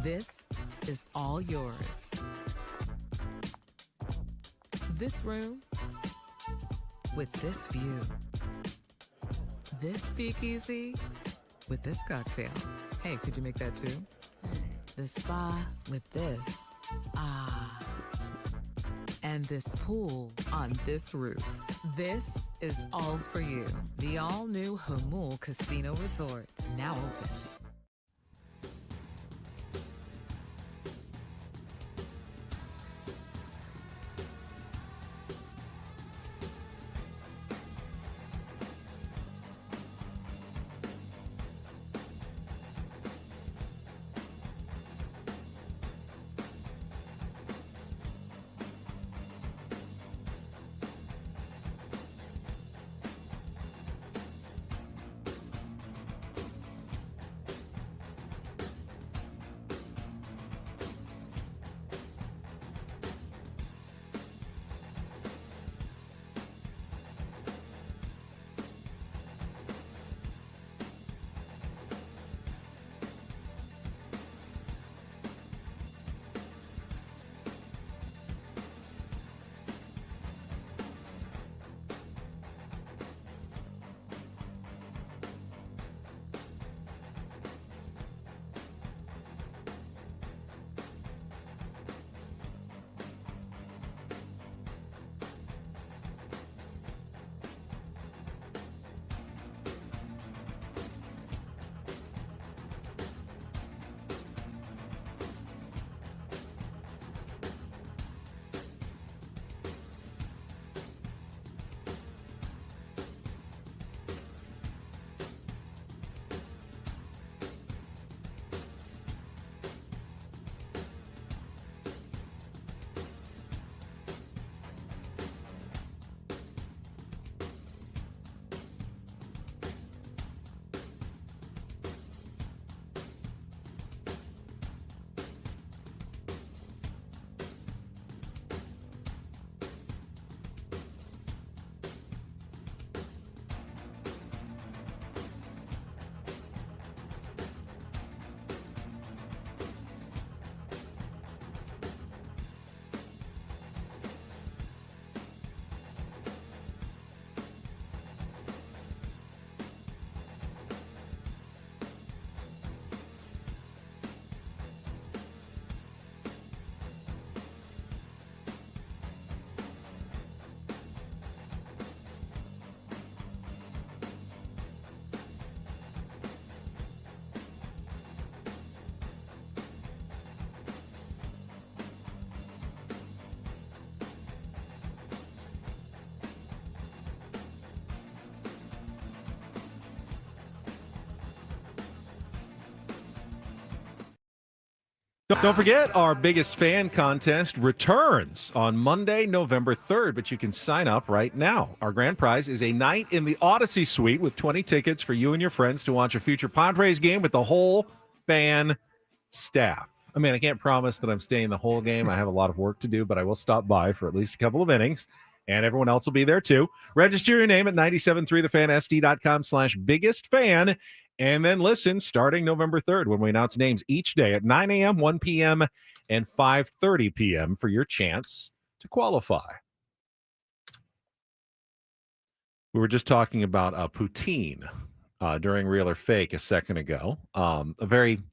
this is all yours. This room with this view. This speakeasy with this cocktail. Hey, could you make that too? The spa with this. Ah. And this pool on this roof. This is all for you. The all-new Hamul Casino Resort, now open. Don't forget, our biggest fan contest returns on Monday, November 3rd, but you can sign up right now. Our grand prize is a night in the Odyssey Suite with 20 tickets for you and your friends to watch a future Padres game with the whole fan staff. I mean, I can't promise that I'm staying the whole game. I have a lot of work to do, but I will stop by for at least a couple of innings, and everyone else will be there too. Register your name at 973thefansd.com/biggest fan. And then listen starting November 3rd when we announce names each day at 9 a.m., 1 p.m., and 5:30 p.m. for your chance to qualify. We were just talking about poutine during Real or Fake a second ago. A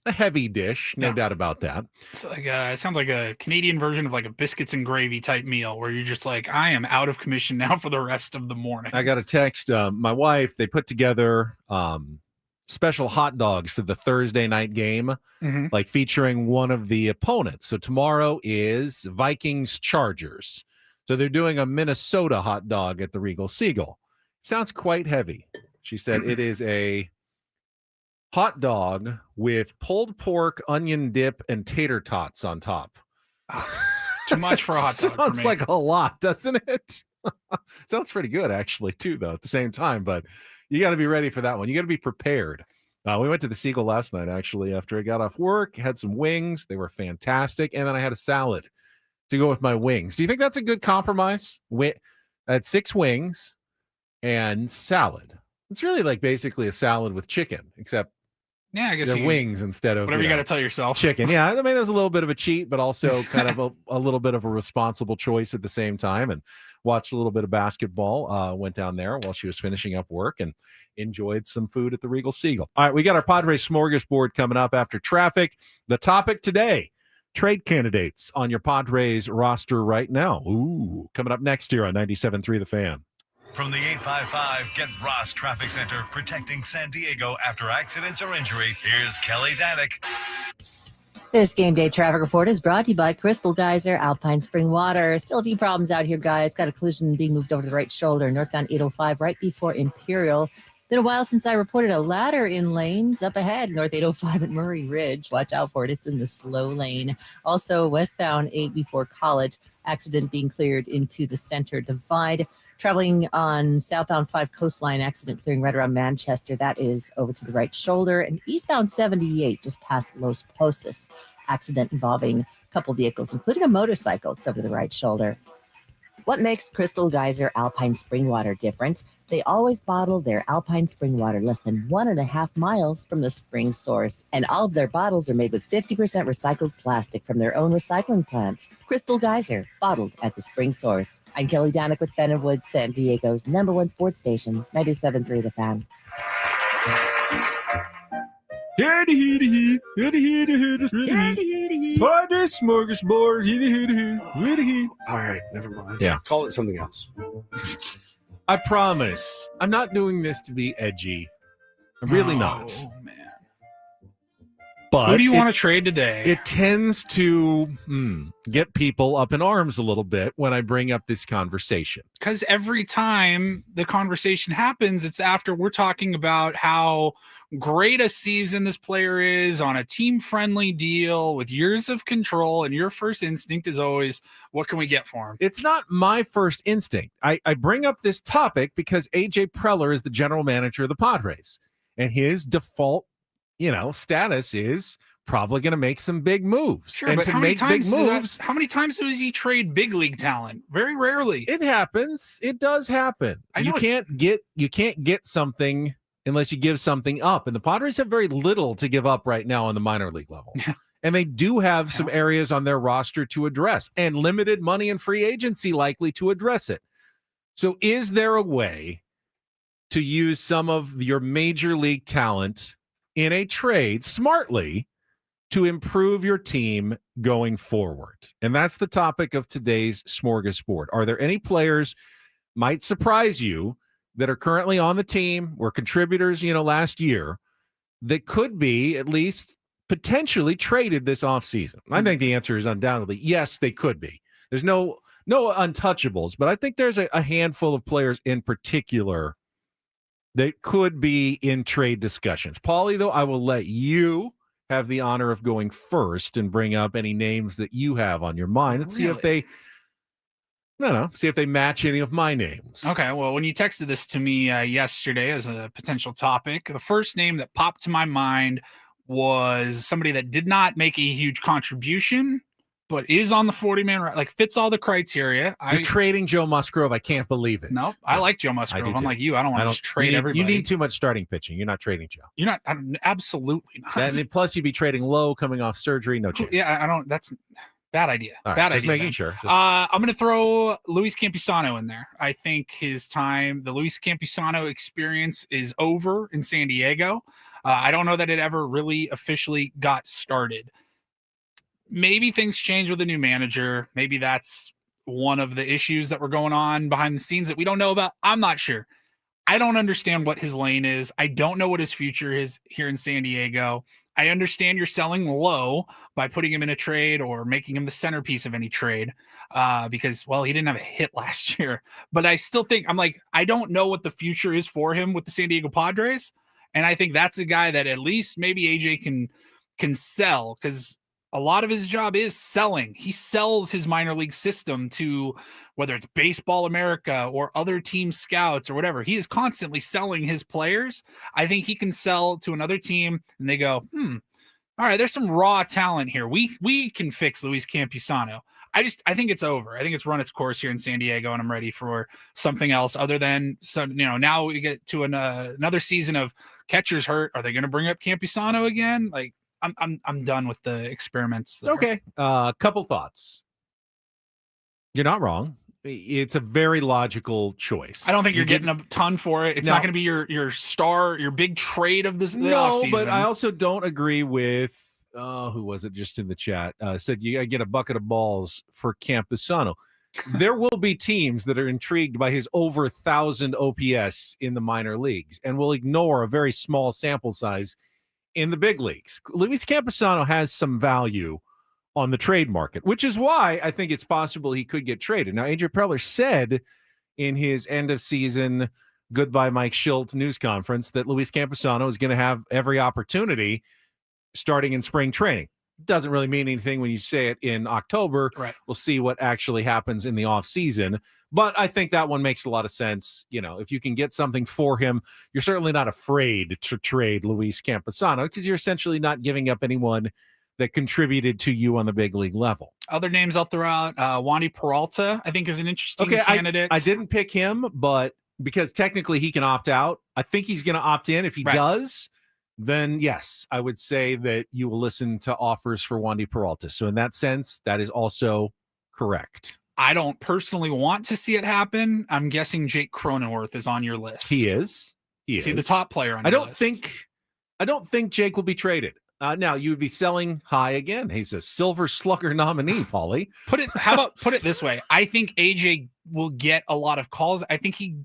heavy dish, no doubt about that. It's like it sounds like a Canadian version of like a biscuits and gravy type meal where you're just like, I am out of commission now for the rest of the morning. I got a text. My wife, they put together special hot dogs for the Thursday night game, like featuring one of the opponents. So tomorrow is Vikings Chargers. So they're doing a Minnesota hot dog at the Regal Seagull. Sounds quite heavy. She said it is a hot dog with pulled pork, onion dip, and tater tots on top. Too much for a hot dog. Sounds for me. like a lot, doesn't it? Sounds pretty good, actually, too, though, at the same time. But you got to be ready for that one. You got to be prepared. We went to the Seagull last night, actually, after I got off work, had some wings. They were fantastic. And then I had a salad to go with my wings. Do you think that's a good compromise? I had 6 wings and salad. It's really like basically a salad with chicken, except I guess they're wings instead of whatever you got to tell yourself. Chicken. Yeah, I mean, there's a little bit of a cheat, but also kind of a little bit of a responsible choice at the same time. And watched a little bit of basketball. Went down there while she was finishing up work and enjoyed some food at the Regal Seagull. All right, we got our Padres smorgasbord coming up after traffic. The topic today: trade candidates on your Padres roster right now. Ooh, coming up next year on 97.3 The Fan. From the 855 Get Ross Traffic Center, protecting San Diego after accidents or injury, here's Kelly Danick. This game day traffic report is brought to you by Crystal Geyser, Alpine Spring Water. Still a few problems out here, guys. Got a collision being moved over to the right shoulder, northbound 805, right before Imperial. Been a while since I reported a ladder in lanes up ahead, north 805 at Murray Ridge. Watch out for it. It's in the slow lane. Also, westbound 8 before College, accident being cleared into the center divide. Traveling on southbound 5 coastline, accident clearing right around Manchester. That is over to the right shoulder. And eastbound 78, just past Los Pozos, accident involving a couple vehicles, including a motorcycle. It's over to the right shoulder. What makes Crystal Geyser Alpine Spring Water different? They always bottle their Alpine Spring Water less than 1.5 miles from the spring source. And all of their bottles are made with 50% recycled plastic from their own recycling plants. Crystal Geyser, bottled at the spring source. I'm Kelly Danick with Ben and Woods, San Diego's #1 sports station, 97.3 The Fan. Padres smorgasbord. All right, never mind. Yeah. Call it something else. I promise. I'm not doing this to be edgy. I'm really not. Oh, man. But who do you want to trade today? It tends to get people up in arms a little bit when I bring up this conversation. Because every time the conversation happens, it's after we're talking about how great a season this player is on a team-friendly deal with years of control, and your first instinct is always, what can we get for him? It's not my first instinct. I bring up this topic because A.J. Preller is the general manager of the Padres, and his default status is probably going to make some big moves. Sure, and but to how many make times big moves, how many times does he trade big league talent? Very rarely. it happens. It does happen. I You know can't get something unless you give something up. And the Padres have very little to give up right now on the minor league level. And they do have some areas on their roster to address, and limited money and free agency likely to address it. So is there a way to use some of your major league talent in a trade smartly to improve your team going forward? And that's the topic of today's smorgasbord. Are there any players might surprise you that are currently on the team, were contributors, last year, that could be at least potentially traded this offseason? I think the answer is undoubtedly yes, they could be. There's no untouchables, but I think there's a handful of players in particular that could be in trade discussions. Paulie, though, I will let you have the honor of going first and bring up any names that you have on your mind and see if they see if they match any of my names. Okay, well, when you texted this to me yesterday as a potential topic, the first name that popped to my mind was somebody that did not make a huge contribution, but is on the 40-man, like fits all the criteria. You're trading Joe Musgrove. I can't believe it. No, I like Joe Musgrove. I'm like you. I don't want to just trade everybody. You need too much starting pitching. You're not trading Joe. You're not. Absolutely not. And plus, you'd be trading low coming off surgery. No chance. Yeah, I don't. That's bad idea. Right, bad just idea. Making sure. I'm going to throw Luis Campusano in there. I think his time, the Luis Campusano experience, is over in San Diego. I don't know that it ever really officially got started. Maybe things change with a new manager. Maybe that's one of the issues that were going on behind the scenes that we don't know about. I'm not sure. I don't understand what his lane is. I don't know what his future is here in San Diego. I understand you're selling low by putting him in a trade or making him the centerpiece of any trade because, well, he didn't have a hit last year. But I still think, I don't know what the future is for him with the San Diego Padres. And I think that's a guy that at least maybe AJ can sell, because a lot of his job is selling. He sells his minor league system to whether it's Baseball America or other team scouts or whatever. He is constantly selling his players. I think he can sell to another team and they go, all right, there's some raw talent here. We can fix Luis Campusano. I think it's over. I think it's run its course here in San Diego, and I'm ready for something else other than, now we get to another season of catchers hurt. Are they going to bring up Campusano again? Like, I'm done with the experiments there. Okay. Couple thoughts. You're not wrong. It's a very logigical choice. I don't think you're getting a ton for it. It's not going to be your star, your big trade of the offseason. But I also don't agree with who was it just in the chat? Said you gotta get a bucket of balls for Campusano. There will be teams that are intrigued by his over 1,000 OPS in the minor leagues and will ignore a very small sample size in the big leagues. Luis Campusano has some value on the trade market, which is why I think it's possible he could get traded. Now, AJ Preller said in his end of season goodbye Mike Schultz news conference that Luis Campusano is going to have every opportunity starting in spring training. Doesn't really mean anything when you say it in October. Right. We'll see what actually happens in the off season. But I think that one makes a lot of sense. If you can get something for him, you're certainly not afraid to trade Luis Campusano because you're essentially not giving up anyone that contributed to you on the big league level. Other names I'll throw out, Wandy Peralta, I think is an interesting candidate. I didn't pick him, but because technically he can opt out. I think he's going to opt in. If he does, then yes, I would say that you will listen to offers for Wandy Peralta. So in that sense, that is also correct. I don't personally want to see it happen. I'm guessing Jake Cronenworth is on your list. He is. Is he the top player on your list? I don't think Jake will be traded. Now you would be selling high again. He's a Silver Slugger nominee, Paulie. How about put it this way? I think AJ will get a lot of calls. I think he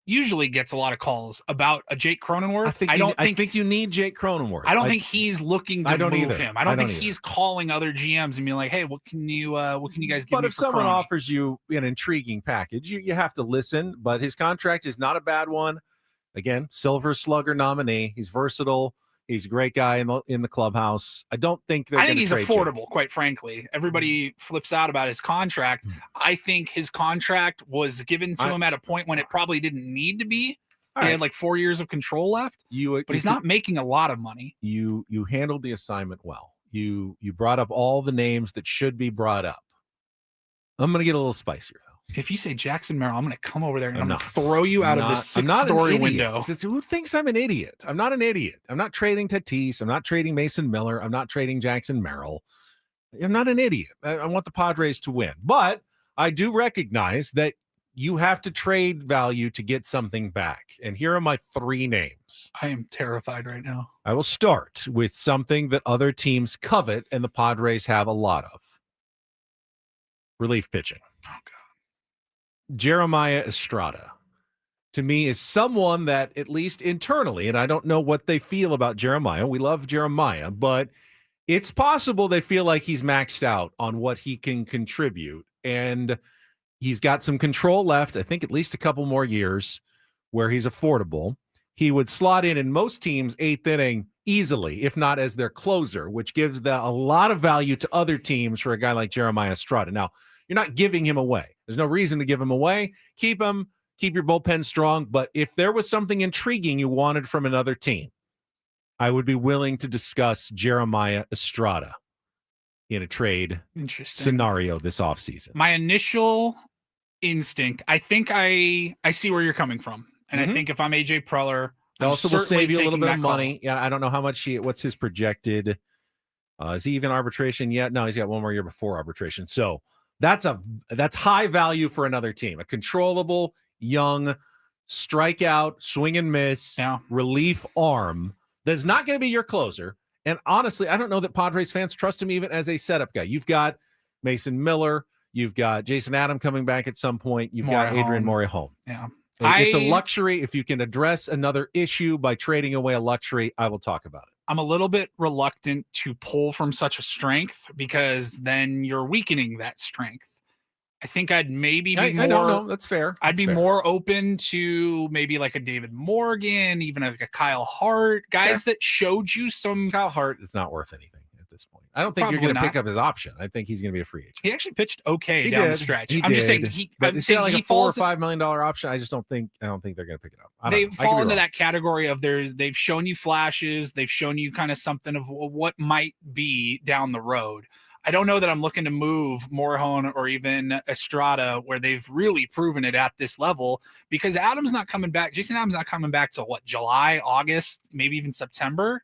usually gets a lot of calls about a Jake Cronenworth. I think you need Jake Cronenworth. I don't think he's looking to move him. I don't think either. He's calling other GMs and being like, "Hey, what can you guys give me?" But if someone offers you an intriguing package, you have to listen. But his contract is not a bad one. Again, Silver Slugger nominee. He's versatile. He's a great guy in the clubhouse. I don't think I think he's affordable, quite frankly. Everybody flips out about his contract. I think his contract was given to him at a point when it probably didn't need to be. He had like 4 years of control left, but he's not making a lot of money. You handled the assignment well. You brought up all the names that should be brought up. I'm going to get a little spicier, though. If you say Jackson Merrill, I'm going to come over there and I'm going to throw you out of this six-story window. Who thinks I'm an idiot? I'm not an idiot. I'm not trading Tatis. I'm not trading Mason Miller. I'm not trading Jackson Merrill. I'm not an idiot. I want the Padres to win. But I do recognize that you have to trade value to get something back. And here are my 3 names. I am terrified right now. I will start with something that other teams covet and the Padres have a lot of. Relief pitching. Oh, God. Jeremiah Estrada, to me, is someone that, at least internally, and I don't know what they feel about Jeremiah. We love Jeremiah, but it's possible they feel like he's maxed out on what he can contribute. And he's got some control left, I think at least a couple more years where he's affordable. He would slot in most teams' 8th inning easily, if not as their closer, which gives a lot of value to other teams for a guy like Jeremiah Estrada. Now, you're not giving him away. There's no reason to give him away. Keep him, keep your bullpen strong. But if there was something intriguing you wanted from another team, I would be willing to discuss Jeremiah Estrada in a trade scenario this offseason. My initial instinct, I think I see where you're coming from. And I think if I'm AJ Preller, It also will save you a little bit of money. Yeah, I don't know how much what's his projected. Is he even arbitration yet? No, he's got one more year before arbitration. So that's high value for another team. A controllable, young, strikeout, swing and miss, relief arm that's not going to be your closer. And honestly, I don't know that Padres fans trust him even as a setup guy. You've got Mason Miller. You've got Jason Adam coming back at some point. You've got Adrian Morejon. Yeah. It's a luxury. If you can address another issue by trading away a luxury, I will talk about it. I'm a little bit reluctant to pull from such a strength because then you're weakening that strength. I think I'd maybe be more. No, that's fair. I'd be more open to maybe like a David Morgan, even like a Kyle Hart, guys that showed you some. Kyle Hart is not worth anything at this point. I don't think you're going to pick up his option. I think he's going to be a free agent. He actually pitched okay down the stretch. Just saying I'm saying like a $4 or $5 million option. I don't think they're going to pick it up. They fall into that category of they've shown you flashes, they've shown you kind of something of what might be down the road. I don't know that I'm looking to move Morejon or even Estrada where they've really proven it at this level because Adams not coming back. Jason Adams not coming back till July, August, maybe even September.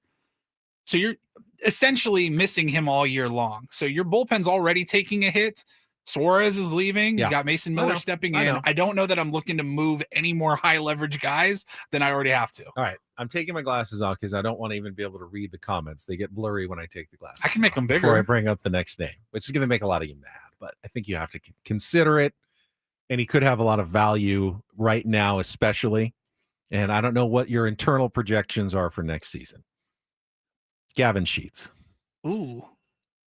So you're essentially missing him all year long. So your bullpen's already taking a hit. Suarez is leaving. You got Mason Miller stepping in. I don't know that I'm looking to move any more high leverage guys than I already have to. All right. I'm taking my glasses off because I don't want to even be able to read the comments. They get blurry when I take the glasses. I can make them bigger before I bring up the next name, which is going to make a lot of you mad. But I think you have to consider it. And he could have a lot of value right now, especially. And I don't know what your internal projections are for next season. Gavin Sheets. Ooh.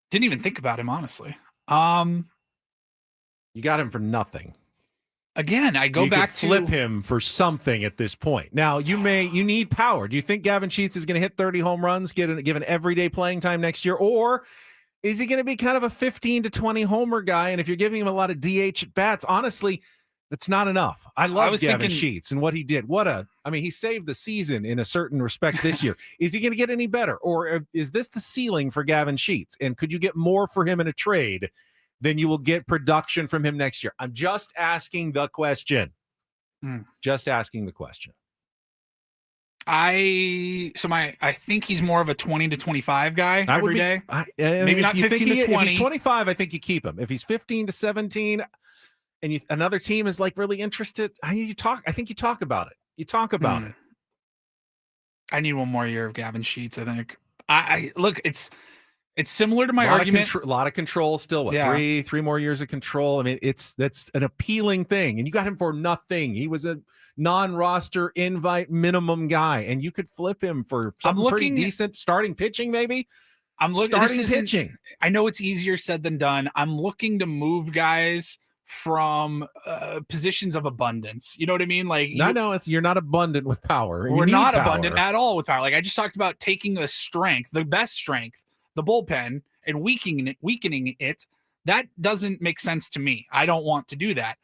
Didn't even think about him, honestly. You got him for nothing. Again, I go back to flip him for something at this point. Now, you need power. Do you think Gavin Sheets is going to hit 30 home runs, given everyday playing time next year? Or is he going to be kind of a 15 to 20 homer guy? And if you're giving him a lot of DH at bats, honestly, that's not enough. I love Gavin Sheets and what he did. He saved the season in a certain respect this year. Is he going to get any better? Or is this the ceiling for Gavin Sheets? And could you get more for him in a trade then you will get production from him next year? I'm just asking the question. Just asking the question. I think he's more of a 20 to 25 guy every day. Maybe not 15 to 20. If he's 25, I think you keep him. If he's 15 to 17 and another team is really interested, I think you talk about it. You talk about it. I need one more year of Gavin Sheets, I think. I look, it's similar to my argument. A lot of control still. Three more years of control. I mean, that's an appealing thing. And you got him for nothing. He was a non-roster invite minimum guy, and you could flip him for something pretty decent. Starting pitching, maybe. I'm looking starting pitching. I know it's easier said than done. I'm looking to move guys from positions of abundance. You know what I mean? You're not abundant with power. We're not abundant at all with power. Like I just talked about taking the strength, the best strength, the bullpen, and weakening it. That doesn't make sense to me. I don't want to do that.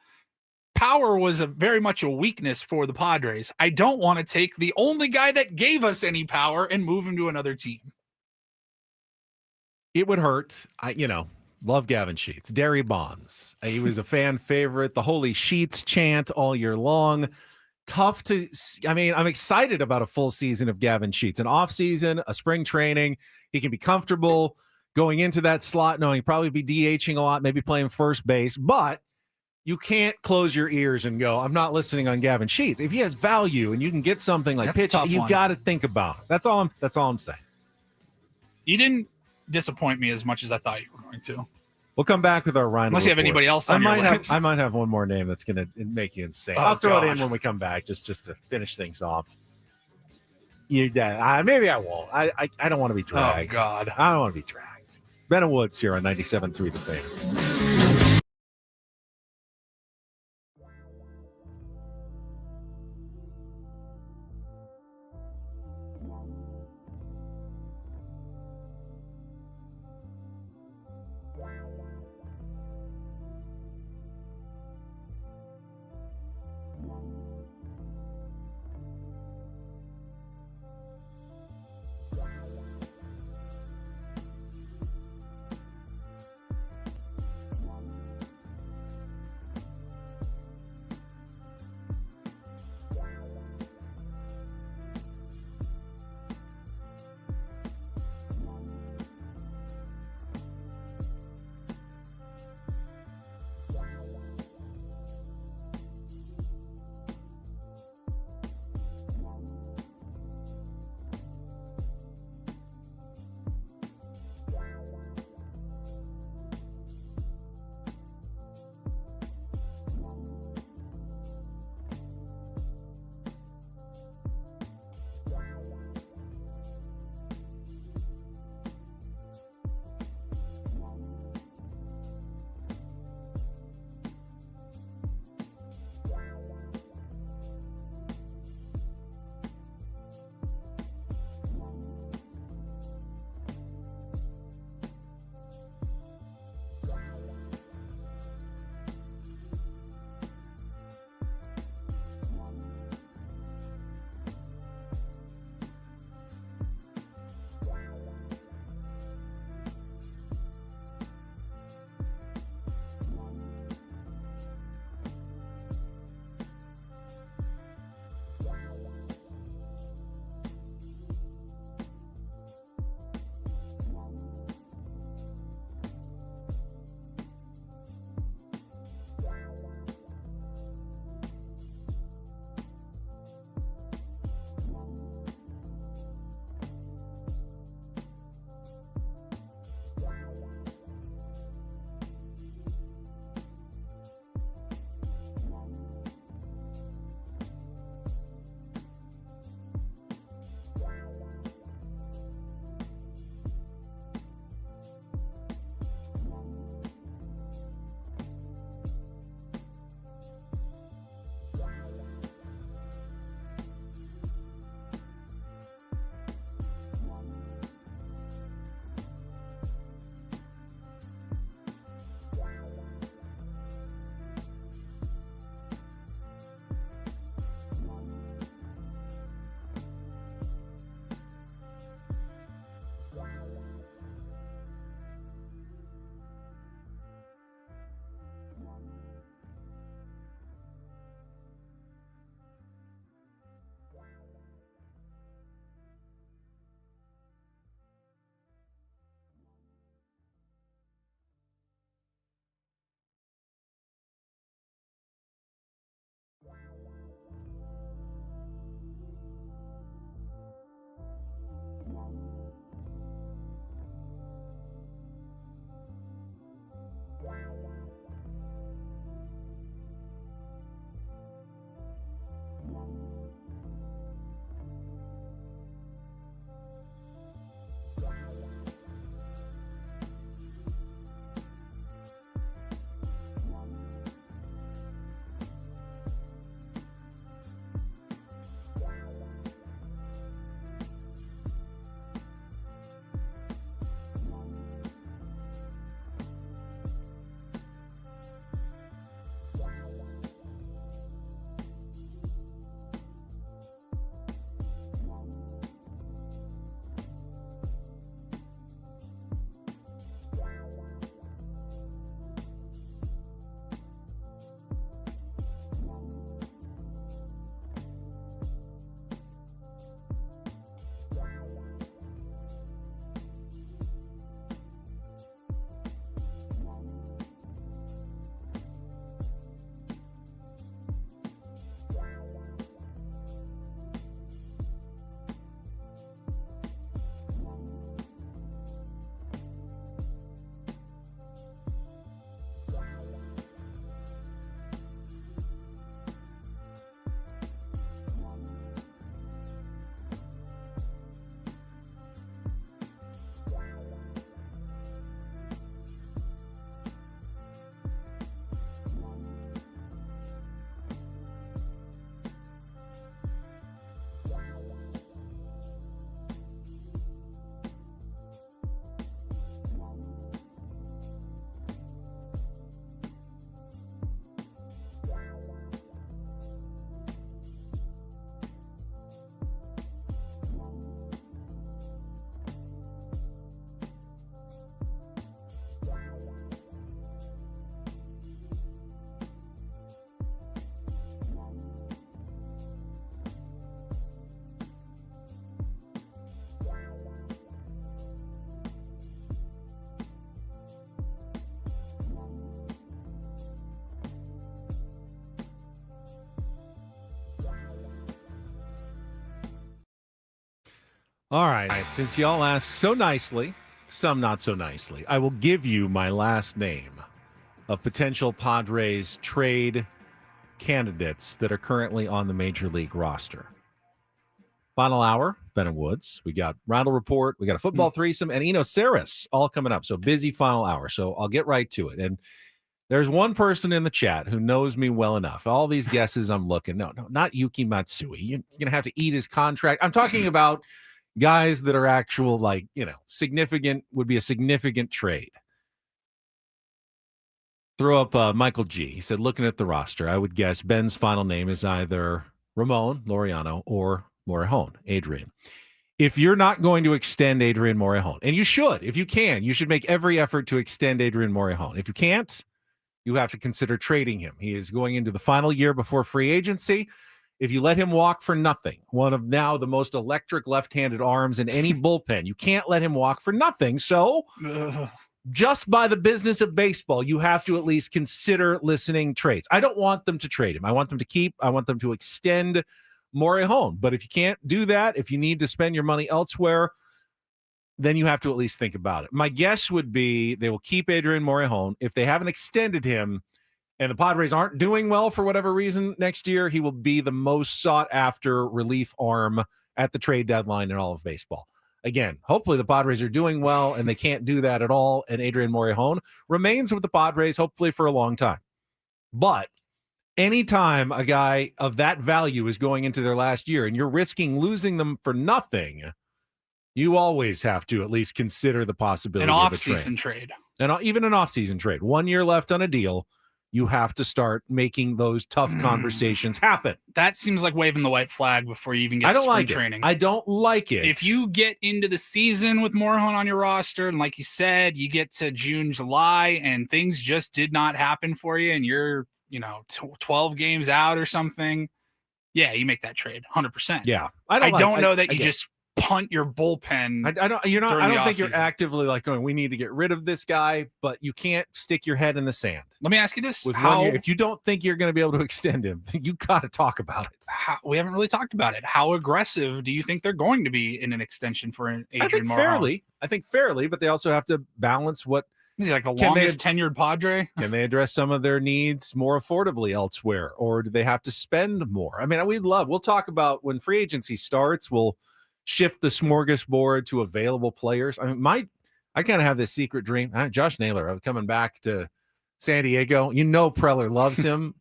Power was very much a weakness for the Padres. I don't want to take the only guy that gave us any power and move him to another team. It would hurt. Love Gavin Sheets. Derry Bonds. He was a fan favorite. The Holy Sheets chant all year long. Tough to, I'm excited about a full season of Gavin Sheets. An off season, a spring training. He can be comfortable going into that slot, knowing he'll probably be DHing a lot, maybe playing first base. But you can't close your ears and go, I'm not listening on Gavin Sheets. If he has value and you can get something like pitching, you got to think about it. That's all I'm saying. You didn't disappoint me as much as I thought you were going to. We'll come back with our Rhino. Unless you have report. anybody else on your list. I might have one more name that's going to make you insane. I'll throw it in when we come back, just to finish things off. You're dead. Maybe I won't. I don't want to be dragged. Oh, God. I don't want to be dragged. Ben and Woods here on 97.3 The Fan. All right. Since y'all asked so nicely, some not so nicely, I will give you my last name of potential Padres trade candidates that are currently on the Major League roster. Final hour, Ben and Woods. We got Roundel Report. We got a football threesome and Eno Saris all coming up. So busy final hour. So I'll get right to it. And there's one person in the chat who knows me well enough. All these guesses I'm looking. No, not Yuki Matsui. You're going to have to eat his contract. I'm talking about guys that are actual, like, significant, would be a significant trade. Throw up Michael G. He said, looking at the roster, I would guess Ben's final name is either Ramon Laureano or Morejon, Adrian. If you're not going to extend Adrian Morejon, and you should, if you can, you should make every effort to extend Adrian Morejon. If you can't, you have to consider trading him. He is going into the final year before free agency. If you let him walk for nothing, one of now the most electric left-handed arms in any bullpen, you can't let him walk for nothing. So just by the business of baseball, you have to at least consider listening trades. I don't want them to trade him. I want them to keep. I want them to extend Morejon. But if you can't do that, if you need to spend your money elsewhere, then you have to at least think about it. My guess would be they will keep Adrian Morejon. If they haven't extended him and the Padres aren't doing well for whatever reason next year, he will be the most sought-after relief arm at the trade deadline in all of baseball. Again, hopefully the Padres are doing well and they can't do that at all, and Adrian Morejon remains with the Padres hopefully for a long time. But anytime a guy of that value is going into their last year and you're risking losing them for nothing, you always have to at least consider the possibility An of a off-season trade. And even an off-season trade. 1 year left on a deal. You have to start making those tough conversations happen. That seems like waving the white flag before you even get to spring training. I don't like it. If you get into the season with Morejon on your roster, and like you said, you get to June, July, and things just did not happen for you, and you're 12 games out or something, yeah, you make that trade 100%. Yeah, I don't know that you just punt your bullpen. I don't think you're actively like going, we need to get rid of this guy, but you can't stick your head in the sand. Let me ask you this: if you don't think you're going to be able to extend him, you got to talk about it. We haven't really talked about it. How aggressive do you think they're going to be in an extension for Adrian Morejon? I think fairly, but they also have to balance what. Is he like the longest tenured Padre? Can they address some of their needs more affordably elsewhere, or do they have to spend more? I mean, we'll talk about when free agency starts. We'll shift the smorgasbord to available players. I mean, I kind of have this secret dream. Josh Naylor, I'm coming back to San Diego. Preller loves him.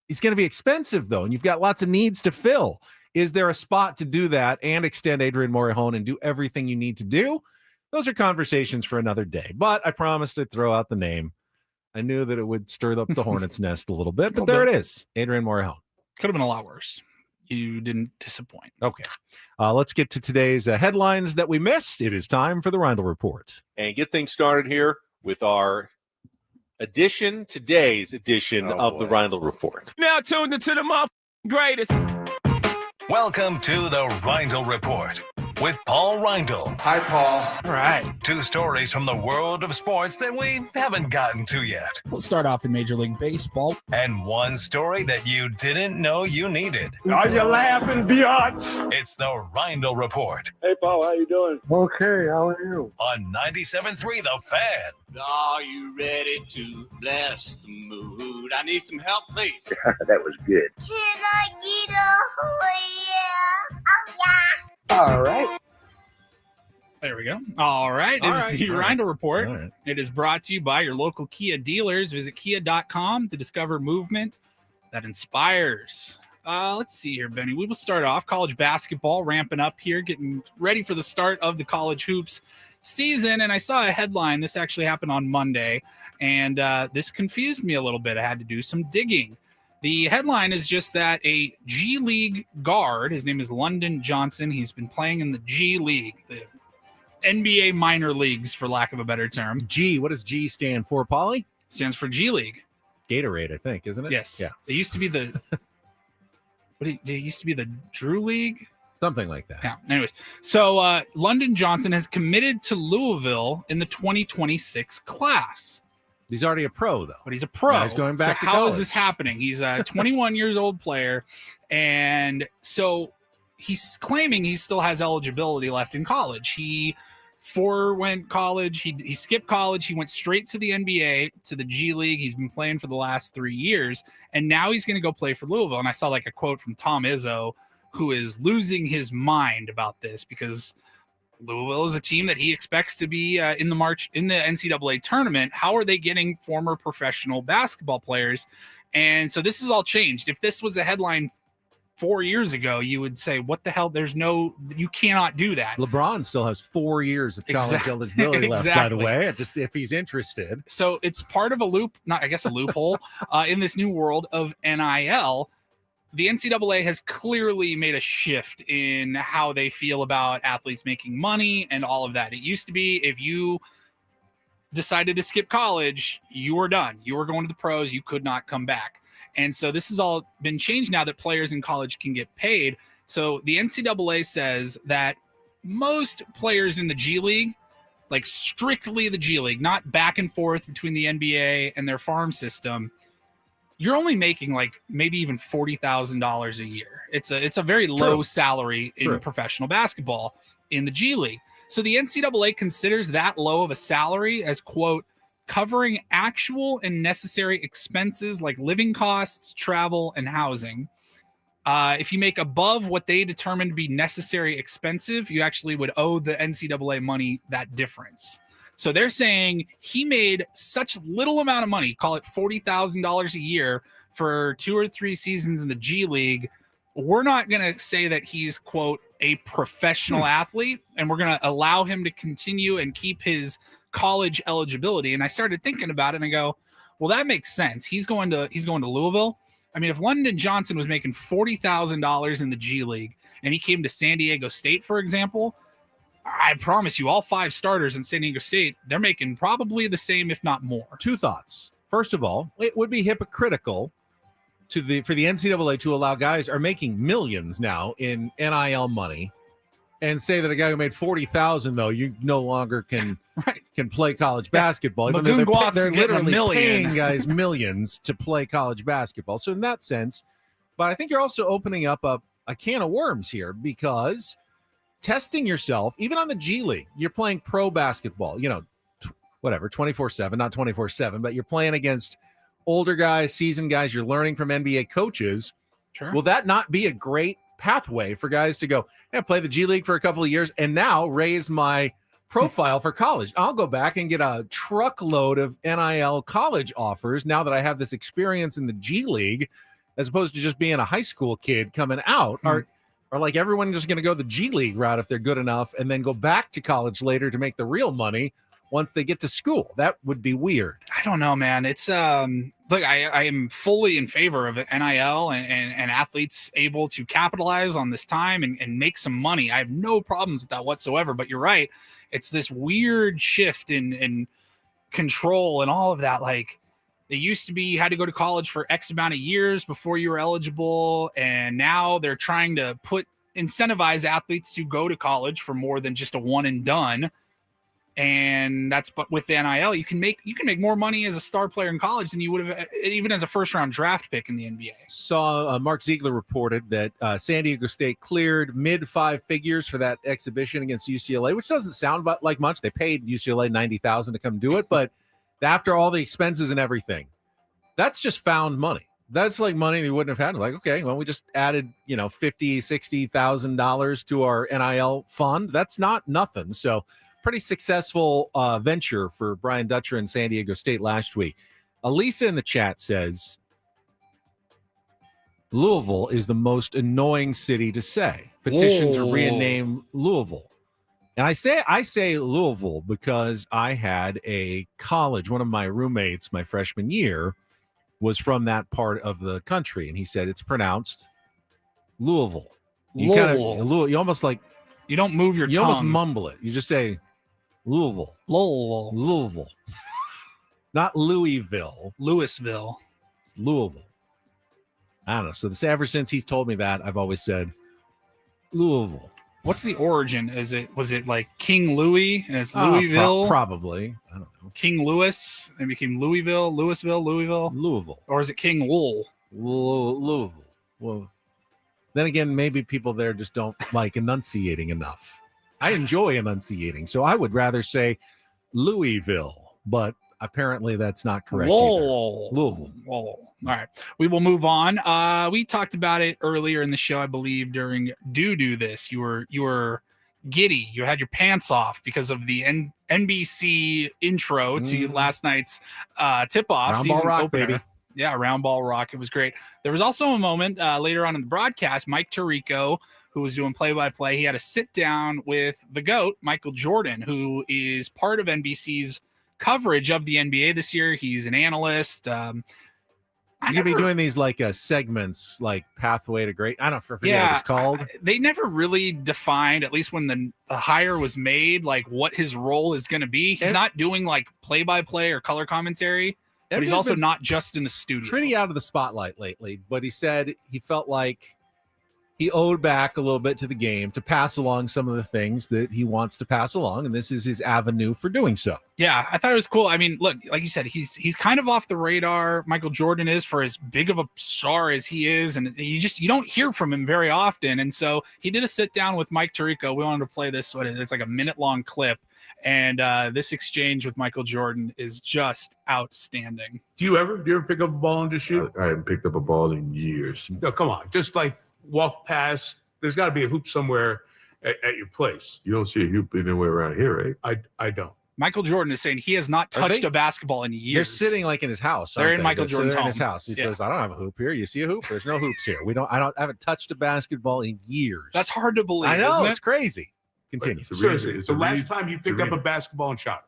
He's going to be expensive, though, and you've got lots of needs to fill. Is there a spot to do that and extend Adrian Morejon and do everything you need to do? Those are conversations for another day. But I promised I'd throw out the name. I knew that it would stir up the hornet's nest a little bit, but there it is, Adrian Morejon. Could have been a lot worse. You didn't disappoint. Okay. Let's get to today's headlines that we missed. It is time for the Roundel Report. And get things started here with our today's edition of the Roundel Report. Now tuned into the greatest. Welcome to the Reindl Report with Paul Reindl. Hi, Paul. All right. 2 stories from the world of sports that we haven't gotten to yet. We'll start off in Major League Baseball. And 1 story that you didn't know you needed. Are you laughing, biatch? It's the Reindl Report. Hey, Paul, how you doing? Okay, how are you? On 97.3 The Fan. Are you ready to bless the mood? I need some help, please. That was good. Can I get a yeah? Oh, yeah. All right. There we go. All right. It is the Reindl Report. Right. It is brought to you by your local Kia dealers. Visit kia.com to discover movement that inspires. Let's see here, Benny. We will start off college basketball ramping up here, getting ready for the start of the college hoops season. And I saw a headline. This actually happened on Monday, and this confused me a little bit. I had to do some digging. The headline is just that a G League guard, his name is London Johnson. He's been playing in the G League, the NBA minor leagues, for lack of a better term. G, what does G stand for, Paulie? Stands for G League. Gatorade, I think, isn't it? Yes. Yeah. It used to be the it used to be the Drew League? Something like that. Yeah. Anyways, so London Johnson has committed to Louisville in the 2026 class. He's already a pro, though. But he's a pro. Yeah, he's going back to how college. Is this happening? He's a 21 years old player. And so he's claiming he still has eligibility left in college. He forewent college. He skipped college. He went straight to the NBA, to the G League. He's been playing for the last 3 years, and now he's going to go play for Louisville. And I saw like a quote from Tom Izzo, who is losing his mind about this because Louisville is a team that he expects to be in the NCAA tournament. How are they getting former professional basketball players? And so this has all changed. If this was a headline 4 years ago, you would say, what the hell? You cannot do that. LeBron still has 4 years of college eligibility left, by the way, just if he's interested. So it's part of a loophole in this new world of NIL. The NCAA has clearly made a shift in how they feel about athletes making money and all of that. It used to be if you decided to skip college, you were done. You were going to the pros. You could not come back. And so this has all been changed now that players in college can get paid. So the NCAA says that most players in the G League, like strictly the G League, not back and forth between the NBA and their farm system, you're only making like maybe even $40,000 a year. It's a very low salary in professional basketball in the G League. So the NCAA considers that low of a salary as, quote, covering actual and necessary expenses like living costs, travel, and housing. If you make above what they determine to be necessary expensive, you actually would owe the NCAA money that difference. So they're saying he made such little amount of money, call it $40,000 a year for 2 or 3 seasons in the G League. We're not going to say that he's, quote, a professional athlete, and we're going to allow him to continue and keep his college eligibility. And I started thinking about it and I go, well, that makes sense. He's going to Louisville. I mean, if London Johnson was making $40,000 in the G League and he came to San Diego State, for example, I promise you all 5 starters in San Diego State, they're making probably the same, if not more. 2 thoughts. First of all, it would be hypocritical for the NCAA to allow guys are making millions now in NIL money and say that a guy who made $40,000 though, you no longer can play college basketball. Even though they're literally paying guys millions to play college basketball. So in that sense, but I think you're also opening up a can of worms here because testing yourself, even on the G League, you're playing pro basketball, 24/7, not 24/7, but you're playing against older guys, seasoned guys. You're learning from NBA coaches. Sure. Will that not be a great pathway for guys to go, play the G League for a couple of years and now raise my profile for college? I'll go back and get a truckload of NIL college offers now that I have this experience in the G League, as opposed to just being a high school kid coming out. Or like everyone just going to go the G League route if they're good enough and then go back to college later to make the real money once they get to school. That would be weird. I don't know, man. It's look, I am fully in favor of NIL and athletes able to capitalize on this time and make some money. I have no problems with that whatsoever. But you're right. It's this weird shift in control and all of that. Like, it used to be you had to go to college for X amount of years before you were eligible. And now they're trying to incentivize athletes to go to college for more than just a one and done. And but with the NIL, you can make more money as a star player in college than you would have even as a first round draft pick in the NBA. Saw Mark Ziegler reported that San Diego State cleared mid 5 figures for that exhibition against UCLA, which doesn't sound like much. They paid UCLA $90,000 to come do it, but after all the expenses and everything, that's just found money. That's like money we wouldn't have had. Like, okay, well, we just added, $50,000-$60,000 to our NIL fund. That's not nothing. So pretty successful venture for Brian Dutcher and San Diego State last week. Elisa in the chat says, Louisville is the most annoying city to say. Petition to rename Louisville. And I say Louisville because I had a college, one of my roommates my freshman year was from that part of the country. And he said it's pronounced Louisville. You almost like, you don't move your tongue. You almost mumble it. You just say Louisville. Louisville. Not Louisville. Louisville. It's Louisville. I don't know. So ever since he's told me that, I've always said Louisville. What's the origin? Was it like King Louis and it's Louisville? Probably. I don't know. King Louis and became Louisville, Louisville. Louisville. Or is it King Wool? Louisville. Well, Then again, maybe people there just don't like enunciating enough. I enjoy enunciating, so I would rather say Louisville, but apparently that's not correct. Louisville. All right, we will move on. We talked about it earlier in the show, I believe, during Do This. You were giddy. You had your pants off because of the NBC intro to last night's tip-off. Round Ball Rock, opener. baby. Yeah, Round Ball Rock. It was great. There was also a moment later on in the broadcast, Mike Tirico, who was doing play-by-play, he had a sit-down with the GOAT, Michael Jordan, who is part of NBC's coverage of the NBA this year. He's an analyst. You're going to be doing these like segments like Pathway to Great. I don't forget what it's called. They never really defined, at least when the hire was made, like what his role is going to be. He's not doing like play-by-play or color commentary. But he's also not just in the studio. Pretty out of the spotlight lately, but he said he felt like he owed back a little bit to the game to pass along some of the things that he wants to pass along, and this is his avenue for doing so. Yeah, I thought it was cool. I mean, look, like you said, he's kind of off the radar. Michael Jordan is, for as big of a star as he is, and you don't hear from him very often. And so he did a sit down with Mike Tirico. We wanted to play this. It's like a minute-long clip. And this exchange with Michael Jordan is just outstanding. Do you ever pick up a ball and just shoot? I haven't picked up a ball in years. No, come on. Just like walk past. There's got to be a hoop somewhere at your place. You don't see a hoop anywhere around here, right? I don't. Michael Jordan is saying he has not touched a basketball in years. They're sitting like in his house. They're in Michael Jordan's in home. his house. He says, "I don't have a hoop here. You see a hoop? There's no hoops here. I haven't touched a basketball in years." That's hard to believe. I know, isn't it? It's crazy. Continue. Seriously, the last time you picked up a basketball and shot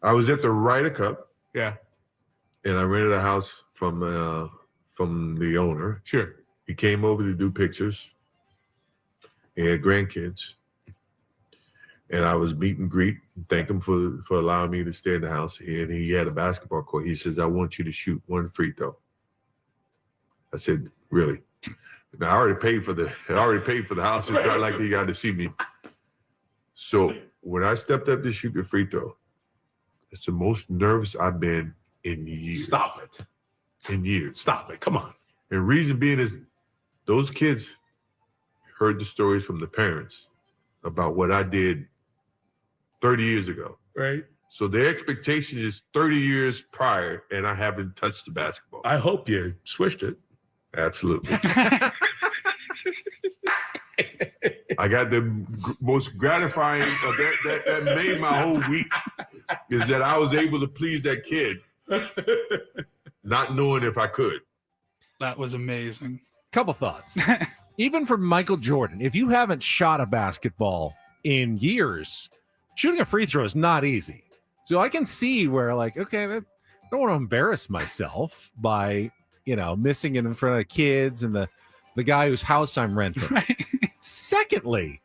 I was at the Ryder Cup. Yeah. And I rented a house from the owner. Sure. He came over to do pictures. He had grandkids. And I was meet and greet, thank him for allowing me to stay in the house. And he had a basketball court. He says, "I want you to shoot one free throw." I said, "Really?" Now, I already paid for the house. It's not like he got to see me. So when I stepped up to shoot the free throw, it's the most nervous I've been in years. Stop it. In years. Stop it. Come on. And reason being is those kids heard the stories from the parents about what I did 30 years ago. Right. So their expectation is 30 years prior, and I haven't touched the basketball. I hope you switched it. Absolutely. I got the most gratifying that made my whole week is that I was able to please that kid, not knowing if I could. That was amazing. Couple thoughts. Even for Michael Jordan, if you haven't shot a basketball in years, shooting a free throw is not easy. So I can see where, like, okay, I don't want to embarrass myself by, missing it in front of kids and the guy whose house I'm renting. Right. Secondly,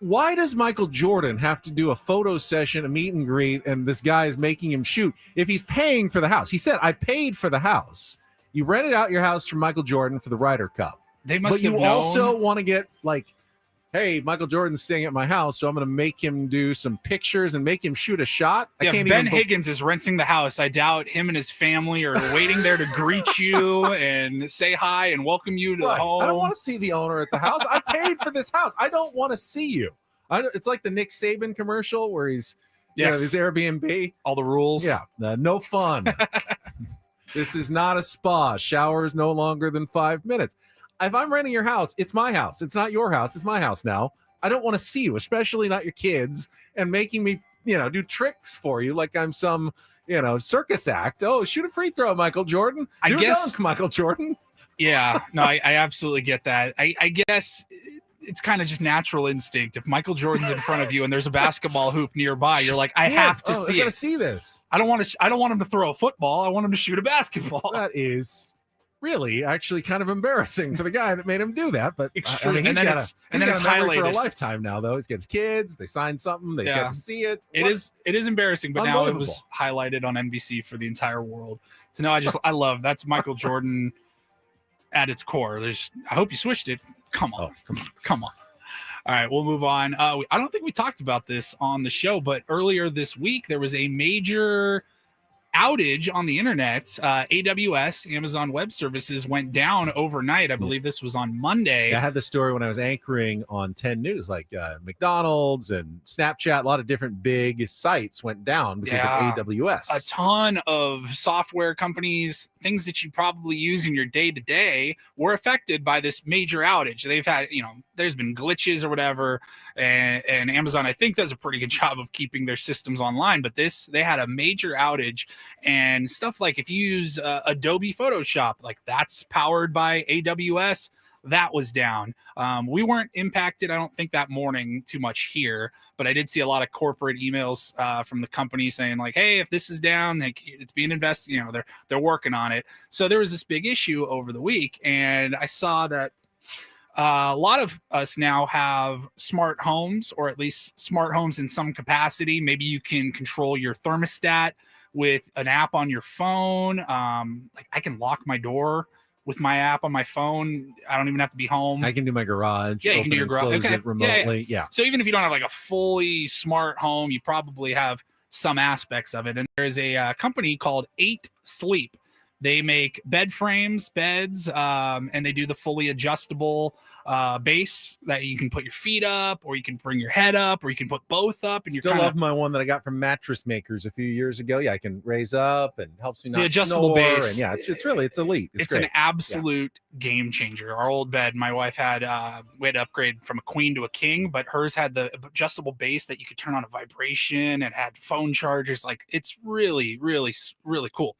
why does Michael Jordan have to do a photo session, a meet and greet, and this guy is making him shoot if he's paying for the house? He said, "I paid for the house." You rented out your house from Michael Jordan for the Ryder Cup. They must but have you known. also want to get like, hey, Michael Jordan's staying at my house, so I'm going to make him do some pictures and make him shoot a shot. Yeah, Ben Higgins is renting the house. I doubt him and his family are waiting there to greet you and say hi and welcome you to the home. I don't want to see the owner at the house. I paid for this house. I don't want to see you. It's like the Nick Saban commercial where he's, his Airbnb. All the rules. Yeah, no fun. This is not a spa. Showers no longer than 5 minutes. If I'm renting your house, it's my house. It's not your house. It's my house now. I don't want to see you, especially not your kids, and making me, do tricks for you like I'm some, circus act. Oh, shoot a free throw, Michael Jordan. I guess dunk, Michael Jordan. Yeah, no, I absolutely get that. I guess it's kind of just natural instinct. If Michael Jordan's in front of you and there's a basketball hoop nearby, you're like, I have to see it. See this. I don't want him to throw a football. I want him to shoot a basketball. That is really actually kind of embarrassing for the guy that made him do that. But extreme. I mean, and then it's highlighted for a highlighted lifetime now, though. He's got his kids. They signed something. They get to see it. It is embarrassing, but now it was highlighted on NBC for the entire world. So now I love that's Michael Jordan at its core. I hope you switched it. Come on. All right, we'll move on. I don't think we talked about this on the show, but earlier this week there was a major outage on the internet. AWS, Amazon Web Services, went down overnight. I believe this was on Monday. I had the story when I was anchoring on 10 News, like McDonald's and Snapchat. A lot of different big sites went down because of AWS. A ton of software companies, things that you probably use in your day-to-day, were affected by this major outage. They've had, there's been glitches or whatever, and Amazon, I think, does a pretty good job of keeping their systems online, but they had a major outage. And stuff like if you use Adobe Photoshop, like that's powered by AWS, that was down. We weren't impacted, I don't think, that morning too much here, but I did see a lot of corporate emails from the company saying like, hey, if this is down, like, it's being invested, they're working on it. So there was this big issue over the week, and I saw that a lot of us now have smart homes, or at least smart homes in some capacity. Maybe you can control your thermostat with an app on your phone. Like I can lock my door with my app on my phone. I don't even have to be home. I can do my garage. Yeah, you can do your garage. Okay. It remotely. Yeah. So even if you don't have like a fully smart home, you probably have some aspects of it. And there's a company called 8 Sleep. They make bed frames, beds, and they do the fully adjustable base that you can put your feet up, or you can bring your head up, or you can put both up. And Still love my one that I got from Mattress Makers a few years ago. Yeah, I can raise up and helps me not the adjustable snore. base. And yeah, it's elite. It's an absolute game changer. Our old bed, my wife had, we had to upgrade from a queen to a king, but hers had the adjustable base that you could turn on a vibration and had phone chargers. Like it's really, really, really cool.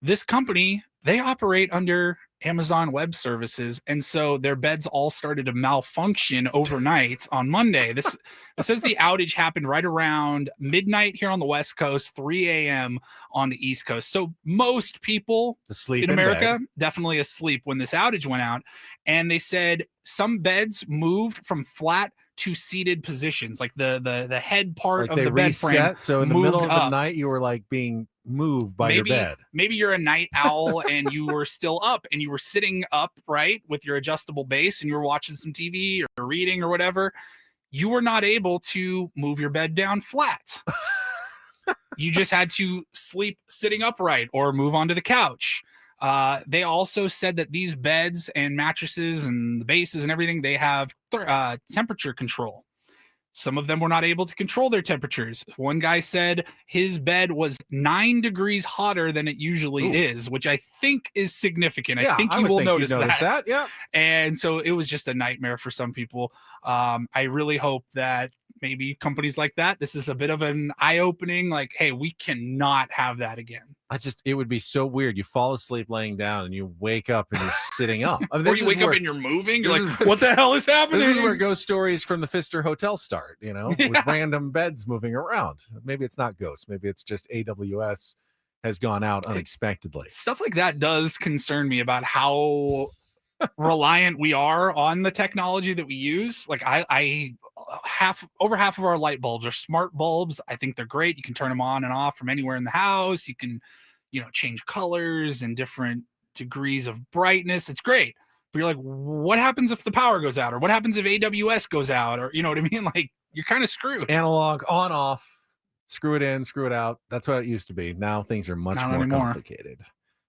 This company, they operate under Amazon Web Services, and so their beds all started to malfunction overnight on Monday. This says the outage happened right around midnight here on the West Coast, 3 a.m. on the East Coast. So most people asleep in America definitely asleep when this outage went out. And they said some beds moved from flat to seated positions, like the head part like of the bed frame. So in the middle of the night, you were like being moved by your bed. Maybe you're a night owl and you were still up and you were sitting upright with your adjustable base and you were watching some TV or reading or whatever. You were not able to move your bed down flat. You just had to sleep sitting upright or move onto the couch. They also said that these beds and mattresses and the bases and everything, they have temperature control. Some of them were not able to control their temperatures. One guy said his bed was 9 degrees hotter than it usually is, which I think is significant. I think you will notice that. Yeah. And so it was just a nightmare for some people. I really hope that maybe companies like that, this is a bit of an eye-opening, like, hey, we cannot have that again. It would be so weird. You fall asleep laying down and you wake up and you're sitting up. I mean, or you wake up and you're moving. You're like, what the hell is happening? This is where ghost stories from the Pfister Hotel start, with random beds moving around. Maybe it's not ghosts. Maybe it's just AWS has gone out unexpectedly. Stuff like that does concern me about how reliant we are on the technology that we use. Like over half of our light bulbs are smart bulbs. I think they're great. You can turn them on and off from anywhere in the house. You can, change colors and different degrees of brightness. It's great. But you're like, what happens if the power goes out? Or what happens if AWS goes out? Or, you know what I mean? Like, you're kind of screwed. Analog, on, off, screw it in, screw it out. That's what it used to be. Now things are much more complicated.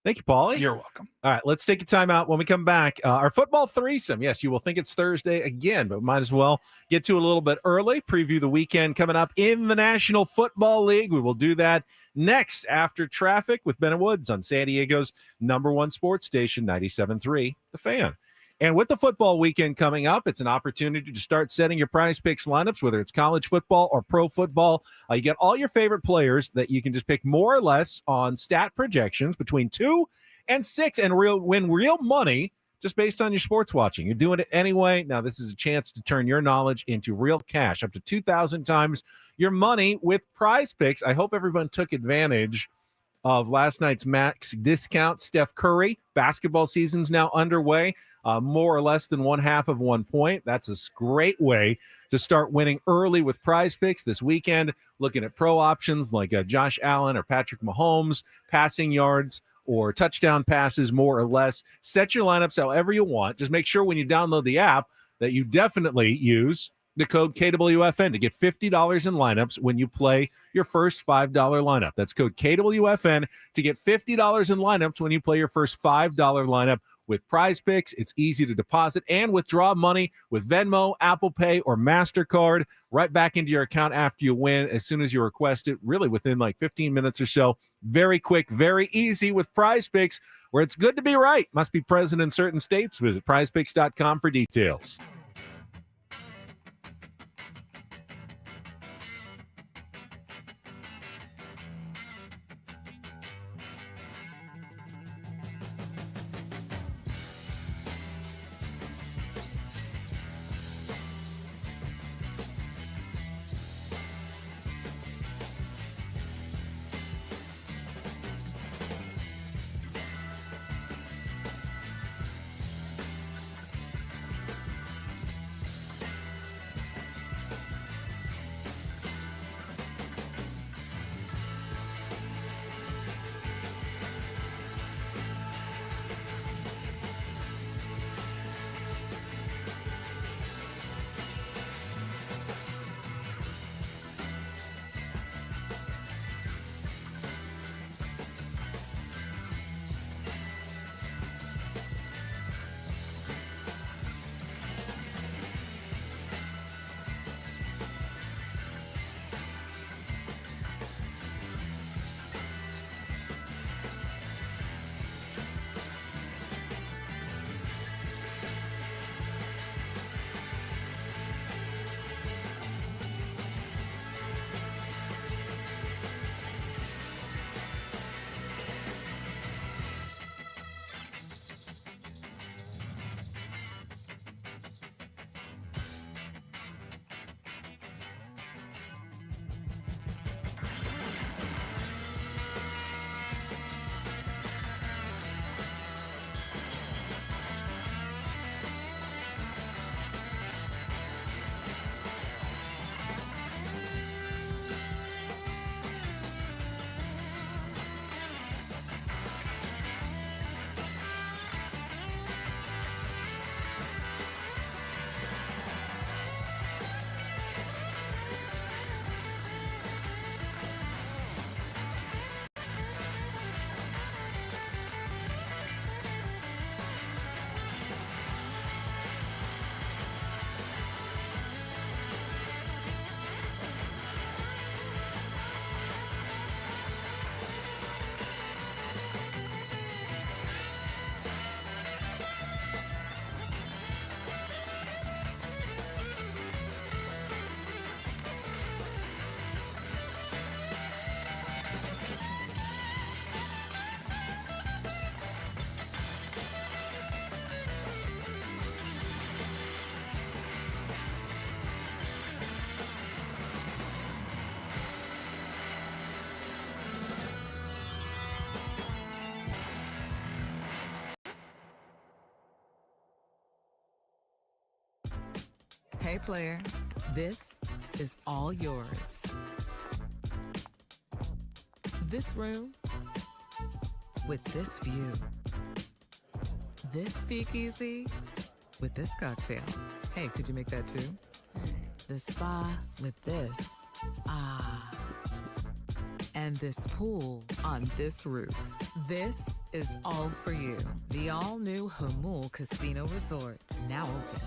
Thank you, Paulie. You're welcome. All right, let's take a time out. When we come back, our football threesome. Yes, you will think it's Thursday again, but might as well get to a little bit early. Preview the weekend coming up in the National Football League. We will do that next after traffic with Ben and Woods on San Diego's #1 sports station, 97.3 The Fan. And with the football weekend coming up, it's an opportunity to start setting your Prize Picks lineups, whether it's college football or pro football. You get all your favorite players that you can just pick more or less on stat projections between 2 and 6 and win real money just based on your sports watching. You're doing it anyway. Now, this is a chance to turn your knowledge into real cash, up to 2,000 times your money with Prize Picks. I hope everyone took advantage of last night's max discount. Steph Curry, basketball season's now underway, more or less than 1/2 of 1 point. That's a great way to start winning early with Prize Picks this weekend. Looking at pro options like Josh Allen or Patrick Mahomes, passing yards or touchdown passes, more or less. Set your lineups however you want. Just make sure when you download the app that you definitely use the code KWFN to get $50 in lineups when you play your first $5 lineup. That's code KWFN to get $50 in lineups when you play your first $5 lineup with Prize Picks. It's easy to deposit and withdraw money with Venmo, Apple Pay, or MasterCard right back into your account after you win as soon as you request it, really within like 15 minutes or so. Very quick, very easy with Prize Picks, where it's good to be right. Must be present in certain states. Visit prizepicks.com for details. Hey player, this is all yours. This room with this view. This speakeasy with this cocktail. Hey, could you make that too? The spa with this. Ah. And this pool on this roof. This is all for you. The all-new Hamul Casino Resort, now open.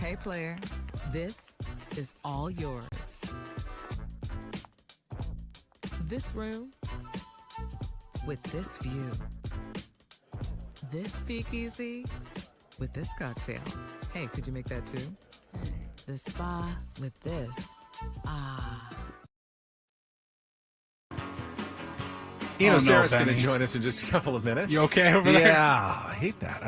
Hey, player, this is all yours. This room with this view. This speakeasy with this cocktail. Hey, could you make that too? The spa with this. Ah. Sarah's going to Benny. join us in just a couple of minutes. You okay over there? Yeah, I hate that.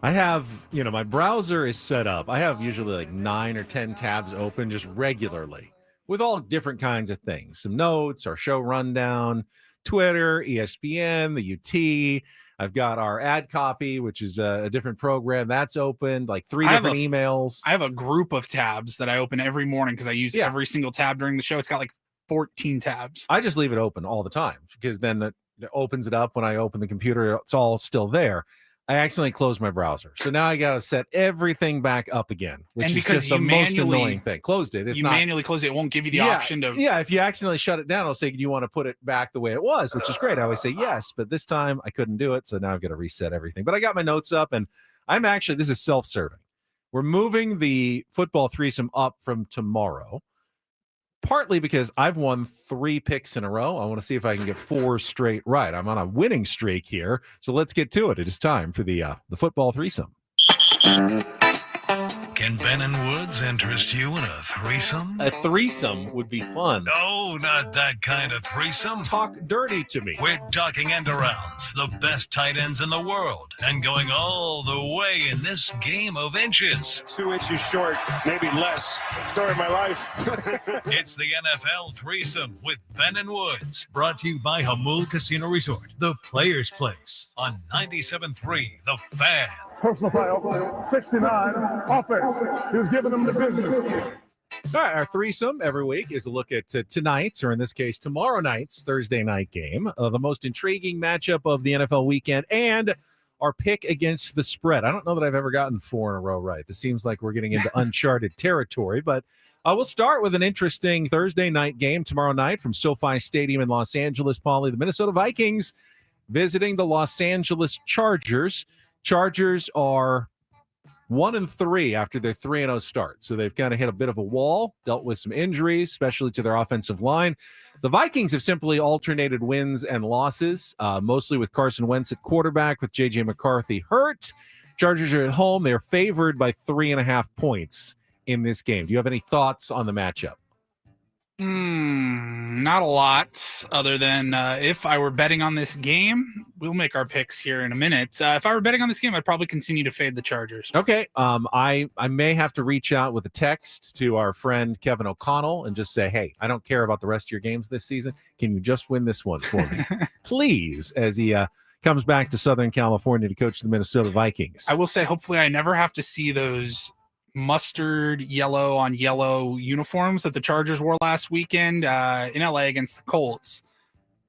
I have, my browser is set up. I have usually like 9 or 10 tabs open just regularly with all different kinds of things. Some notes, our show rundown, Twitter, ESPN, the UT. I've got our ad copy, which is a different program that's opened, like 3 different emails. I have a group of tabs that I open every morning because I use every single tab during the show. It's got like 14 tabs. I just leave it open all the time because then it opens it up when I open the computer. It's all still there. I accidentally closed my browser. So now I got to set everything back up again, which is just the most annoying thing. Closed it. It's manually close it. It won't give you the option to. Yeah, if you accidentally shut it down, it'll say, do you want to put it back the way it was, which is great. I always say yes, but this time I couldn't do it. So now I've got to reset everything. But I got my notes up, and this is self-serving. We're moving the football threesome up from tomorrow, partly because I've won 3 picks in a row. I want to see if I can get 4 straight right. I'm on a winning streak here. So let's get to it. It is time for the football threesome. Can Ben and Woods interest you in a threesome? A threesome would be fun. No, not that kind of threesome. Talk dirty to me. We're talking end arounds, the best tight ends in the world, and going all the way in this game of inches. 2 inches short, maybe less. Story of my life. It's the NFL threesome with Ben and Woods, brought to you by Hamul Casino Resort, the Players' Place, on 97.3 The Fan. Personal foul, 69, offense. He was giving them the business. All right, our threesome every week is a look at tonight's, or in this case, tomorrow night's Thursday night game, the most intriguing matchup of the NFL weekend, and our pick against the spread. I don't know that I've ever gotten 4 in a row right. This seems like we're getting into uncharted territory, but we'll start with an interesting Thursday night game tomorrow night from SoFi Stadium in Los Angeles. Paulie, the Minnesota Vikings visiting the Los Angeles Chargers. Chargers are 1-3 after their 3-0 start. So they've kind of hit a bit of a wall, dealt with some injuries, especially to their offensive line. The Vikings have simply alternated wins and losses, mostly with Carson Wentz at quarterback, with J.J. McCarthy hurt. Chargers are at home. They're favored by 3.5 points in this game. Do you have any thoughts on the matchup? Not a lot, other than if I were betting on this game, we'll make our picks here in a minute. If I were betting on this game, I'd probably continue to fade the Chargers. Okay. I may have to reach out with a text to our friend Kevin O'Connell and just say, hey, I don't care about the rest of your games this season. Can you just win this one for me? Please, as he comes back to Southern California to coach the Minnesota Vikings. I will say, hopefully I never have to see those mustard yellow on yellow uniforms that the Chargers wore last weekend in LA against the Colts.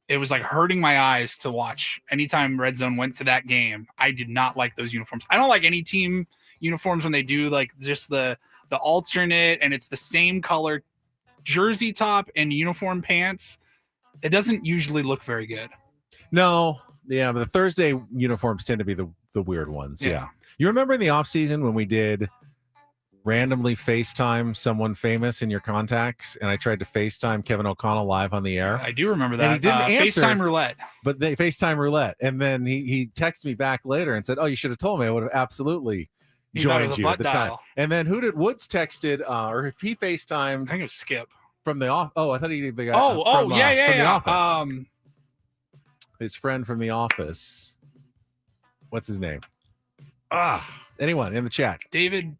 It was like hurting my eyes to watch. Anytime Red Zone went to that game, I did not like those uniforms. I don't like any team uniforms when they do like just the alternate and it's the same color jersey top and uniform pants. It doesn't usually look very good. No, yeah, but the Thursday uniforms tend to be the weird ones. Yeah. You remember in the offseason when we did randomly FaceTime someone famous in your contacts, and I tried to FaceTime Kevin O'Connell live on the air? I do remember that. And he didn't answer. FaceTime roulette. But they FaceTime roulette. And then he texted me back later and said, oh, you should have told me. I would have absolutely joined you at the time. And then who did Woods texted, or if he FaceTimed? I think it was Skip. From the off. Oh, I thought he did the guy. From the office. His friend from the office. What's his name? Anyone in the chat? David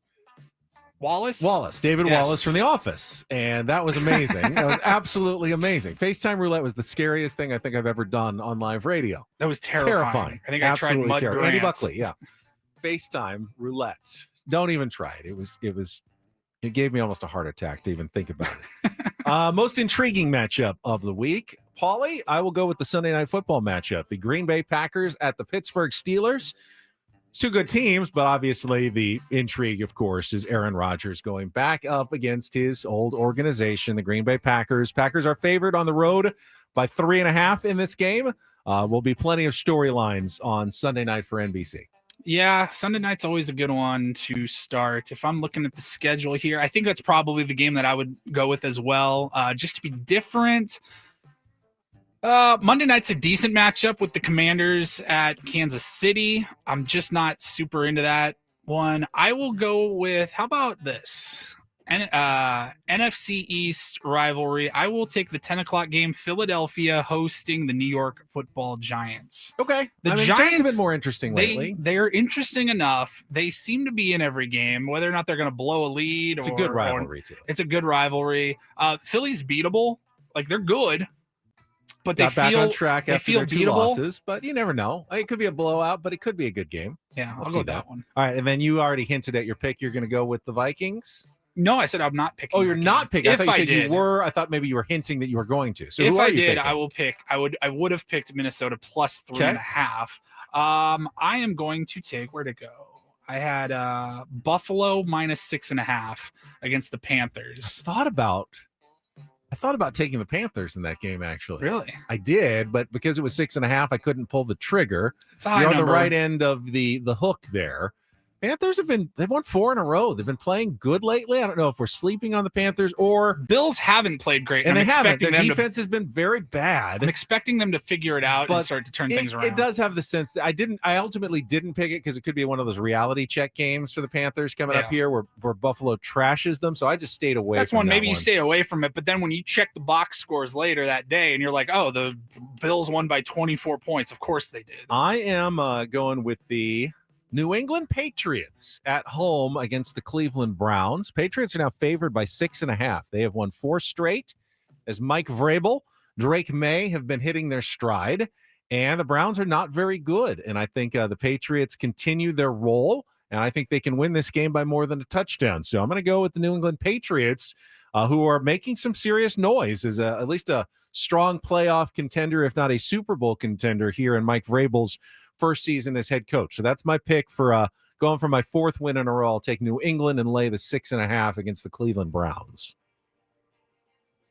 Wallace, David Wallace from The Office. And that was amazing. That was absolutely amazing. FaceTime roulette was the scariest thing I think I've ever done on live radio. That was terrifying. I think absolutely I tried Mud Grant. Andy Buckley, yeah. FaceTime roulette. Don't even try it. It gave me almost a heart attack to even think about it. Most intriguing matchup of the week. Paulie, I will go with the Sunday Night Football matchup. The Green Bay Packers at the Pittsburgh Steelers. It's 2 good teams, but obviously the intrigue, of course, is Aaron Rodgers going back up against his old organization, the Green Bay Packers. Packers are favored on the road by 3.5 in this game. Will be plenty of storylines on Sunday night for NBC. Yeah, Sunday night's always a good one to start. If I'm looking at the schedule here, I think that's probably the game that I would go with as well, just to be different. Monday night's a decent matchup with the Commanders at Kansas City. I'm just not super into that one. I will go with, how about this? NFC East rivalry. I will take the 10 o'clock game, Philadelphia hosting the New York Football Giants. Okay. The Giants have Giants been more interesting lately. They're interesting enough. They seem to be in every game, whether or not they're going to blow a lead. It's a good rivalry, too. It's a good rivalry. Philly's beatable. Like, they're good. But Got back on track after feel their 2 beatable. losses, but you never know. It could be a blowout, but it could be a good game. Yeah, I'll We'll go see with that one. All right, and then you already hinted at your pick. You're going to go with the Vikings? No, I said I'm not picking. Oh, you're that not game. picking. I If thought you I said did, you were. I thought maybe you were hinting that you were going to. So if who are I you did, picking? I will pick. I would have picked Minnesota plus 3.5. I am going to take, where'd it go? I had Buffalo minus 6.5 against the Panthers. I thought about taking the Panthers in that game, actually. Really? I did, but because it was 6.5, I couldn't pull the trigger. It's a high You're on number. the right end of the hook there. Panthers they've won 4 in a row. They've been playing good lately. I don't know if we're sleeping on the Panthers or Bills haven't played great. And I'm they haven't. expecting Their them defense has been very bad. I'm expecting them to figure it out and start to turn things around. It does have the sense that I ultimately didn't pick it because it could be one of those reality check games for the Panthers coming up here where Buffalo trashes them. So I just stayed away That's from one. that Maybe you one. stay away from it, but then when you check the box scores later that day and you're like, oh, the Bills won by 24 points. Of course they did. I am going with the New England Patriots at home against the Cleveland Browns. Patriots are now favored by 6.5. They have won 4 straight as Mike Vrabel, Drake May have been hitting their stride, and the Browns are not very good. And I think the Patriots continue their roll, and I think they can win this game by more than a touchdown. So I'm going to go with the New England Patriots, who are making some serious noise as at least a strong playoff contender, if not a Super Bowl contender here in Mike Vrabel's first season as head coach. So that's my pick for going for my 4th win in a row. I'll take New England and lay the 6.5 against the Cleveland Browns.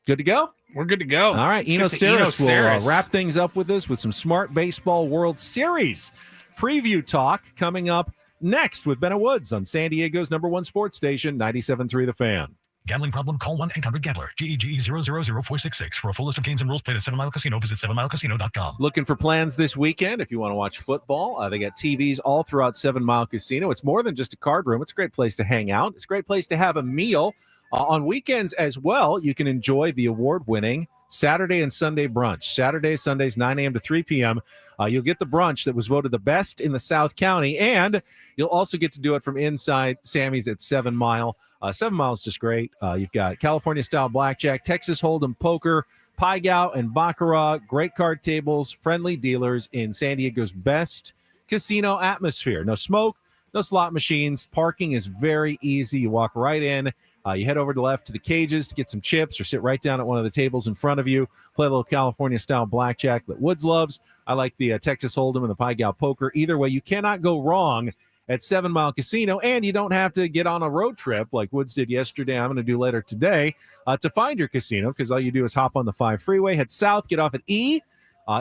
Good to go? We're good to go. All right. Eno Let's get to Eno Saris will Saris. wrap things up with us with some Smart Baseball World Series preview talk coming up next with Bennett Woods on San Diego's #1 sports station, 97.3 The Fan. Gambling problem? Call 1-800-GAMBLER. GEGE 000-466. For a full list of games and rules, play at 7 Mile Casino. Visit 7milecasino.com. Looking for plans this weekend if you want to watch football. They got TVs all throughout 7 Mile Casino. It's more than just a card room. It's a great place to hang out. It's a great place to have a meal. On weekends as well, you can enjoy the award-winning Saturday and Sunday brunch. Saturdays, Sundays, 9 a.m. to 3 p.m. You'll get the brunch that was voted the best in the South County, and you'll also get to do it from inside Sammy's at 7 Mile. 7 Mile is just great. You've got California-style blackjack, Texas Hold'em poker, Pai Gow, and Baccarat. Great card tables, friendly dealers in San Diego's best casino atmosphere. No smoke, no slot machines. Parking is very easy. You walk right in. You head over to the left to the cages to get some chips or sit right down at one of the tables in front of you. Play a little California-style blackjack that Woods loves. I like the Texas Hold'em and the Pai Gow poker. Either way, you cannot go wrong at 7 Mile Casino, and you don't have to get on a road trip like Woods did yesterday. I'm going to do later today to find your casino, because all you do is hop on the 5 freeway, head south, get off at E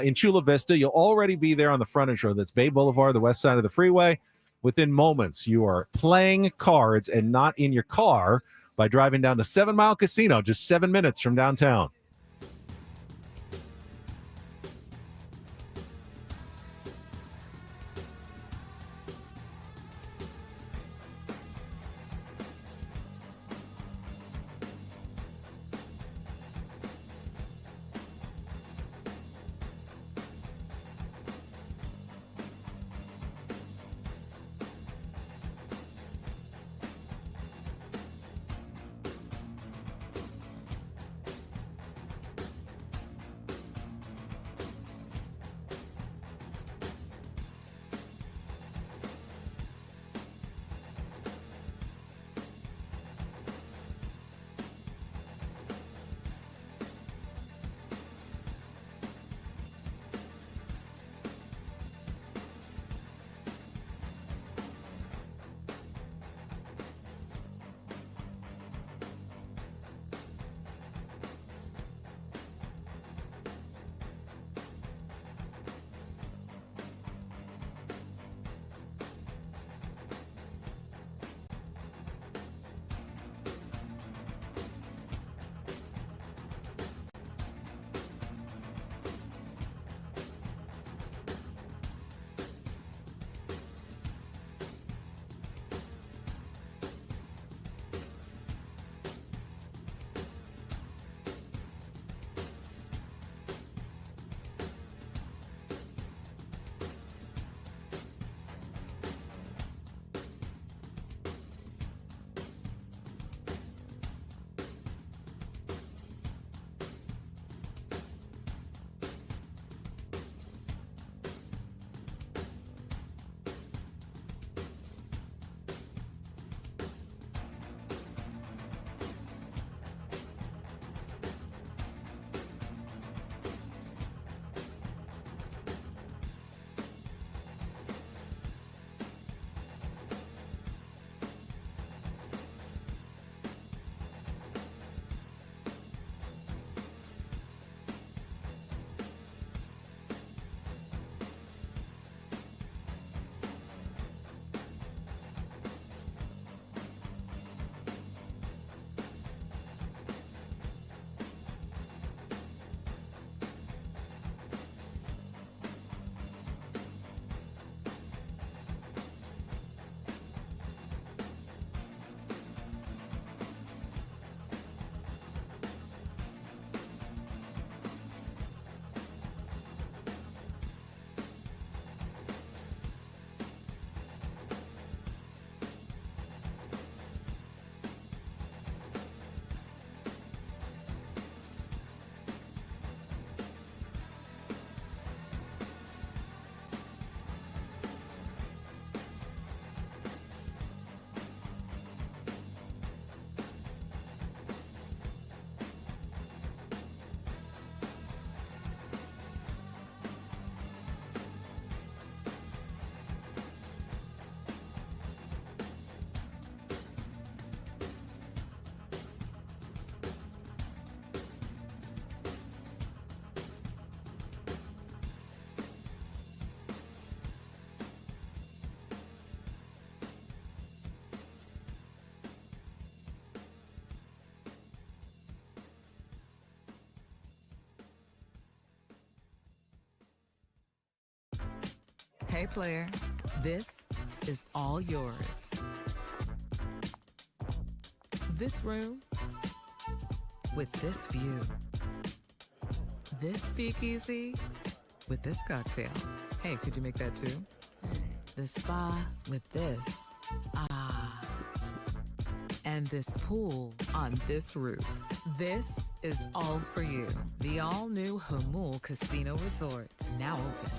in Chula Vista. You'll already be there on the frontage road. That's Bay Boulevard, the west side of the freeway. Within moments, you are playing cards and not in your car by driving down to 7 Mile Casino, just 7 minutes from downtown. Okay, player. This is all yours. This room with this view. This speakeasy with this cocktail. Hey, could you make that too? The spa with this. Ah. And this pool on this roof. This is all for you. The all-new Hamul Casino Resort, now open.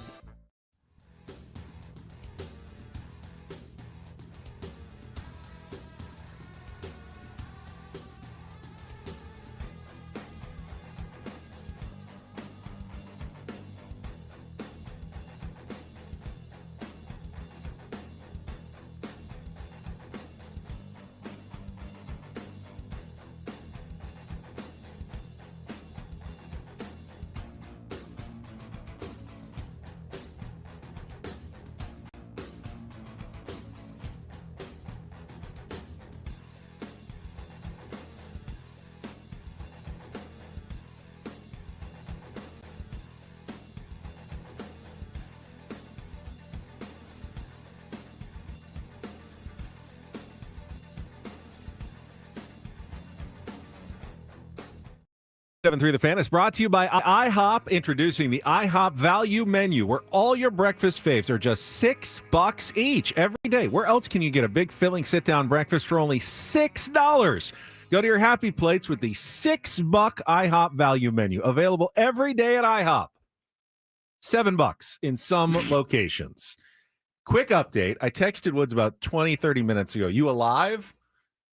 7.3 The Fan is brought to you by IHOP, introducing the IHOP Value Menu, where all your breakfast faves are just $6 each every day. Where else can you get a big, filling, sit-down breakfast for only $6? Go to your happy plates with the $6 IHOP Value Menu, available every day at IHOP. $7 in some locations. Quick update. I texted Woods about 20, 30 minutes ago. You alive?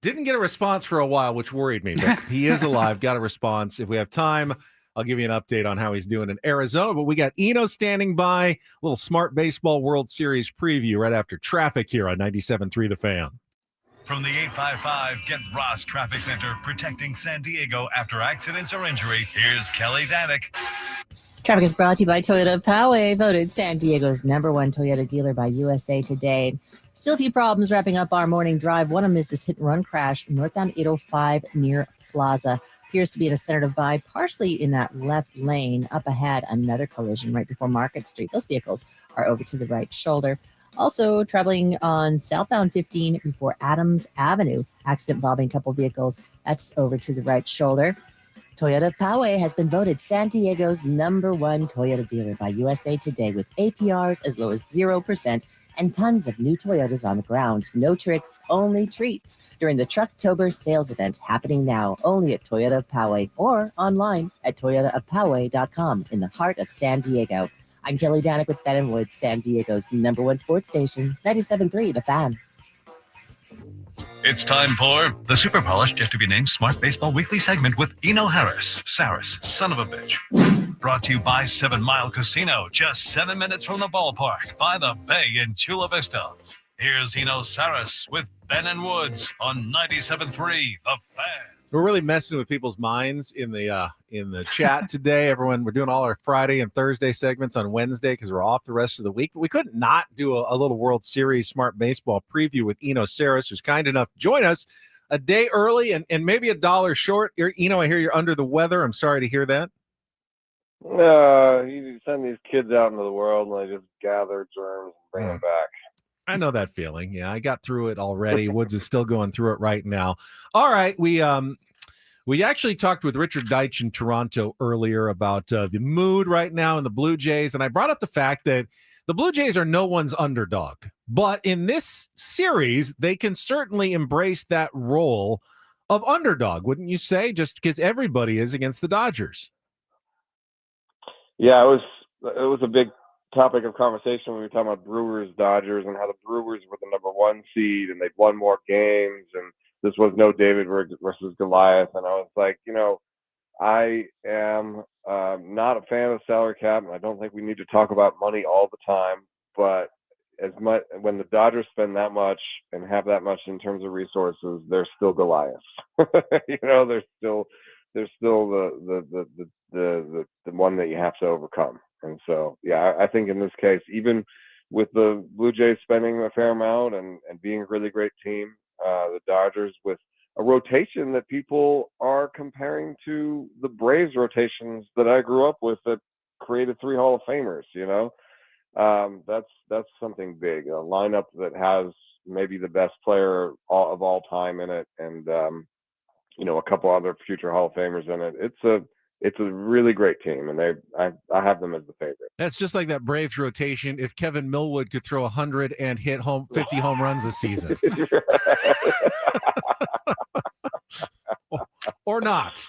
Didn't get a response for a while, which worried me, but he is alive. Got a response. If we have time, I'll give you an update on how he's doing in Arizona. But we got Eno standing by. A little Smart Baseball World Series preview right after traffic here on 97.3 The Fan. From the 855 Get Ross Traffic Center, protecting San Diego after accidents or injury, here's Kelly Danick. Traffic is brought to you by Toyota of Poway, voted San Diego's #1 Toyota dealer by USA Today. Still a few problems wrapping up our morning drive. One of them is this hit-and-run crash northbound 805 near Plaza. Appears to be in a center divide, partially in that left lane. Up ahead, another collision right before Market Street. Those vehicles are over to the right shoulder. Also traveling on southbound 15 before Adams Avenue. Accident involving a couple vehicles. That's over to the right shoulder. Toyota of Poway has been voted San Diego's #1 Toyota dealer by USA Today, with APRs as low as 0% and tons of new Toyotas on the ground. No tricks, only treats during the Trucktober sales event happening now only at Toyota of Poway or online at toyotaofpoway.com in the heart of San Diego. I'm Kelly Danick with Ben and Woods, San Diego's #1 sports station, 97.3 The Fan. It's time for the super polished, yet to be named Smart Baseball Weekly segment with Eno Harris, Saris, son of a bitch. Brought to you by 7 Mile Casino, just 7 minutes from the ballpark, by the bay in Chula Vista. Here's Eno Saris with Ben and Woods on 97.3 The Fan. We're really messing with people's minds in the chat today. Everyone, we're doing all our Friday and Thursday segments on Wednesday because we're off the rest of the week. But we couldn't not do a little World Series Smart Baseball preview with Eno Saris, who's kind enough to join us a day early and maybe $1 short. Eno, I hear you're under the weather. I'm sorry to hear that. You send these kids out into the world and they just gather germs and bring them back. I know that feeling. Yeah, I got through it already. Woods is still going through it right now. All right, we actually talked with Richard Deitch in Toronto earlier about the mood right now in the Blue Jays, and I brought up the fact that the Blue Jays are no one's underdog. But in this series, they can certainly embrace that role of underdog, wouldn't you say? Just because everybody is against the Dodgers. Yeah, it was a big topic of conversation when we were talking about Brewers Dodgers and how the Brewers were the #1 seed and they'd won more games, and this was no David versus Goliath. And I was like, I am not a fan of the salary cap, and I don't think we need to talk about money all the time, but when the Dodgers spend that much and have that much in terms of resources, they're still Goliath. They're still the one that you have to overcome. And so, yeah, I think in this case, even with the Blue Jays spending a fair amount and being a really great team, the Dodgers with a rotation that people are comparing to the Braves rotations that I grew up with that created 3 Hall of Famers, That's something big. A lineup that has maybe the best player of all time in it, and a couple other future Hall of Famers in it. It's a really great team, and I have them as the favorite. That's just like that Braves rotation. If Kevin Millwood could throw 100 and hit 50 home runs a season, or not.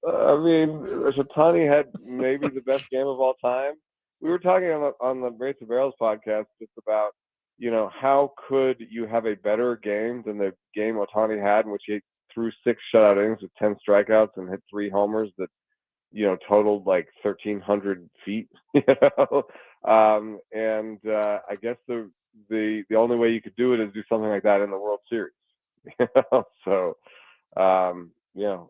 I mean, Ohtani had maybe the best game of all time. We were talking on the Rates of Barrels podcast just about, how could you have a better game than the game Ohtani had, in which he threw 6 shutout innings with 10 strikeouts and hit 3 homers that, totaled like 1,300 feet. I guess the only way you could do it is do something like that in the World Series. So.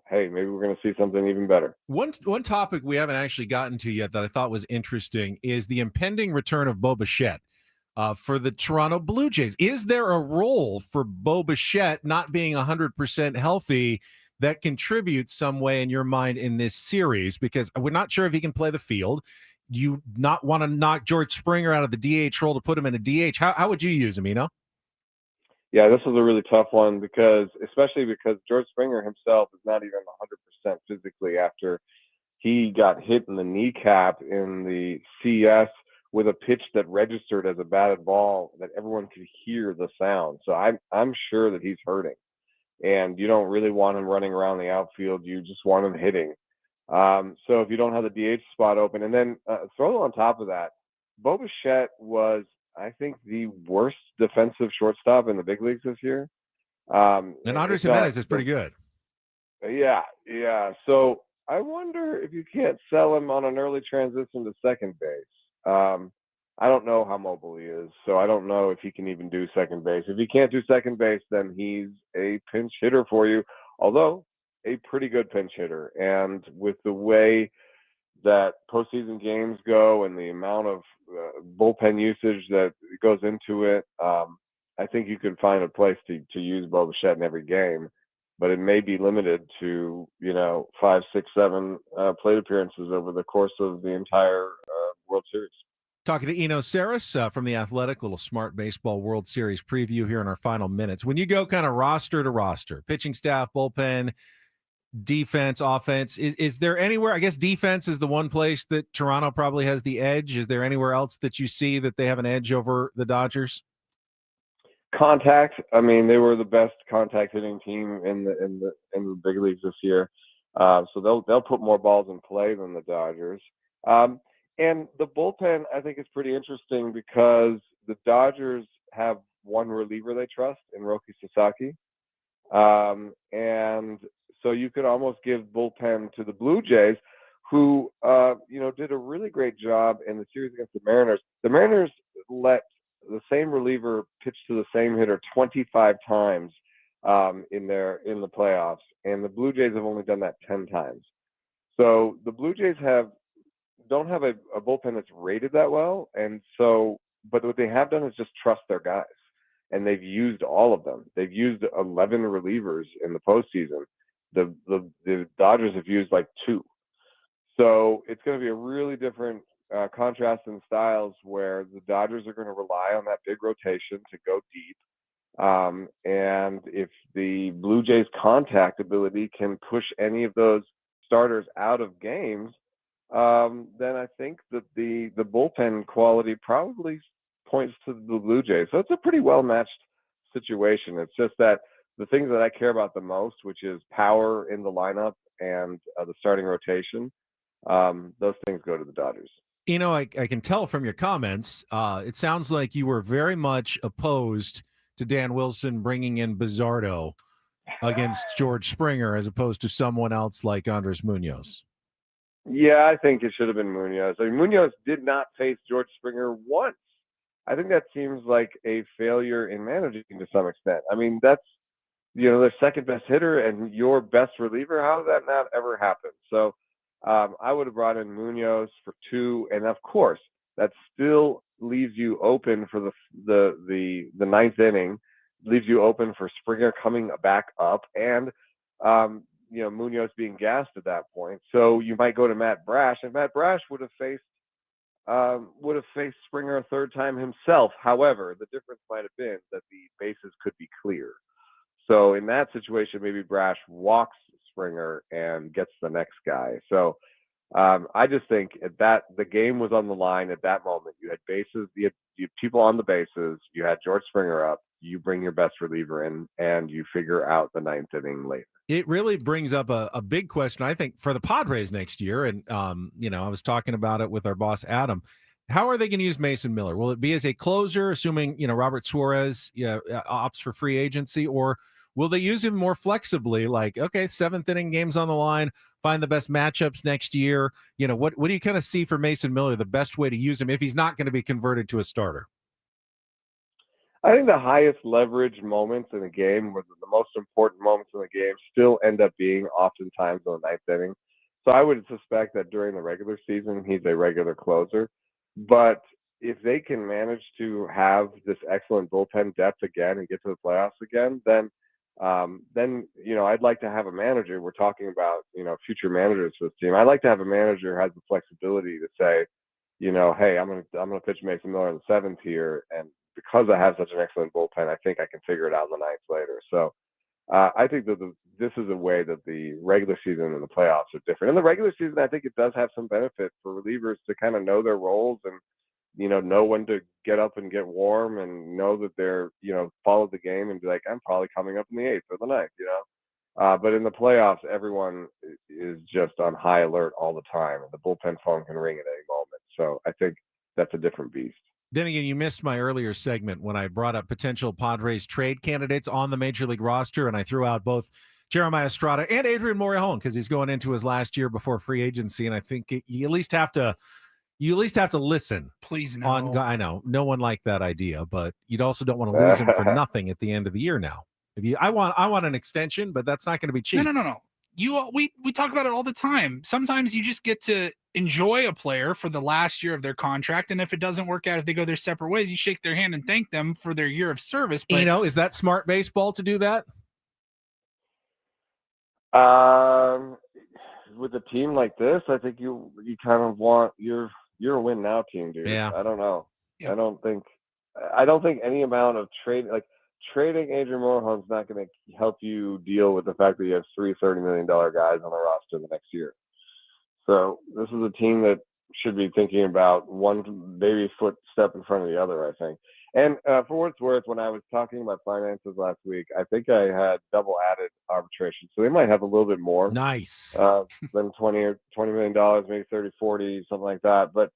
Hey, maybe we're going to see something even better. One topic we haven't actually gotten to yet that I thought was interesting is the impending return of Bo Bichette for the Toronto Blue Jays. Is there a role for Bo Bichette not being 100% healthy that contributes some way in your mind in this series? Because we're not sure if he can play the field. You not want to knock George Springer out of the DH role to put him in a DH. How would you use him, Yeah, this was a really tough one especially because George Springer himself is not even 100% physically after he got hit in the kneecap in the CS with a pitch that registered as a batted ball that everyone could hear the sound. So I'm sure that he's hurting, and you don't really want him running around the outfield. You just want him hitting. So if you don't have the DH spot open, and then throw on top of that, Bo Bichette was, I think, the worst defensive shortstop in the big leagues this year. And Andres Jimenez is pretty good. Yeah. So I wonder if you can't sell him on an early transition to second base. I don't know how mobile he is, so I don't know if he can even do second base. If he can't do second base, then he's a pinch hitter for you, although a pretty good pinch hitter. And with the way that postseason games go and the amount of bullpen usage that goes into it, I think you could find a place to use Bo Bichette in every game, but it may be limited to 5, 6, 7 plate appearances over the course of the entire World Series. Talking to Eno Saris from The Athletic, little Smart Baseball World Series preview here in our final minutes. When you go kind of roster to roster, pitching staff, bullpen, defense, offense, is there anywhere, I guess defense is the one place that Toronto probably has the edge. Is there anywhere else that you see that they have an edge over the Dodgers? Contact. I mean, they were the best contact hitting team in the big leagues this year. So they'll put more balls in play than the Dodgers. And the bullpen, I think, is pretty interesting because the Dodgers have one reliever they trust in Roki Sasaki. And so you could almost give bullpen to the Blue Jays, who, did a really great job in the series against the Mariners. The Mariners let the same reliever pitch to the same hitter 25 times in the playoffs, and the Blue Jays have only done that 10 times. So the Blue Jays don't have a bullpen that's rated that well, but what they have done is just trust their guys, and they've used all of them. They've used 11 relievers in the postseason. The Dodgers have used like 2. So it's going to be a really different contrast in styles where the Dodgers are going to rely on that big rotation to go deep. And if the Blue Jays' contact ability can push any of those starters out of games, then I think that the bullpen quality probably points to the Blue Jays. So it's a pretty well-matched situation. It's just that the things that I care about the most, which is power in the lineup and the starting rotation, those things go to the Dodgers. I can tell from your comments, it sounds like you were very much opposed to Dan Wilson bringing in Bizzardo against George Springer as opposed to someone else like Andres Munoz. Yeah, I think it should have been Munoz. I mean, Munoz did not face George Springer once. I think that seems like a failure in managing to some extent. I mean, that's, their second best hitter and your best reliever. How did that not ever happen? So I would have brought in Munoz for 2, and of course that still leaves you open for the ninth inning, leaves you open for Springer coming back up, and Munoz being gassed at that point. So you might go to Matt Brash, and Matt Brash would have faced would have faced Springer a third time himself. However, the difference might have been that the bases could be clear. So in that situation, maybe Brash walks Springer and gets the next guy. So I just think that the game was on the line at that moment. You had bases, you had people on the bases, you had George Springer up, you bring your best reliever in, and you figure out the ninth inning later. It really brings up a big question, I think, for the Padres next year. And, I was talking about it with our boss, Adam. How are they going to use Mason Miller? Will it be as a closer, assuming, Robert Suarez opts for free agency, or will they use him more flexibly? Like, okay, seventh inning games on the line, find the best matchups next year. What do you kind of see for Mason Miller, the best way to use him if he's not going to be converted to a starter? I think the highest leverage moments in a game, or the most important moments in the game, still end up being oftentimes in the ninth inning. So I would suspect that during the regular season, he's a regular closer. But if they can manage to have this excellent bullpen depth again and get to the playoffs again, then I'd like to have a manager. We're talking about future managers for this team. I'd like to have a manager who has the flexibility to say, hey, I'm gonna pitch Mason Miller in the seventh here, and because I have such an excellent bullpen, I think I can figure it out in the ninth later. So I think that this is a way that the regular season and the playoffs are different. In the regular season, I think it does have some benefit for relievers to kind of know their roles and know when to get up and get warm, and know that they're follow the game and be like, I'm probably coming up in the eighth or the ninth. But in the playoffs, everyone is just on high alert all the time, and the bullpen phone can ring at any moment. So I think that's a different beast. Then again, you missed my earlier segment when I brought up potential Padres trade candidates on the Major League roster, and I threw out both Jeremiah Estrada and Adrian Morejon because he's going into his last year before free agency, and I think you at least have to listen. Please, no. I know no one liked that idea, but you also don't want to lose him for nothing at the end of the year. Now, I want an extension, but that's not going to be cheap. No. We talk about it all the time. Sometimes you just get to enjoy a player for the last year of their contract, and if it doesn't work out, if they go their separate ways, you shake their hand and thank them for their year of service. But is that smart baseball to do that? With a team like this, I think you kind of want you're a win now team, dude. Yeah. I don't know. Yeah. I don't think any amount of trading Adrian Morejon's not going to help you deal with the fact that you have three $30 million guys on the roster the next year. So this is a team that should be thinking about one baby footstep in front of the other, I think. And for what it's worth, when I was talking about finances last week, I think I had double added arbitration. So they might have a little bit more. Nice. Than $20 million, maybe 30, 40, something like that. But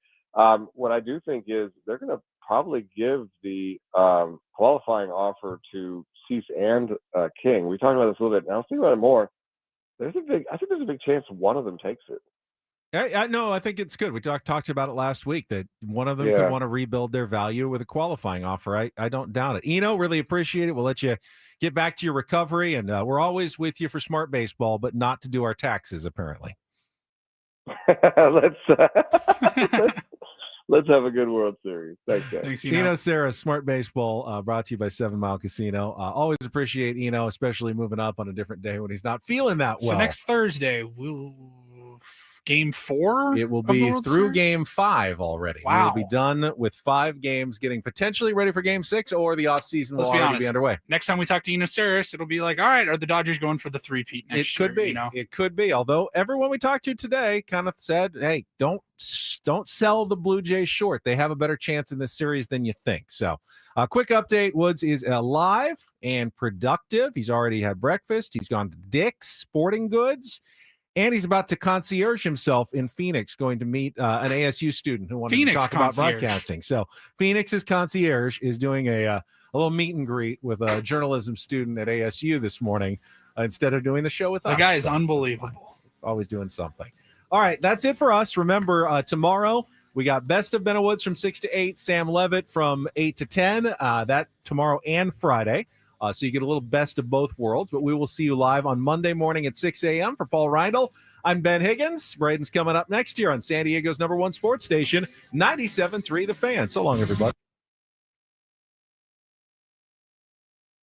what I do think is they're going to probably give the qualifying offer to Cease and King. We talked about this a little bit. Now, I was thinking about it more. I think there's a big chance one of them takes it. I think it's good. We talked about it last week that one of them could want to rebuild their value with a qualifying offer. I don't doubt it. Eno, really appreciate it. We'll let you get back to your recovery, and we're always with you for smart baseball, but not to do our taxes, apparently. Let's have a good World Series. Thanks, guys. Thanks, Eno Sarah, Smart Baseball, brought to you by 7 Mile Casino. Always appreciate Eno, especially moving up on a different day when he's not feeling that well. So next Thursday, we'll Game 4? It will be through Game 5 already. Wow. We'll be done with 5 games, getting potentially ready for Game 6, or the offseason will already be underway. Next time we talk to Eno Saris, it'll be like, all right, are the Dodgers going for the three-peat next year? It could be. It could be. Although everyone we talked to today kind of said, hey, don't sell the Blue Jays short. They have a better chance in this series than you think. So a quick update. Woods is alive and productive. He's already had breakfast. He's gone to Dick's Sporting Goods. And he's about to concierge himself in Phoenix, going to meet an ASU student who wanted to talk about broadcasting. So Phoenix's concierge is doing a little meet and greet with a journalism student at ASU this morning instead of doing the show with us. The guy is unbelievable. He's always doing something. All right, that's it for us. Remember, tomorrow we got Best of Ben and Woods from 6 to 8, Sam Levitt from 8 to 10, that tomorrow and Friday. So you get a little best of both worlds, but we will see you live on Monday morning at 6 a.m. For Paul Reindl, I'm Ben Higgins. Braden's coming up next year on San Diego's #1 sports station, 97.3 The Fan. So long, everybody.